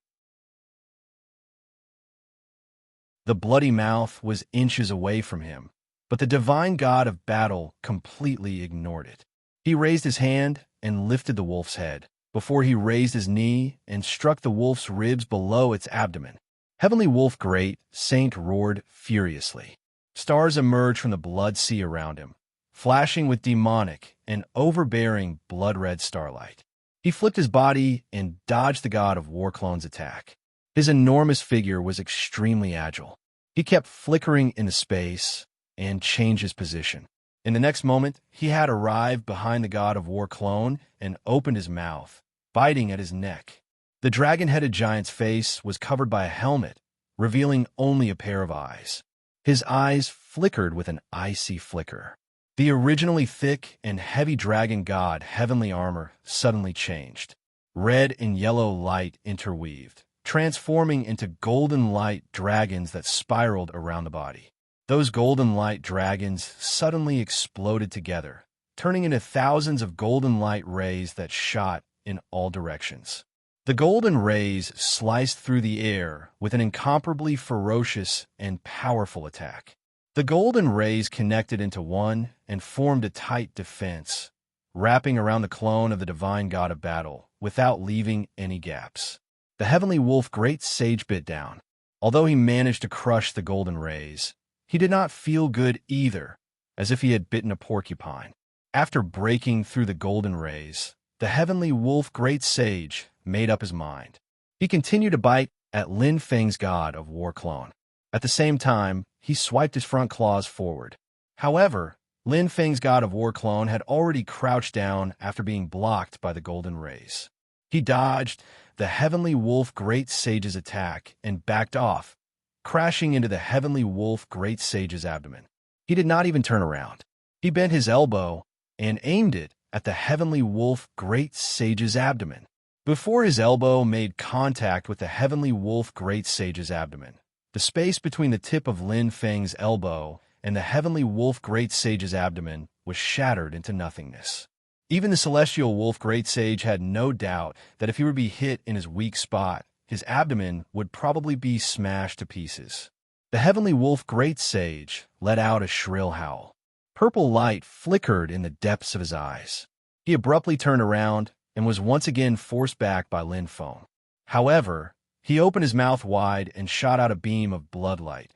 A: The bloody mouth was inches away from him, but the divine god of battle completely ignored it. He raised his hand and lifted the wolf's head, before he raised his knee and struck the wolf's ribs below its abdomen. Heavenly Wolf Great Saint roared furiously. Stars emerged from the blood sea around him, flashing with demonic and overbearing blood-red starlight. He flipped his body and dodged the God of War clone's attack. His enormous figure was extremely agile. He kept flickering into space and changed his position. In the next moment, he had arrived behind the God of War clone and opened his mouth, biting at his neck. The dragon-headed giant's face was covered by a helmet, revealing only a pair of eyes. His eyes flickered with an icy flicker. The originally thick and heavy dragon god heavenly armor suddenly changed. Red and yellow light interweaved, transforming into golden light dragons that spiraled around the body. Those golden light dragons suddenly exploded together, turning into thousands of golden light rays that shot in all directions. The golden rays sliced through the air with an incomparably ferocious and powerful attack. The golden rays connected into one and formed a tight defense, wrapping around the clone of the divine god of battle without leaving any gaps. The Heavenly Wolf Great Sage bit down. Although he managed to crush the golden rays, he did not feel good either, as if he had bitten a porcupine. After breaking through the golden rays, the heavenly wolf great sage made up his mind. He continued to bite at Lin Feng's god of war clone. At the same time, he swiped his front claws forward. However, Lin Feng's god of war clone had already crouched down after being blocked by the golden rays. He dodged the heavenly wolf great sage's attack and backed off, crashing into the heavenly wolf great sage's abdomen. He did not even turn around. He bent his elbow and aimed it at the heavenly wolf great sage's abdomen. Before his elbow made contact with the heavenly wolf great sage's abdomen, the space between the tip of Lin Feng's elbow and the heavenly wolf great sage's abdomen was shattered into nothingness. Even the celestial wolf great sage had no doubt that if he were to be hit in his weak spot, his abdomen would probably be smashed to pieces. The heavenly wolf great sage let out a shrill howl. Purple light flickered in the depths of his eyes. He abruptly turned around and was once again forced back by Lin Feng. However, he opened his mouth wide and shot out a beam of bloodlight,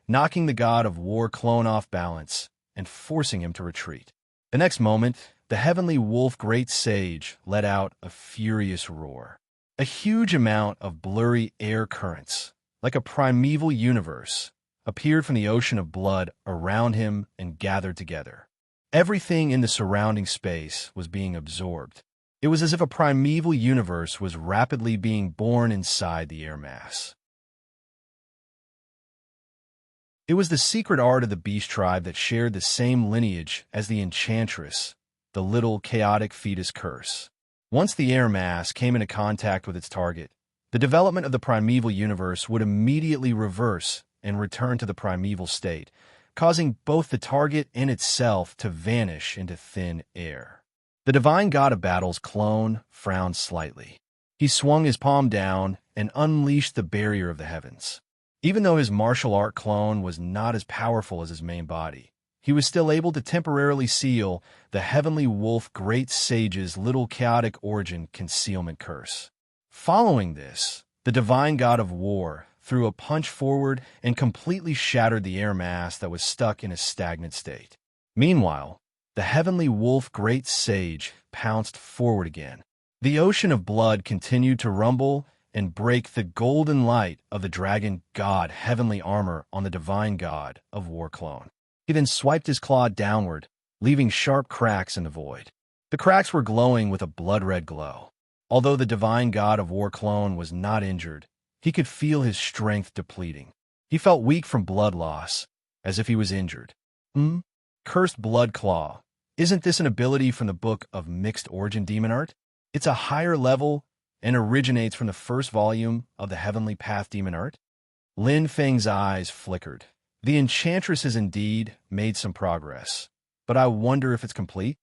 A: knocking the god of war clone off balance and forcing him to retreat. The next moment, the heavenly wolf great sage let out a furious roar. A huge amount of blurry air currents, like a primeval universe, appeared from the ocean of blood around him and gathered together. Everything in the surrounding space was being absorbed. It was as if a primeval universe was rapidly being born inside the air mass. It was the secret art of the beast tribe that shared the same lineage as the enchantress, the little chaotic fetus curse. Once the air mass came into contact with its target, the development of the primeval universe would immediately reverse and return to the primeval state, causing both the target and itself to vanish into thin air. The divine god of battle's clone frowned slightly. He swung his palm down and unleashed the barrier of the heavens. Even though his martial art clone was not as powerful as his main body, he was still able to temporarily seal the heavenly wolf great sage's little chaotic origin concealment curse. Following this, the divine god of war threw a punch forward and completely shattered the air mass that was stuck in a stagnant state. Meanwhile, the heavenly wolf great sage pounced forward again. The ocean of blood continued to rumble and break the golden light of the dragon god heavenly armor on the divine god of war clone. He then swiped his claw downward, leaving sharp cracks in the void. The cracks were glowing with a blood-red glow. Although the divine god of war clone was not injured, he could feel his strength depleting. He felt weak from blood loss, as if he was injured. Cursed blood claw. Isn't this an ability from the book of mixed origin demon art? It's a higher level and originates from the first volume of the Heavenly Path demon art. Lin Feng's eyes flickered. The enchantress has indeed made some progress, but I wonder if it's complete?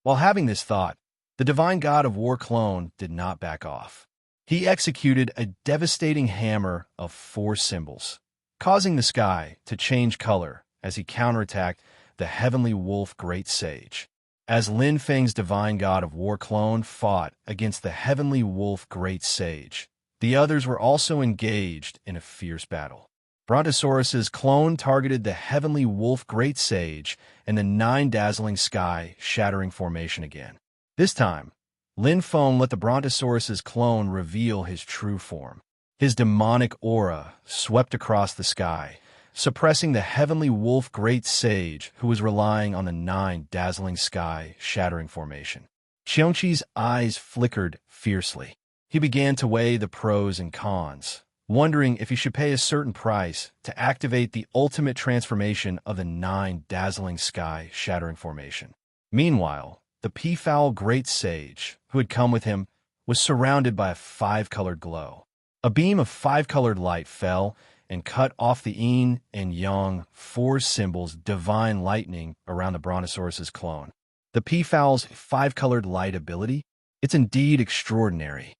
A: While having this thought, the divine god of war clone did not back off. He executed a devastating hammer of 4 symbols, causing the sky to change color as he counterattacked the heavenly wolf great sage. As Lin Feng's divine god of war clone fought against the heavenly wolf great sage, the others were also engaged in a fierce battle. Brontosaurus's clone targeted the heavenly wolf great sage and the 9 dazzling sky shattering formation again. This time, Lin Feng let the Brontosaurus's clone reveal his true form. His demonic aura swept across the sky, suppressing the heavenly wolf great sage who was relying on the 9 dazzling sky shattering formation. Qiongqi's eyes flickered fiercely. He began to weigh the pros and cons, wondering if he should pay a certain price to activate the ultimate transformation of the 9 dazzling sky shattering formation. Meanwhile, the peafowl great sage, who had come with him, was surrounded by a 5-colored glow. A beam of 5-colored light fell and cut off the yin and yang 4 symbols divine lightning around the Brontosaurus's clone. The peafowl's 5-colored light ability? It's indeed extraordinary.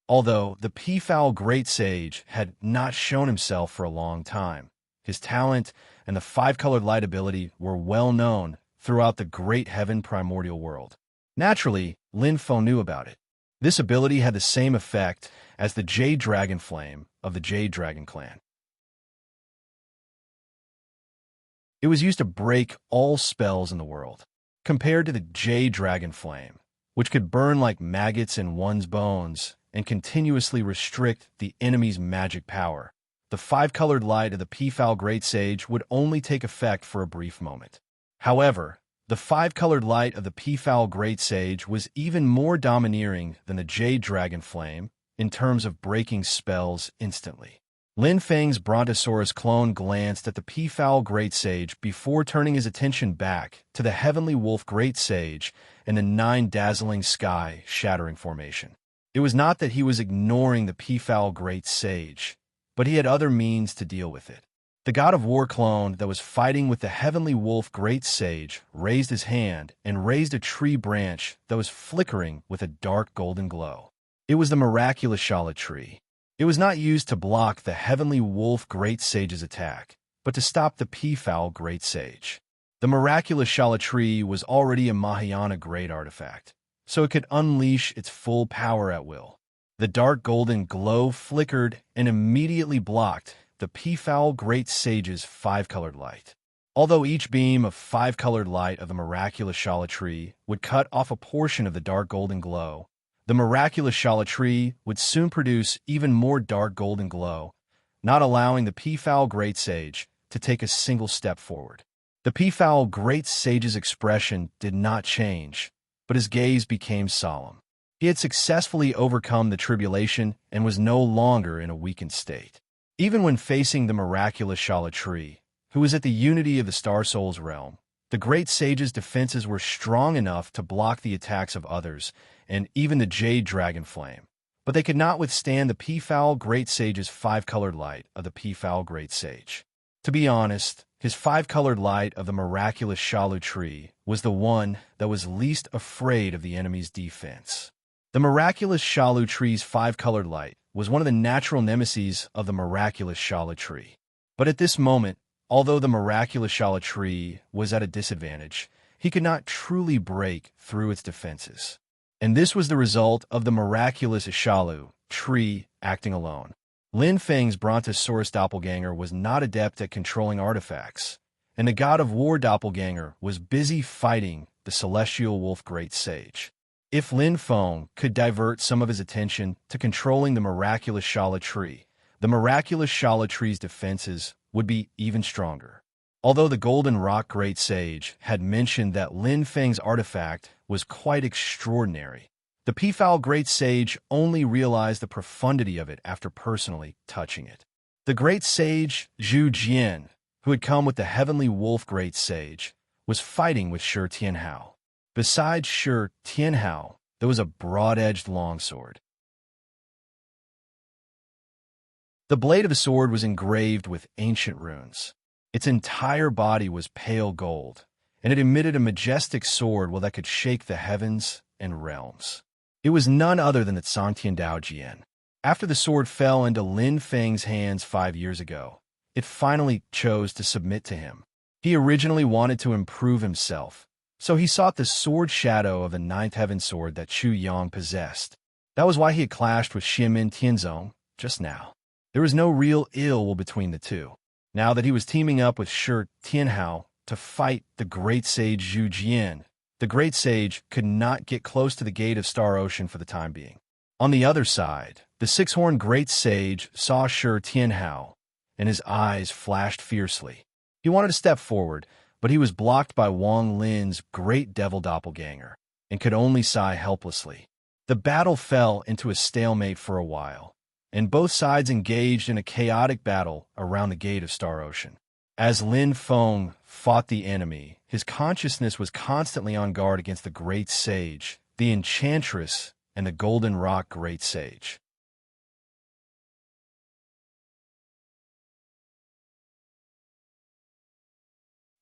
A: Although the peafowl great sage had not shown himself for a long time, his talent and the 5-colored light ability were well known throughout the great heaven primordial world. Naturally, Lin Feng knew about it. This ability had the same effect as the Jade Dragon Flame of the Jade Dragon clan. It was used to break all spells in the world. Compared to the jade dragon flame, which could burn like maggots in one's bones and continuously restrict the enemy's magic power, the five-colored light of the Peafowl Great Sage would only take effect for a brief moment. However, the five-colored light of the Peafowl Great Sage was even more domineering than the jade dragon flame in terms of breaking spells instantly. Lin Feng's Brontosaurus clone glanced at the Peafowl Great Sage before turning his attention back to the Heavenly Wolf Great Sage and the 9 dazzling sky shattering formation. It was not that he was ignoring the Peafowl Great Sage, but he had other means to deal with it. The God of War clone that was fighting with the Heavenly Wolf Great Sage raised his hand and raised a tree branch that was flickering with a dark golden glow. It was the miraculous Shala tree. It was not used to block the Heavenly Wolf Great Sage's attack, but to stop the Peafowl Great Sage. The miraculous Shala tree was already a Mahayana great artifact, so it could unleash its full power at will. The dark golden glow flickered and immediately blocked the Peafowl Great Sage's five-colored light. Although each beam of five-colored light of the miraculous Shala tree would cut off a portion of the dark golden glow, the miraculous Shala tree would soon produce even more dark golden glow, not allowing the Peafowl Great Sage to take a single step forward. The Peafowl Great Sage's expression did not change, but his gaze became solemn. He had successfully overcome the tribulation and was no longer in a weakened state. Even when facing the miraculous Shala tree, who was at the unity of the Star Soul's realm, the Great Sage's defenses were strong enough to block the attacks of others, and even the Jade Dragon Flame, but they could not withstand the Peafowl Great Sage's five-colored light of the Peafowl Great Sage. To be honest, his five-colored light of the miraculous Shalu tree was the one that was least afraid of the enemy's defense. The miraculous Shalu tree's five-colored light was one of the natural nemeses of the miraculous Shala tree. But at this moment, although the miraculous Shala tree was at a disadvantage, he could not truly break through its defenses. And this was the result of the miraculous Shalu tree acting alone. Lin Feng's Brontosaurus doppelganger was not adept at controlling artifacts, and the God of War doppelganger was busy fighting the celestial wolf Great Sage. If Lin Feng could divert some of his attention to controlling the miraculous Shala tree, the miraculous Shala tree's defenses would be even stronger. Although the Golden Rock Great Sage had mentioned that Lin Feng's artifact was quite extraordinary, the Peafowl Great Sage only realized the profundity of it after personally touching it. The Great Sage, Zhu Jian, who had come with the Heavenly Wolf Great Sage, was fighting with Shi Tianhao. Besides Shi Tianhao, there was a broad-edged longsword. The blade of the sword was engraved with ancient runes. Its entire body was pale gold, and it emitted a majestic sword that could shake the heavens and realms. It was none other than the Sangtian Dao Jian. After the sword fell into Lin Feng's hands 5 years ago, it finally chose to submit to him. He originally wanted to improve himself, so he sought the sword shadow of the Ninth Heaven sword that Chu Yang possessed. That was why he had clashed with Xiamen Tianzong just now. There was no real ill will between the two. Now that he was teaming up with Shi Tianhao to fight the Great Sage Zhu Jian, the Great Sage could not get close to the gate of Star Ocean for the time being. On the other side, the six-horned Great Sage saw Shi Tianhao, and his eyes flashed fiercely. He wanted to step forward, but he was blocked by Wang Lin's Great Devil Doppelganger, and could only sigh helplessly. The battle fell into a stalemate for a while, and both sides engaged in a chaotic battle around the gate of Star Ocean. As Lin Feng fought the enemy, his consciousness was constantly on guard against the Great Sage, the Enchantress, and the Golden Rock Great Sage.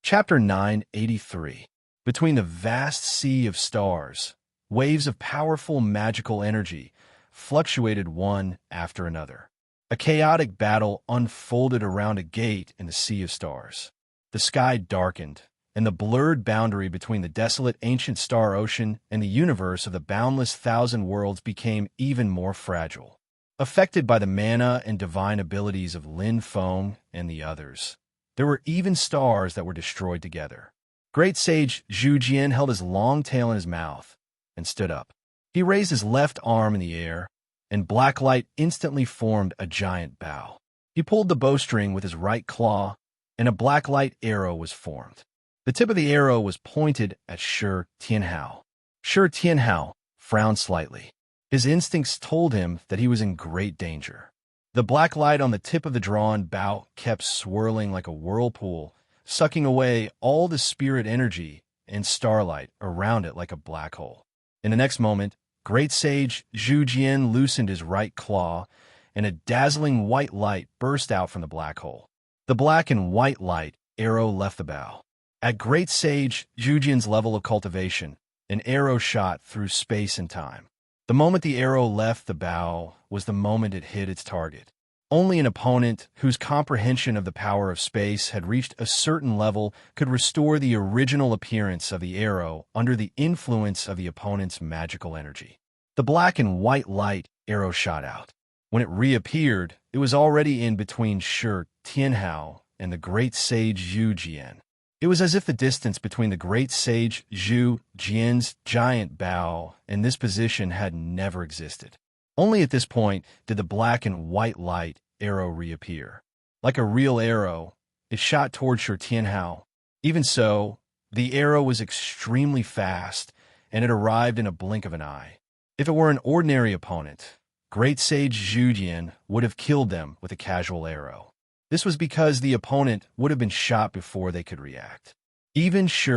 A: Chapter 983. Between the vast sea of stars, waves of powerful magical energy fluctuated one after another. A chaotic battle unfolded around a gate in the sea of stars. The sky darkened, and the blurred boundary between the desolate ancient star ocean and the universe of the boundless thousand worlds became even more fragile. Affected by the mana and divine abilities of Lin Feng and the others, There were even stars that were destroyed together. Great Sage Zhu Jian held his long tail in his mouth and stood up. He raised his left arm in the air, and black light instantly formed a giant bow. He pulled the bowstring with his right claw, and a black light arrow was formed. The tip of the arrow was pointed at Shi Tianhao. Shi Tianhao frowned slightly. His instincts told him that he was in great danger. The black light on the tip of the drawn bow kept swirling like a whirlpool, sucking away all the spirit energy and starlight around it like a black hole. In the next moment, Great Sage Zhu Jian loosened his right claw, and a dazzling white light burst out from the black hole. The black and white light arrow left the bow. At Great Sage Zhu Jian's level of cultivation, an arrow shot through space and time. The moment the arrow left the bow was the moment it hit its target. Only an opponent whose comprehension of the power of space had reached a certain level could restore the original appearance of the arrow under the influence of the opponent's magical energy. The black and white light arrow shot out. When it reappeared, it was already in between Shi Tianhao and the Great Sage Zhu Jian. It was as if the distance between the Great Sage Zhu Jian's giant bow and this position had never existed. Only at this point did the black and white light arrow reappear. Like a real arrow, it shot toward Shi Tianhao. Even so, the arrow was extremely fast, and it arrived in a blink of an eye. If it were an ordinary opponent, Great Sage Zhu Jian would have killed them with a casual arrow. This was because the opponent would have been shot before they could react. Even Shi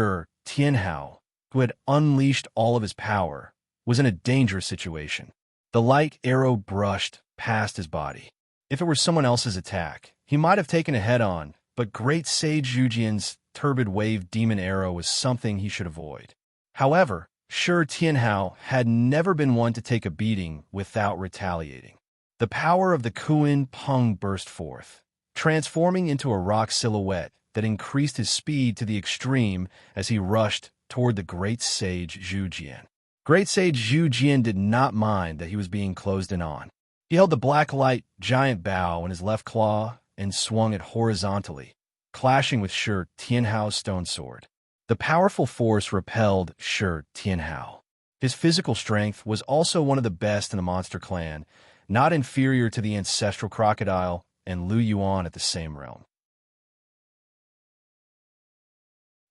A: Tianhao, who had unleashed all of his power, was in a dangerous situation. The light arrow brushed past his body. If it were someone else's attack, he might have taken it head-on, but Great Sage Zhu Jian's turbid wave demon arrow was something he should avoid. However, Shi Tianhao had never been one to take a beating without retaliating. The power of the Kuan Peng burst forth, transforming into a rock silhouette that increased his speed to the extreme as he rushed toward the Great Sage Zhu Jian. Great Sage Zhu Jian did not mind that he was being closed in on. He held the black light giant bow in his left claw and swung it horizontally, clashing with Shi Tianhao's stone sword. The powerful force repelled Shi Tianhao. His physical strength was also one of the best in the monster clan, not inferior to the ancestral crocodile and Lu Yuan at the same realm.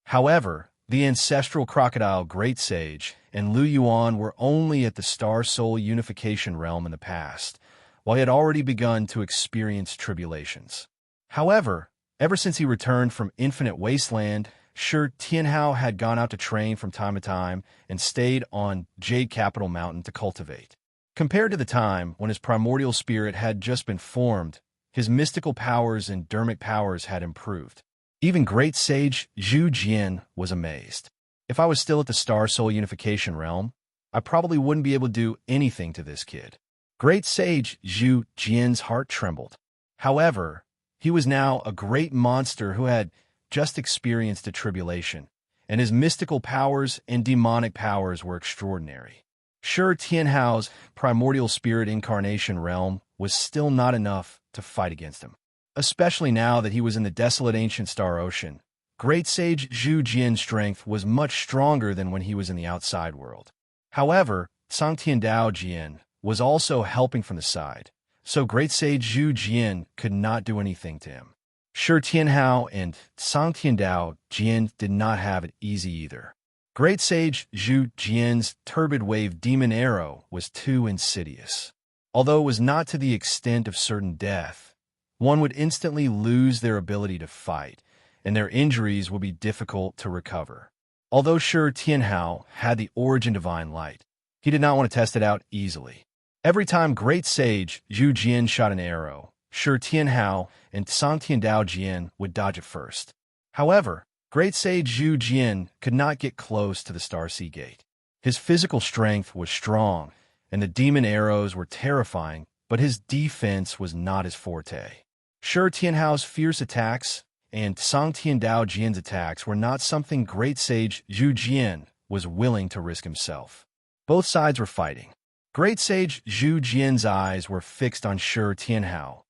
A: However, the ancestral crocodile Great Sage and Lu Yuan were only at the Star Soul unification realm in the past, while he had already begun to experience tribulations. However, ever since he returned from Infinite Wasteland, Shi Tianhao had gone out to train from time to time and stayed on Jade Capital Mountain to cultivate. Compared to the time when his primordial spirit had just been formed, his mystical powers and dermic powers had improved. Even Great Sage Zhu Jian was amazed. If I was still at the Star Soul Unification realm, I probably wouldn't be able to do anything to this kid. Great Sage Zhu Jian's heart trembled. However, he was now a great monster who had just experienced a tribulation, and his mystical powers and demonic powers were extraordinary. Shi Tianhao's primordial spirit incarnation realm was still not enough to fight against him, especially now that he was in the desolate ancient star ocean. Great Sage Zhu Jian's strength was much stronger than when he was in the outside world. However, Sangtiandao Jian was also helping from the side, so Great Sage Zhu Jian could not do anything to him. Shi Tianhao and Sangtiandao Jian did not have it easy either. Great Sage Zhu Jian's turbid wave demon arrow was too insidious. Although it was not to the extent of certain death, one would instantly lose their ability to fight, and their injuries would be difficult to recover. Although Shi Tianhao had the origin divine light, he did not want to test it out easily. Every time Great Sage Zhu Jian shot an arrow, Shi Tianhao and Sangtiandao Jian would dodge it first. However, Great Sage Zhu Jian could not get close to the Starseed Gate. His physical strength was strong, and the demon arrows were terrifying, but his defense was not his forte. Shi Tianhao's fierce attacks and Sangtiandao Jian's attacks were not something Great Sage Zhu Jian was willing to risk himself. Both sides were fighting. Great Sage Zhu Jian's eyes were fixed on Shi Tianhao,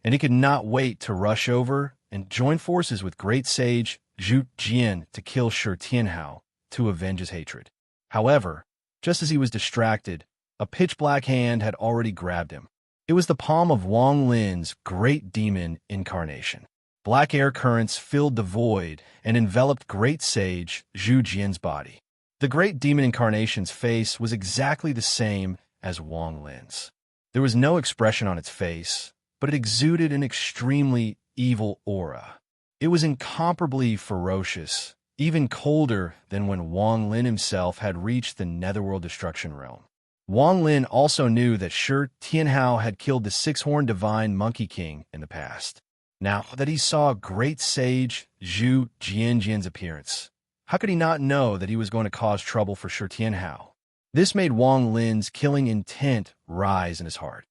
A: and he could not wait to rush over and joined forces with great sage Zhu Jian to kill Shi Tianhao to avenge his hatred. However, just as he was distracted, a pitch-black hand had already grabbed him. It was the palm of Wang Lin's great demon incarnation. Black air currents filled the void and enveloped great sage Zhu Jian's body. The great demon incarnation's face was exactly the same as Wang Lin's. There was no expression on its face, but it exuded an extremely evil aura. It was incomparably ferocious, even colder than when Wang Lin himself had reached the netherworld destruction realm. Wang Lin also knew that Shi Tianhao had killed the six-horned divine Monkey King in the past. Now that he saw great sage Zhu Jian's appearance, how could he not know that he was going to cause trouble for Shi Tianhao? This made Wang Lin's killing intent rise in his heart.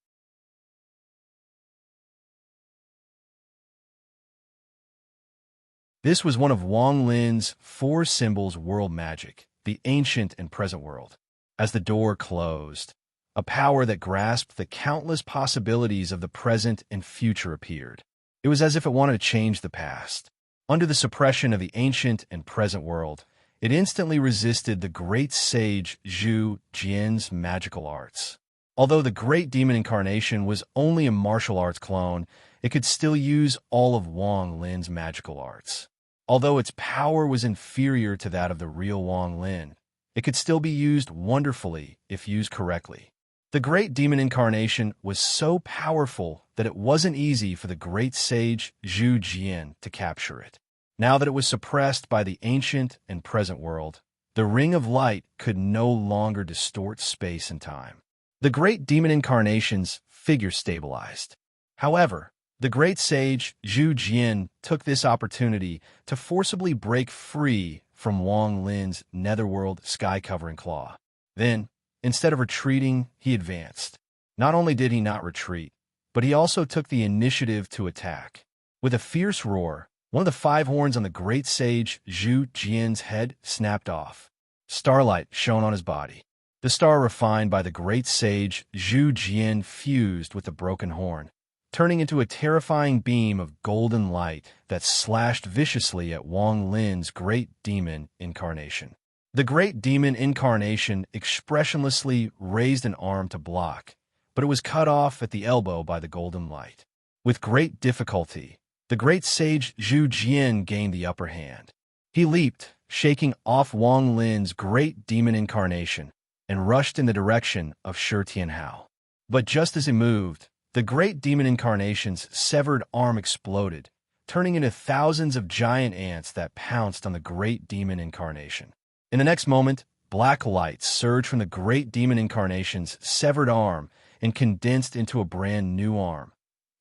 A: This was one of Wang Lin's four symbols world magic, the ancient and present world. As the door closed, a power that grasped the countless possibilities of the present and future appeared. It was as if it wanted to change the past. Under the suppression of the ancient and present world, it instantly resisted the great sage Zhu Jian's magical arts. Although the great demon incarnation was only a martial arts clone, it could still use all of Wang Lin's magical arts. Although its power was inferior to that of the real Wang Lin, it could still be used wonderfully if used correctly. The great demon incarnation was so powerful that it wasn't easy for the great sage Zhu Jian to capture it. Now that it was suppressed by the ancient and present world, the ring of light could no longer distort space and time. The great demon incarnation's figure stabilized. However, the great sage Zhu Jian took this opportunity to forcibly break free from Wang Lin's netherworld sky-covering claw. Then, instead of retreating, he advanced. Not only did he not retreat, but he also took the initiative to attack. With a fierce roar, one of the five horns on the great sage Zhu Jian's head snapped off. Starlight shone on his body. The star refined by the great sage Zhu Jian fused with the broken horn, turning into a terrifying beam of golden light that slashed viciously at Wang Lin's great demon incarnation. The great demon incarnation expressionlessly raised an arm to block, but it was cut off at the elbow by the golden light. With great difficulty, the great sage Zhu Jian gained the upper hand. He leaped, shaking off Wang Lin's great demon incarnation, and rushed in the direction of Shi Tianhao. But just as he moved, the great demon incarnation's severed arm exploded, turning into thousands of giant ants that pounced on the great demon incarnation. In the next moment, black light surged from the great demon incarnation's severed arm and condensed into a brand new arm,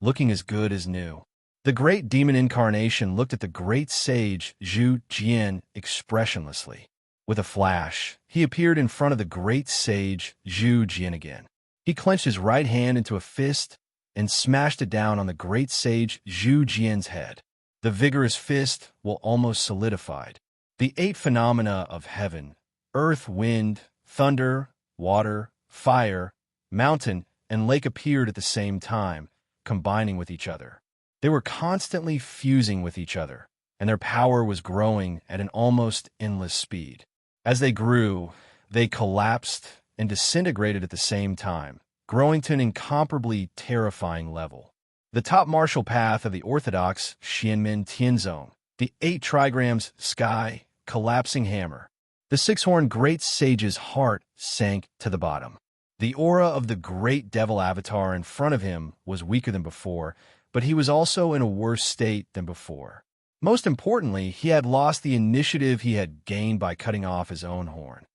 A: looking as good as new. The great demon incarnation looked at the great sage Zhu Jian expressionlessly. With a flash, he appeared in front of the great sage Zhu Jian again. He clenched his right hand into a fist and smashed it down on the great sage Zhu Jian's head. The vigorous fist was almost solidified. The 8 phenomena of heaven, earth, wind, thunder, water, fire, mountain, and lake appeared at the same time, combining with each other. They were constantly fusing with each other, and their power was growing at an almost endless speed. As they grew, they collapsed and disintegrated at the same time, growing to an incomparably terrifying level. The top martial path of the orthodox Xianmen Tianzong, the 8 trigrams sky, collapsing hammer. The 6-horned great sage's heart sank to the bottom. The aura of the great devil avatar in front of him was weaker than before, but he was also in a worse state than before. Most importantly, he had lost the initiative he had gained by cutting off his own horn.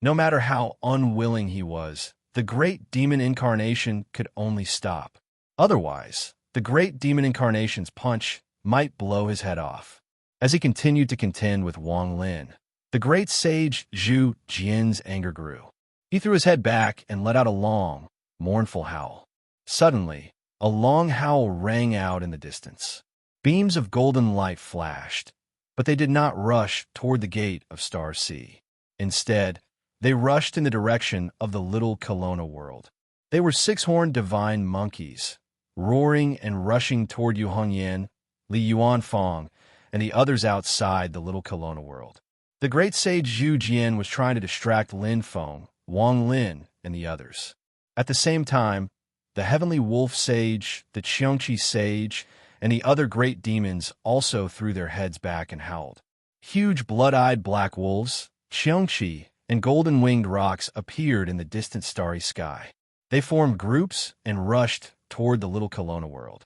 A: No matter how unwilling he was, the great demon incarnation could only stop. Otherwise, the great demon incarnation's punch might blow his head off. As he continued to contend with Wang Lin, the great sage Zhu Jian's anger grew. He threw his head back and let out a long, mournful howl. Suddenly, a long howl rang out in the distance. Beams of golden light flashed, but they did not rush toward the gate of Star Sea. Instead, they rushed in the direction of the little Kelowna world. They were 6-horned divine monkeys, roaring and rushing toward Yu Hongyan, Li Yuanfang, and the others outside the little Kelowna world. The great sage Zhu Jian was trying to distract Lin Feng, Wang Lin, and the others. At the same time, the heavenly wolf sage, the Qiangqi sage, and the other great demons also threw their heads back and howled. Huge blood-eyed black wolves, Qiangqi, and golden-winged rocks appeared in the distant starry sky. They formed groups and rushed toward the little Kelowna world.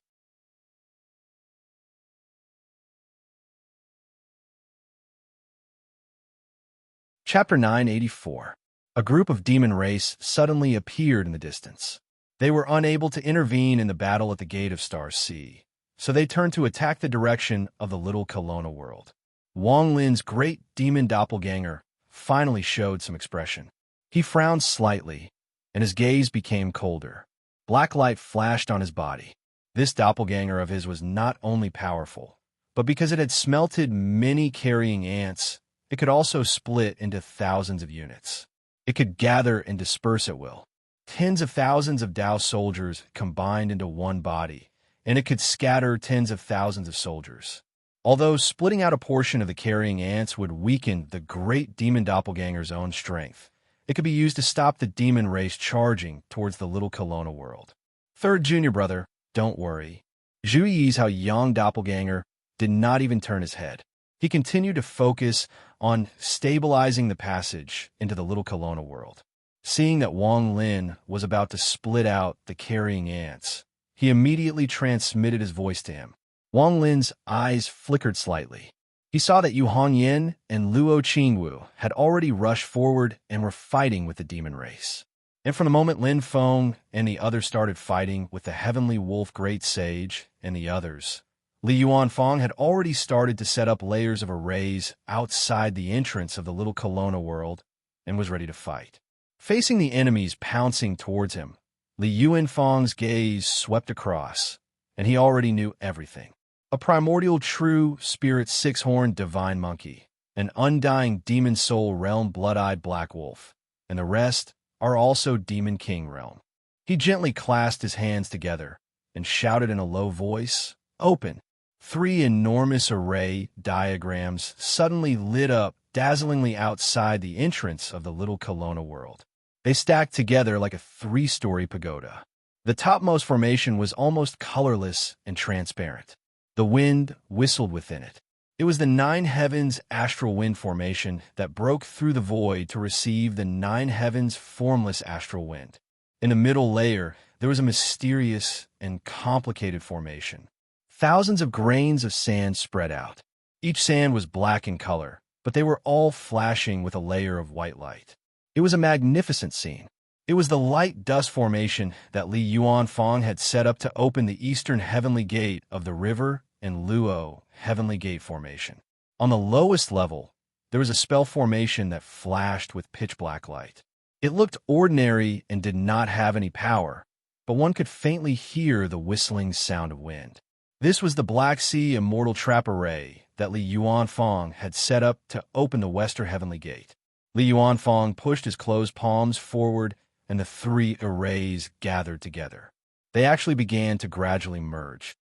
A: Chapter 984. A group of demon race suddenly appeared in the distance. They were unable to intervene in the battle at the Gate of Star Sea, so they turned to attack the direction of the little Kelowna world. Wang Lin's great demon doppelganger finally showed some expression. He frowned slightly, and his gaze became colder. Black light flashed on his body. This doppelganger of his was not only powerful, but because it had smelted many carrying ants, it could also split into thousands of units. It could gather and disperse at will. Tens of thousands of Dao soldiers combined into one body, and it could scatter tens of thousands of soldiers. Although splitting out a portion of the carrying ants would weaken the great demon doppelganger's own strength, it could be used to stop the demon race charging towards the little Kelowna world. Third junior brother, don't worry. Zhu Yi's young doppelganger did not even turn his head. He continued to focus on stabilizing the passage into the little Kelowna world. Seeing that Wang Lin was about to split out the carrying ants, he immediately transmitted his voice to him. Wang Lin's eyes flickered slightly. He saw that Yu Hongyan and Luo Qingwu had already rushed forward and were fighting with the demon race. And from the moment Lin Feng and the others started fighting with the heavenly wolf great sage and the others, Li Yuanfang had already started to set up layers of arrays outside the entrance of the little Kelowna world and was ready to fight. Facing the enemies pouncing towards him, Li Yuanfang's gaze swept across, and he already knew everything. A primordial true spirit six-horned divine monkey, an undying demon soul realm blood-eyed black wolf, and the rest are also demon king realm. He gently clasped his hands together and shouted in a low voice, "Open!" 3 enormous array diagrams suddenly lit up dazzlingly outside the entrance of the little Kelowna world. They stacked together like a 3-story pagoda. The topmost formation was almost colorless and transparent. The wind whistled within it. It was the 9 heavens astral wind formation that broke through the void to receive the 9 heavens formless astral wind. In the middle layer, there was a mysterious and complicated formation. Thousands of grains of sand spread out. Each sand was black in color, but they were all flashing with a layer of white light. It was a magnificent scene. It was the light dust formation that Li Yuanfang had set up to open the eastern heavenly gate of the river and Luo heavenly gate formation. On the lowest level, there was a spell formation that flashed with pitch black light. It looked ordinary and did not have any power, but one could faintly hear the whistling sound of wind. This was the Black Sea Immortal Trap Array that Li Yuanfang had set up to open the western heavenly gate. Li Yuanfang pushed his closed palms forward, and the 3 arrays gathered together. They actually began to gradually merge.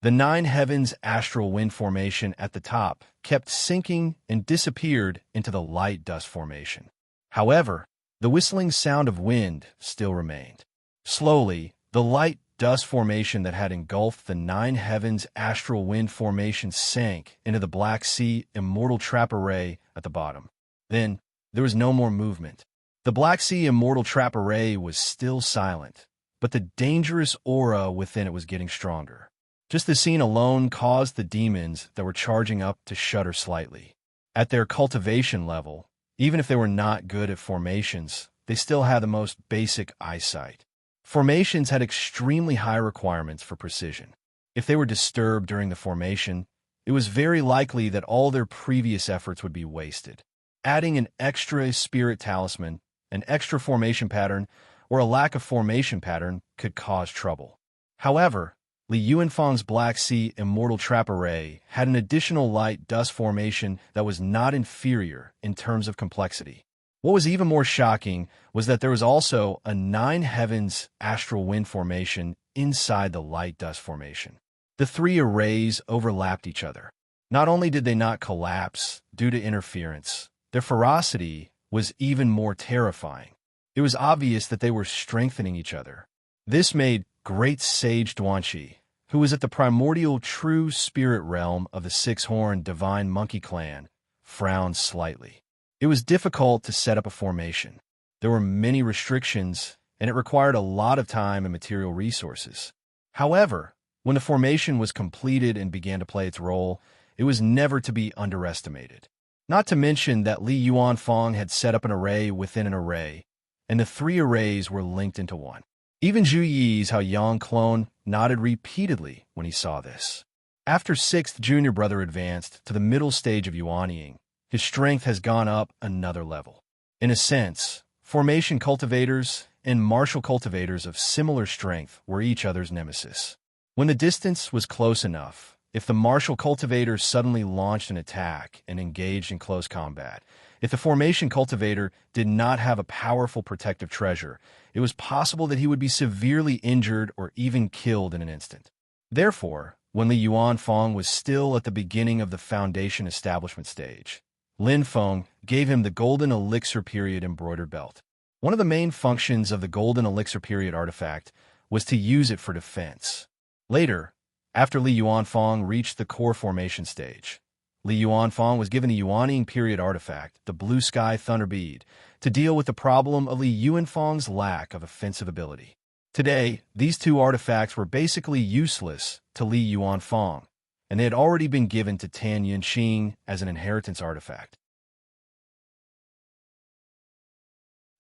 A: The 9 heavens astral wind formation at the top kept sinking and disappeared into the light dust formation. However, the whistling sound of wind still remained. Slowly, the light dust formation that had engulfed the 9 heavens astral wind formation sank into the Black Sea Immortal Trap Array at the bottom. Then, there was no more movement. The Black Sea Immortal Trap Array was still silent, but the dangerous aura within it was getting stronger. Just the scene alone caused the demons that were charging up to shudder slightly. At their cultivation level, even if they were not good at formations, they still had the most basic eyesight. Formations had extremely high requirements for precision. If they were disturbed during the formation, it was very likely that all their previous efforts would be wasted. Adding an extra spirit talisman, an extra formation pattern, or a lack of formation pattern could cause trouble. However, Li Yuanfang's Black Sea Immortal Trap Array had an additional light dust formation that was not inferior in terms of complexity. What was even more shocking was that there was also a nine heavens astral wind formation inside the light dust formation. The three arrays overlapped each other. Not only did they not collapse due to interference, their ferocity was even more terrifying. It was obvious that they were strengthening each other. This made Great Sage Duanqi, who was at the primordial true spirit realm of the six-horned divine monkey clan, frown slightly. It was difficult to set up a formation. There were many restrictions, and it required a lot of time and material resources. However, when the formation was completed and began to play its role, it was never to be underestimated. Not to mention that Li Yuanfang had set up an array within an array, and the three arrays were linked into one. Even Zhu Yi's Haoyang clone nodded repeatedly when he saw this. After 6th junior brother advanced to the middle stage of Yuanying, his strength has gone up another level. In a sense, formation cultivators and martial cultivators of similar strength were each other's nemesis. When the distance was close enough, if the martial cultivator suddenly launched an attack and engaged in close combat, if the formation cultivator did not have a powerful protective treasure, it was possible that he would be severely injured or even killed in an instant. Therefore, when Li Yuanfang was still at the beginning of the foundation establishment stage, Lin Feng gave him the Golden Elixir Period embroidered belt. One of the main functions of the Golden Elixir Period artifact was to use it for defense. Later, after Li Yuanfang reached the core formation stage, Li Yuanfang was given the Yuanying Period artifact, the Blue Sky Thunder Bead, to deal with the problem of Li Yuanfang's lack of offensive ability. Today, these two artifacts were basically useless to Li Yuanfang, and they had already been given to Tan Yunqing as an inheritance artifact.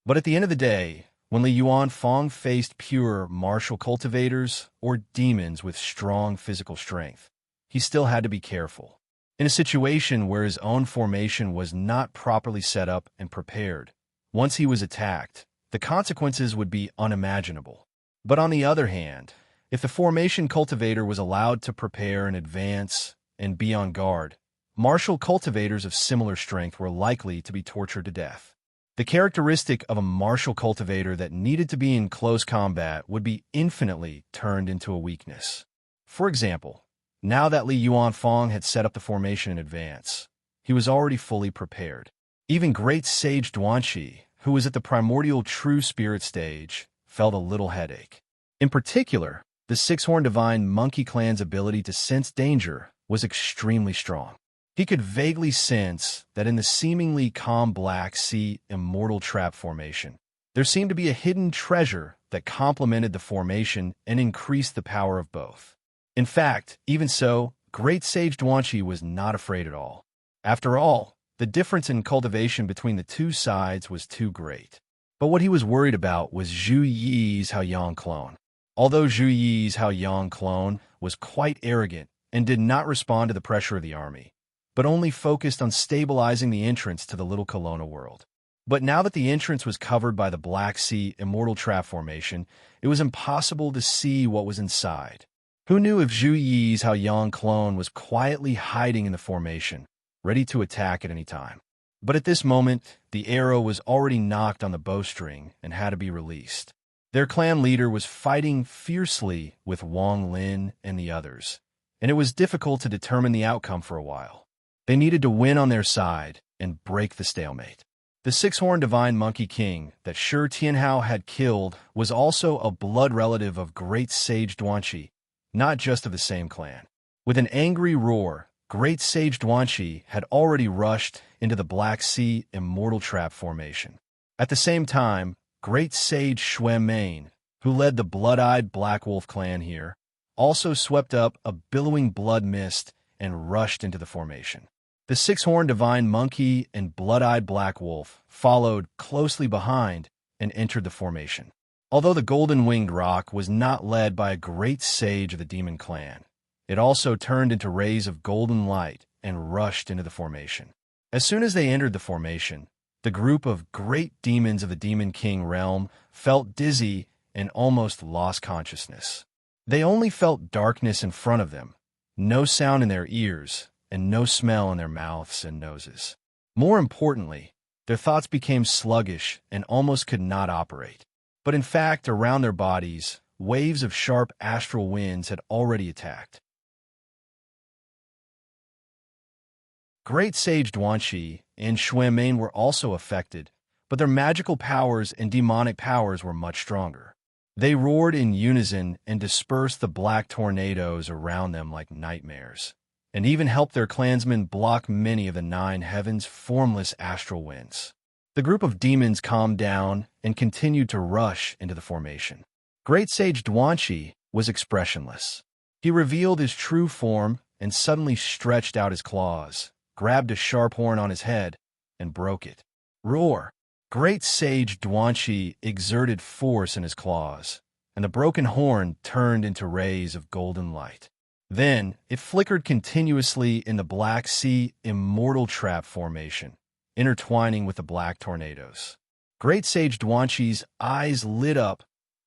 A: But at the end of the day, when Li Yuanfang faced pure martial cultivators or demons with strong physical strength, he still had to be careful. In a situation where his own formation was not properly set up and prepared, once he was attacked, the consequences would be unimaginable. But on the other hand, if the formation cultivator was allowed to prepare in advance and be on guard, martial cultivators of similar strength were likely to be tortured to death. The characteristic of a martial cultivator that needed to be in close combat would be infinitely turned into a weakness. For example, now that Li Yuanfang had set up the formation in advance, he was already fully prepared. Even Great Sage Duanqi, who was at the primordial true spirit stage, felt a little headache. In particular, the six-horned divine monkey clan's ability to sense danger was extremely strong. He could vaguely sense that in the seemingly calm Black Sea immortal trap formation, there seemed to be a hidden treasure that complemented the formation and increased the power of both. In fact, even so, Great Sage Duanqi was not afraid at all. After all, the difference in cultivation between the two sides was too great. But what he was worried about was Zhu Yi's Haoyang clone. Although Zhu Yi's Haoyang clone was quite arrogant and did not respond to the pressure of the army, but only focused on stabilizing the entrance to the Little Kelowna world. But now that the entrance was covered by the Black Sea immortal trap formation, it was impossible to see what was inside. Who knew if Zhu Yi's Haoyang clone was quietly hiding in the formation, ready to attack at any time? But at this moment, the arrow was already knocked on the bowstring and had to be released. Their clan leader was fighting fiercely with Wang Lin and the others, and it was difficult to determine the outcome for a while. They needed to win on their side and break the stalemate. The six-horned divine monkey king that Shi Tianhao had killed was also a blood relative of Great Sage Duanqi, not just of the same clan. With an angry roar, Great Sage Duanqi had already rushed into the Black Sea immortal trap formation. At the same time, Great Sage Xuanmain, who led the blood-eyed Black Wolf clan here, also swept up a billowing blood mist and rushed into the formation. The six-horned divine monkey and blood-eyed Black Wolf followed closely behind and entered the formation. Although the golden-winged roc was not led by a great sage of the demon clan, it also turned into rays of golden light and rushed into the formation. As soon as they entered the formation, the group of great demons of the Demon King realm felt dizzy and almost lost consciousness. They only felt darkness in front of them, no sound in their ears, and no smell in their mouths and noses. More importantly, Their thoughts became sluggish and almost could not operate. But in fact, around their bodies, waves of sharp astral winds had already attacked. Great Sage Duanxi and Xuanmeng were also affected, but their magical powers and demonic powers were much stronger. They roared in unison and dispersed the black tornadoes around them like nightmares, and even helped their clansmen block many of the 9 heavens' formless astral winds. The group of demons calmed down and continued to rush into the formation. Great Sage Duanxi was expressionless. He revealed his true form and suddenly stretched out his claws, grabbed a sharp horn on his head, and broke it. Roar! Great Sage Duanxi exerted force in his claws, and the broken horn turned into rays of golden light. Then it flickered continuously in the Black Sea Immortal Trap formation, intertwining with the black tornadoes. Great Sage Duanxi's eyes lit up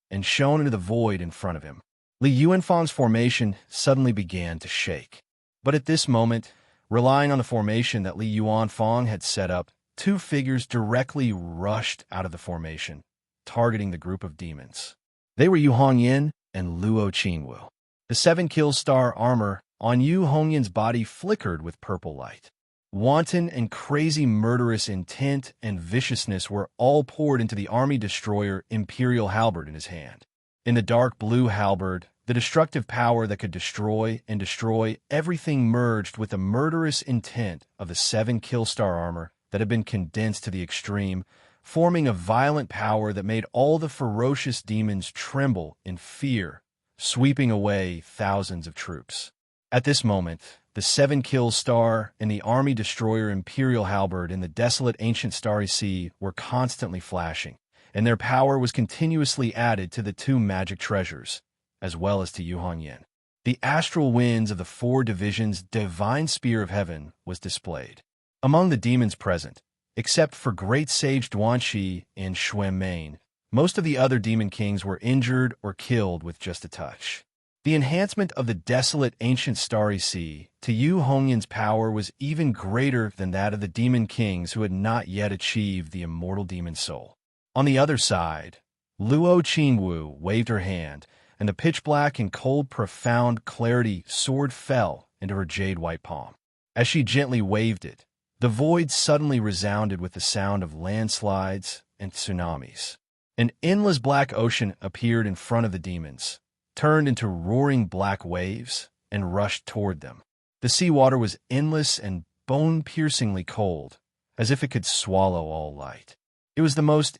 A: and shone into the void in front of him. Li Yuanfang's formation suddenly began to shake. But at this moment, relying on the formation that Li Yuanfang had set up, 2 figures directly rushed out of the formation, targeting the group of demons. They were Yu Hongyan and Luo Qingwu. The 7-kill star armor on Yu Hongyan's body flickered with purple light. Wanton and crazy murderous intent and viciousness were all poured into the army destroyer Imperial halberd in his hand. In the dark blue halberd, the destructive power that could destroy and destroy everything merged with the murderous intent of the 7-kill star armor that had been condensed to the extreme, forming a violent power that made all the ferocious demons tremble in fear, sweeping away thousands of troops. At this moment, the 7-kill star and the army destroyer Imperial halberd in the desolate ancient starry sea were constantly flashing, and their power was continuously added to the 2 magic treasures, as well as to Yu Hongyan. The astral winds of the 4 divisions' divine spear of heaven was displayed. Among the demons present, except for Great Sage Duanxi and Xuanmeng, most of the other demon kings were injured or killed with just a touch. The enhancement of the desolate ancient starry sea to Yu Hongyan's power was even greater than that of the demon kings who had not yet achieved the immortal demon soul. On the other side, Luo Qingwu waved her hand, and the pitch-black and cold profound clarity sword fell into her jade-white palm. As she gently waved it, the void suddenly resounded with the sound of landslides and tsunamis. An endless black ocean appeared in front of the demons, turned into roaring black waves, and rushed toward them. The seawater was endless and bone-piercingly cold, as if it could swallow all light. It was the most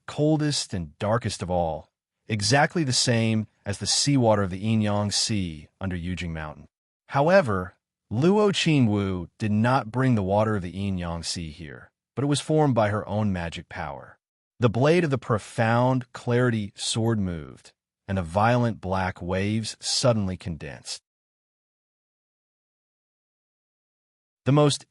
A: coldest and darkest of all, exactly the same as the seawater of the Yinyang Sea under Yujing Mountain. However, Luo Qingwu did not bring the water of the Yinyang Sea here, but it was formed by her own magic power. The blade of the profound clarity sword moved, and the violent black waves suddenly condensed. The most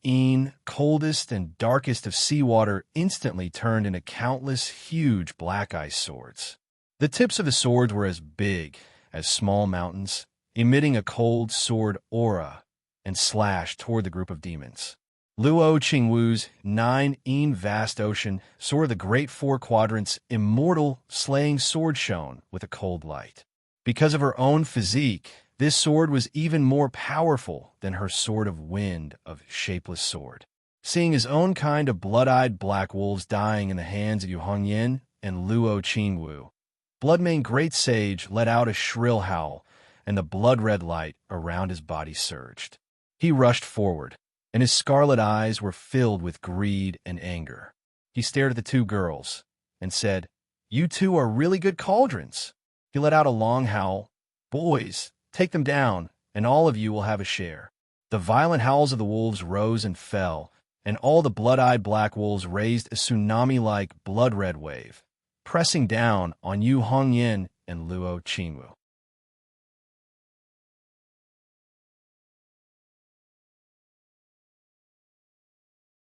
A: coldest and darkest of seawater instantly turned into countless huge black ice swords. The tips of the swords were as big as small mountains, emitting a cold sword aura, and slashed toward the group of demons. Luo Qingwu's 9 vast ocean sword of the great 4 quadrants immortal slaying sword shone with a cold light. Because of her own physique, this sword was even more powerful than her sword of wind of shapeless sword. Seeing his own kind of blood-eyed black wolves dying in the hands of Yu Hongyan and Luo Qingwu, Bloodmane Great Sage let out a shrill howl, and the blood-red light around his body surged. He rushed forward, and his scarlet eyes were filled with greed and anger. He stared at the 2 girls and said, "You 2 are really good cauldrons." He let out a long howl. "Boys, take them down, and all of you will have a share." The violent howls of the wolves rose and fell, and all the blood-eyed black wolves raised a tsunami-like blood-red wave, pressing down on Yu Hongyan and Luo Qingwu.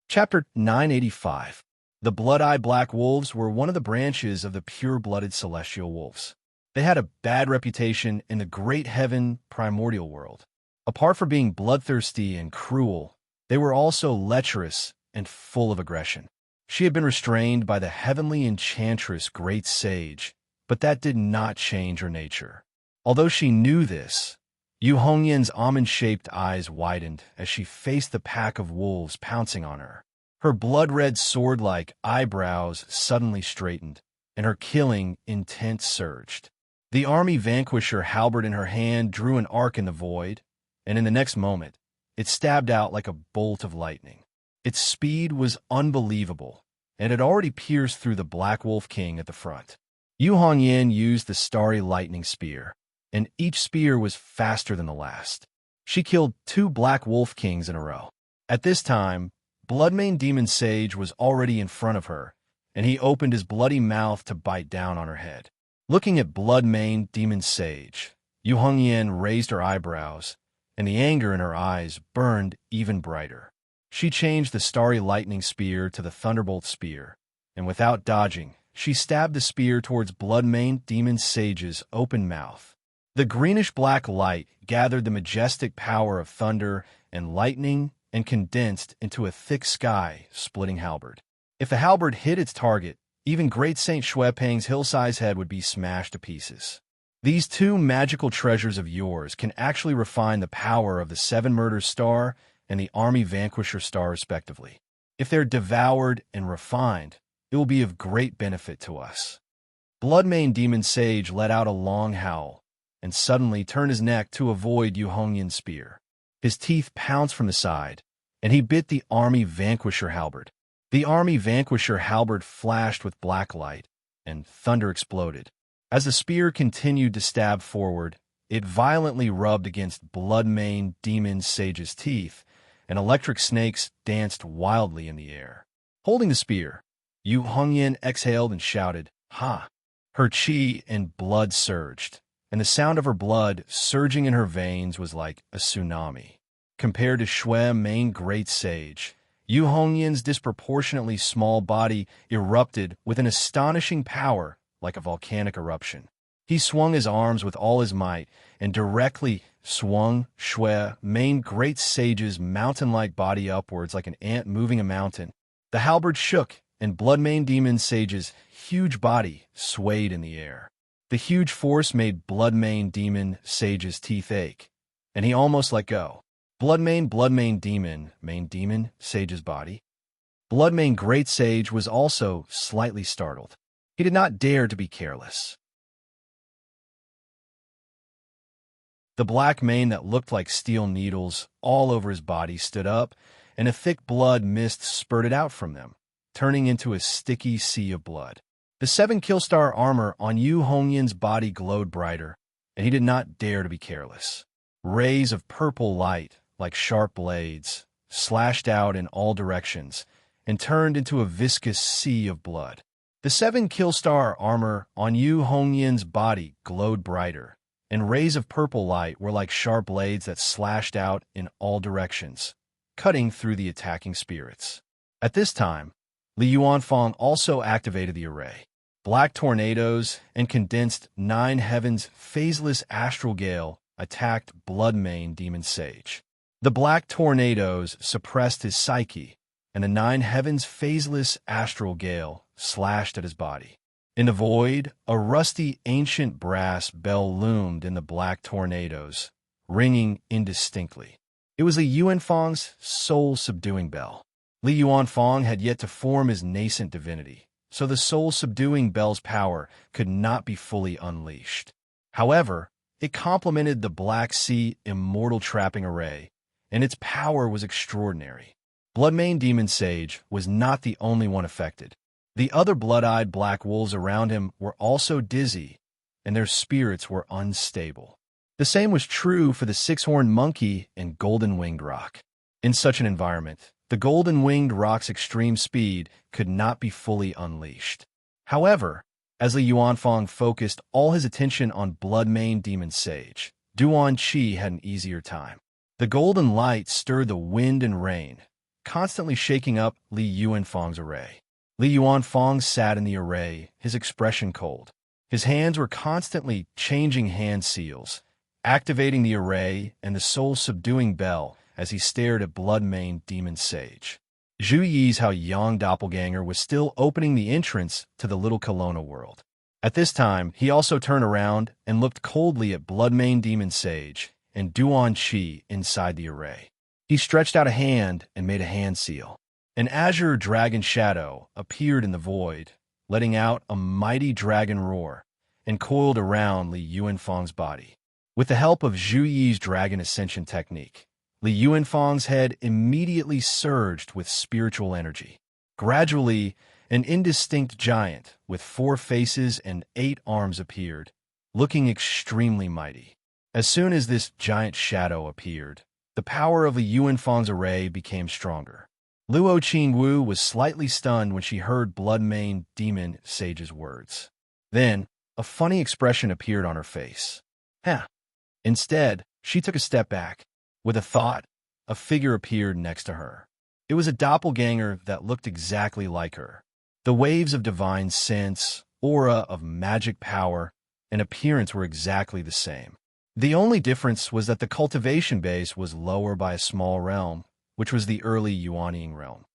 A: Chapter 985. The blood-eyed black wolves were one of the branches of the pure-blooded celestial wolves. They had a bad reputation in the great heaven primordial world. Apart from being bloodthirsty and cruel, they were also lecherous and full of aggression. She had been restrained by the heavenly enchantress Great Sage, but that did not change her nature. Although she knew this, Yu Hongyan's almond-shaped eyes widened as she faced the pack of wolves pouncing on her. Her blood-red sword-like eyebrows suddenly straightened, and her killing intent surged. The army vanquisher halberd in her hand drew an arc in the void, and in the next moment, it stabbed out like a bolt of lightning. Its speed was unbelievable, and it had already pierced through the Black Wolf King at the front. Yu Hongyan used the starry lightning spear, and each spear was faster than the last. She killed 2 Black Wolf Kings in a row. At this time, Bloodmane Demon Sage was already in front of her, and he opened his bloody mouth to bite down on her head. Looking at Bloodmane Demon Sage, Yu Hongyan raised her eyebrows, and the anger in her eyes burned even brighter. She changed the starry lightning spear to the thunderbolt spear, and without dodging, she stabbed the spear towards Bloodmane Demon Sage's open mouth. The greenish-black light gathered the majestic power of thunder and lightning and condensed into a thick sky-splitting halberd. If the halberd hit its target, even Great Saint Shuepeng's hill-size head would be smashed to pieces. These 2 magical treasures of yours can actually refine the power of the 7 Murders Star and the Army Vanquisher Star respectively. If they're devoured and refined, it will be of great benefit to us. Bloodmane Demon Sage let out a long howl, and suddenly turned his neck to avoid Yu Hongyan's spear. His teeth pounced from the side, and he bit the Army Vanquisher halberd. The Army Vanquisher halberd flashed with black light, and thunder exploded. As the spear continued to stab forward, it violently rubbed against Bloodmane Demon Sage's teeth, and electric snakes danced wildly in the air. Holding the spear, Yu Hongyan exhaled and shouted, "Ha!" Her chi and blood surged, and the sound of her blood surging in her veins was like a tsunami. Compared to Shuepeng's Great Sage, Yu Hongyan's disproportionately small body erupted with an astonishing power like a volcanic eruption. He swung his arms with all his might and directly swung Shuepeng's Great Sage's mountain-like body upwards like an ant moving a mountain. The halberd shook, and Bloodmane Demon Sage's huge body swayed in the air. The huge force made Bloodmane Demon Sage's teeth ache, and he almost let go. Bloodmane Demon Sage's body. Bloodmane Great Sage was also slightly startled. He did not dare to be careless. The black mane that looked like steel needles all over his body stood up, and a thick blood mist spurted out from them, turning into a sticky sea of blood. The 7 Killstar armor on Yu Hongyan's body glowed brighter, and he did not dare to be careless. Rays of purple light, like sharp blades, slashed out in all directions and turned into a viscous sea of blood. The 7 Killstar armor on Yu Hongyan's body glowed brighter, and rays of purple light were like sharp blades that slashed out in all directions, cutting through the attacking spirits. At this time, Li Yuanfang also activated the array. Black tornadoes and condensed 9 heavens phaseless astral gale attacked Bloodmane Demon Sage. The black tornadoes suppressed his psyche, and the 9 heavens phaseless astral gale slashed at his body. In the void, a rusty ancient brass bell loomed in the black tornadoes, ringing indistinctly. It was Li Yuanfang's soul-subduing bell. Li Yuanfang had yet to form his nascent divinity, so the soul-subduing bell's power could not be fully unleashed. However, it complemented the Black Sea immortal trapping array, and its power was extraordinary. Bloodmane Demon Sage was not the only one affected. The other blood-eyed black wolves around him were also dizzy, and their spirits were unstable. The same was true for the 6-horned monkey and golden-winged roc. In such an environment, the golden-winged roc's extreme speed could not be fully unleashed. However, as Li Yuanfang focused all his attention on Bloodmane Demon Sage, Duan Qi had an easier time. The golden light stirred the wind and rain, constantly shaking up Li Yuanfang's array. Li Yuanfang sat in the array, his expression cold. His hands were constantly changing hand seals, activating the array and the soul-subduing bell as he stared at Bloodmane Demon Sage. Zhu Yi's Hao Yang doppelganger was still opening the entrance to the little Kelowna world. At this time, he also turned around and looked coldly at Bloodmane Demon Sage and Duan Qi inside the array. He stretched out a hand and made a hand seal. An azure dragon shadow appeared in the void, letting out a mighty dragon roar, and coiled around Li Yuanfang's body. With the help of Zhu Yi's dragon ascension technique, Li Yuanfang's head immediately surged with spiritual energy. Gradually, an indistinct giant with 4 faces and 8 arms appeared, looking extremely mighty. As soon as this giant shadow appeared, the power of Li Yuanfang's array became stronger. Luo Qingwu was slightly stunned when she heard Bloodmane Demon Sage's words. Then, a funny expression appeared on her face. Instead, she took a step back. With a thought, a figure appeared next to her. It was a doppelganger that looked exactly like her. The waves of divine sense, aura of magic power, and appearance were exactly the same. The only difference was that the cultivation base was lower by a small realm, which was the early Yuanying realm.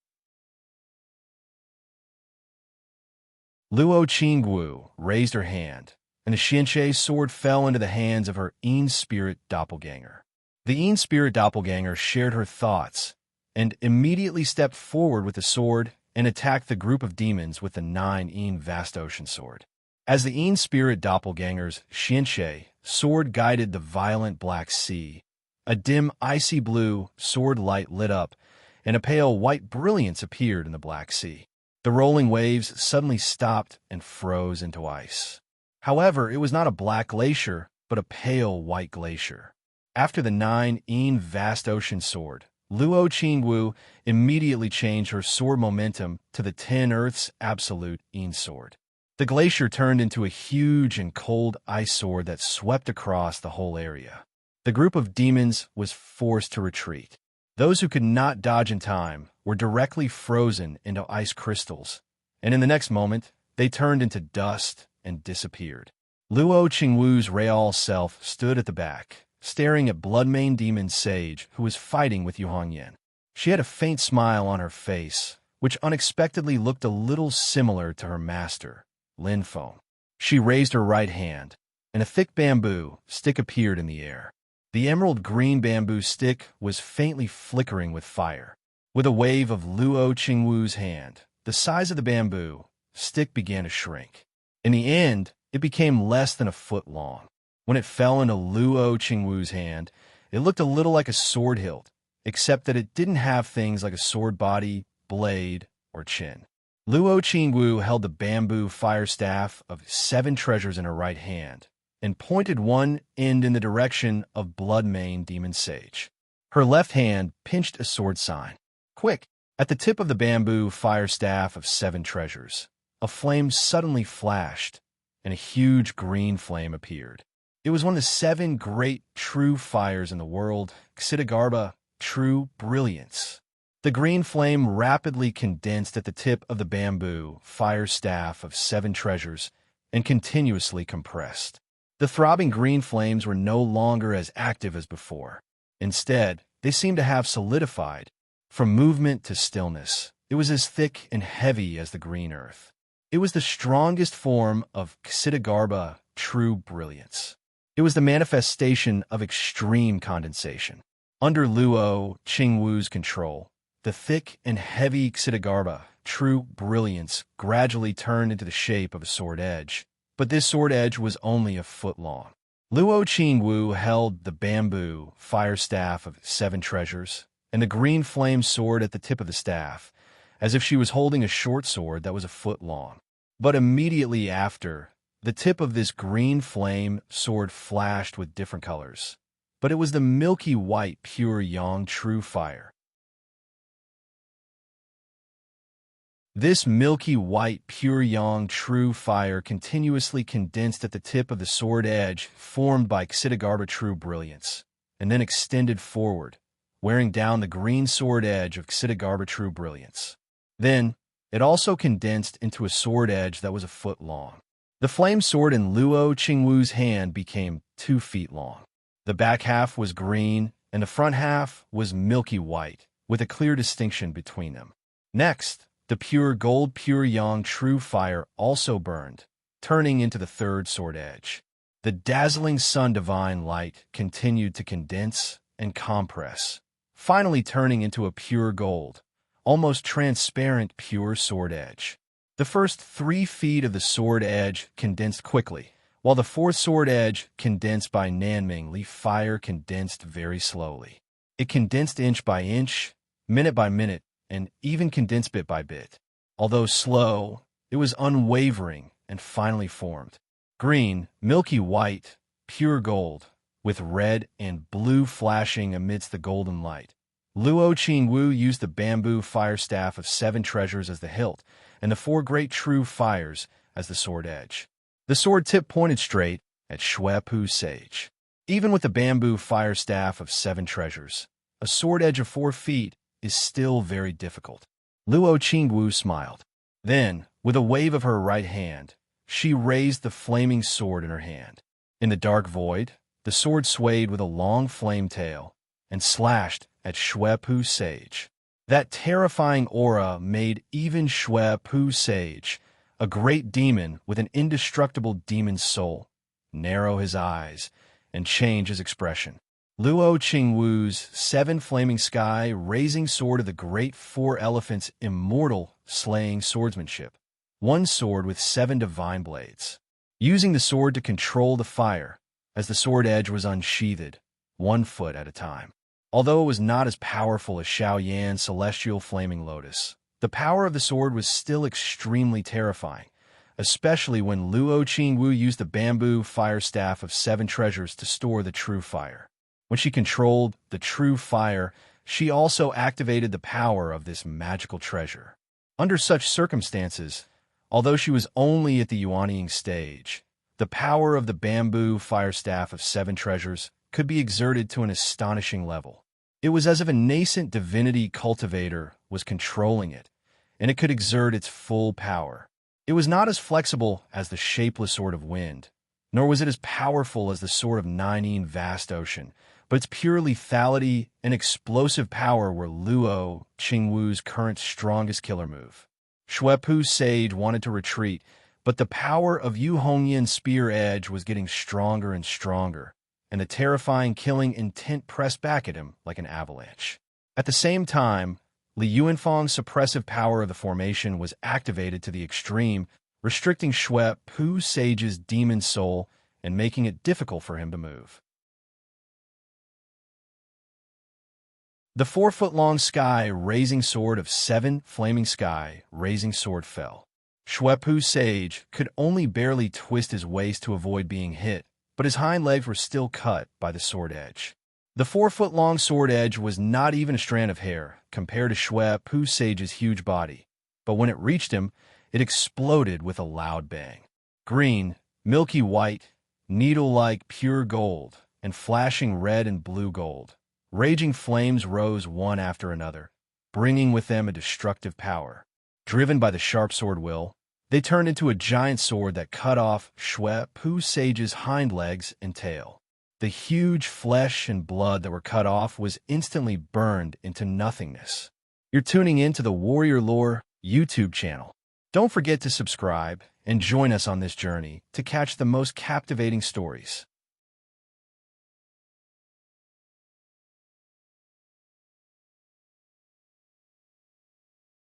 A: Luo Qingwu raised her hand, and the Xianxie sword fell into the hands of her Yin spirit doppelganger. The Yin spirit doppelganger shared her thoughts and immediately stepped forward with the sword and attacked the group of demons with the 9 Yin vast ocean sword. As the Yin spirit doppelganger's Xianxie sword guided the violent black sea, a dim icy blue sword light lit up, and a pale white brilliance appeared in the Black Sea. The rolling waves suddenly stopped and froze into ice. However, it was not a black glacier, but a pale white glacier. After the 9 Yin vast ocean sword, Luo Qingwu immediately changed her sword momentum to the 10 Earth's absolute Yin sword. The glacier turned into a huge and cold ice sword that swept across the whole area. The group of demons was forced to retreat. Those who could not dodge in time were directly frozen into ice crystals, and in the next moment, they turned into dust and disappeared. Luo Qingwu's real self stood at the back, staring at Bloodmane Demon Sage, who was fighting with Yu Hongyan. She had a faint smile on her face, which unexpectedly looked a little similar to her master, Lin Feng. She raised her right hand, and a thick bamboo stick appeared in the air. The emerald green bamboo stick was faintly flickering with fire. With a wave of Luo Qingwu's hand, the size of the bamboo stick began to shrink. In the end, it became less than a foot long. When it fell into Luo Qingwu's hand, it looked a little like a sword hilt, except that it didn't have things like a sword body, blade, or chin. Luo Qingwu held the bamboo fire staff of 7 treasures in her right hand, and pointed one end in the direction of Bloodmane Demon Sage. Her left hand pinched a sword sign. Quick! At the tip of the bamboo fire staff of 7 treasures, a flame suddenly flashed, and a huge green flame appeared. It was one of the 7 great true fires in the world, Xidagarba, True Brilliance. The green flame rapidly condensed at the tip of the bamboo fire staff of 7 treasures and continuously compressed. The throbbing green flames were no longer as active as before. Instead, they seemed to have solidified. From movement to stillness, it was as thick and heavy as the green earth. It was the strongest form of Xidagarba, True Brilliance. It was the manifestation of extreme condensation. Under Luo Qingwu's control, the thick and heavy Xidagarba, True Brilliance, gradually turned into the shape of a sword edge. But this sword edge was only a foot long. Luo Qingwu held the bamboo fire staff of 7 treasures and the green flame sword at the tip of the staff, as if she was holding a short sword that was a foot long. But immediately after, the tip of this green flame sword flashed with different colors. But it was the milky white pure yang true fire. This milky white pure yang true fire continuously condensed at the tip of the sword edge formed by Xidagarba True Brilliance, and then extended forward, wearing down the green sword edge of Xidagarba True Brilliance. Then, it also condensed into a sword edge that was a foot long. The flame sword in Luo Qingwu's hand became 2 feet long. The back half was green, and the front half was milky white, with a clear distinction between them. Next, the pure gold, pure yang, true fire also burned, turning into the third sword edge. The dazzling sun divine light continued to condense and compress, finally turning into a pure gold, almost transparent pure sword edge. The first 3 feet of the sword edge condensed quickly, while the fourth sword edge, condensed by Nanming Li fire, condensed very slowly. It condensed inch by inch, minute by minute, and even condensed bit by bit. Although slow, it was unwavering and finally formed. Green, milky white, pure gold, with red and blue flashing amidst the golden light. Luo Qingwu used the bamboo fire staff of 7 treasures as the hilt, and the 4 great true fires as the sword edge. The sword tip pointed straight at Xue Pu Sage. Even with the bamboo fire staff of 7 treasures, a sword edge of 4 feet is still very difficult. Luo Qingwu smiled. Then, with a wave of her right hand, she raised the flaming sword in her hand. In the dark void, the sword swayed with a long flame tail and slashed at Xue Pu Sage. That terrifying aura made even Xue Pu Sage, a great demon with an indestructible demon soul, narrow his eyes and change his expression. Luo Qingwu's 7 flaming sky raising sword of the great 4 elephants' immortal slaying swordsmanship. 1 sword with 7 divine blades. Using the sword to control the fire, as the sword edge was unsheathed, 1 foot at a time. Although it was not as powerful as Xiao Yan's celestial flaming lotus, the power of the sword was still extremely terrifying, especially when Luo Qingwu used the bamboo fire staff of 7 treasures to store the true fire. When she controlled the true fire, she also activated the power of this magical treasure. Under such circumstances, although she was only at the Yuanying stage, the power of the bamboo fire staff of 7 treasures could be exerted to an astonishing level. It was as if a nascent divinity cultivator was controlling it, and it could exert its full power. It was not as flexible as the shapeless sword of wind, nor was it as powerful as the sword of Ninein vast ocean, but its pure lethality and explosive power were Luo Qingwu's current strongest killer move. Xue Pu Sage wanted to retreat, but the power of Yu Hongyan's spear edge was getting stronger and stronger, and the terrifying killing intent pressed back at him like an avalanche. At the same time, Li Yuanfang's suppressive power of the formation was activated to the extreme, restricting Xue Pu Sage's demon soul and making it difficult for him to move. The 4-foot-long sky raising sword of 7 flaming sky raising sword fell. Xue Pu Sage could only barely twist his waist to avoid being hit, but his hind legs were still cut by the sword edge. The 4-foot-long sword edge was not even a strand of hair compared to Xue Pu Sage's huge body, but when it reached him, it exploded with a loud bang. Green, milky white, needle-like pure gold, and flashing red and blue gold. Raging flames rose one after another, bringing with them a destructive power. Driven by the sharp sword will, they turned into a giant sword that cut off Xue Pu Sage's hind legs and tail. The huge flesh and blood that were cut off was instantly burned into nothingness. You're tuning in to the Warrior Lore YouTube channel. Don't forget to subscribe and join us on this journey to catch the most captivating stories.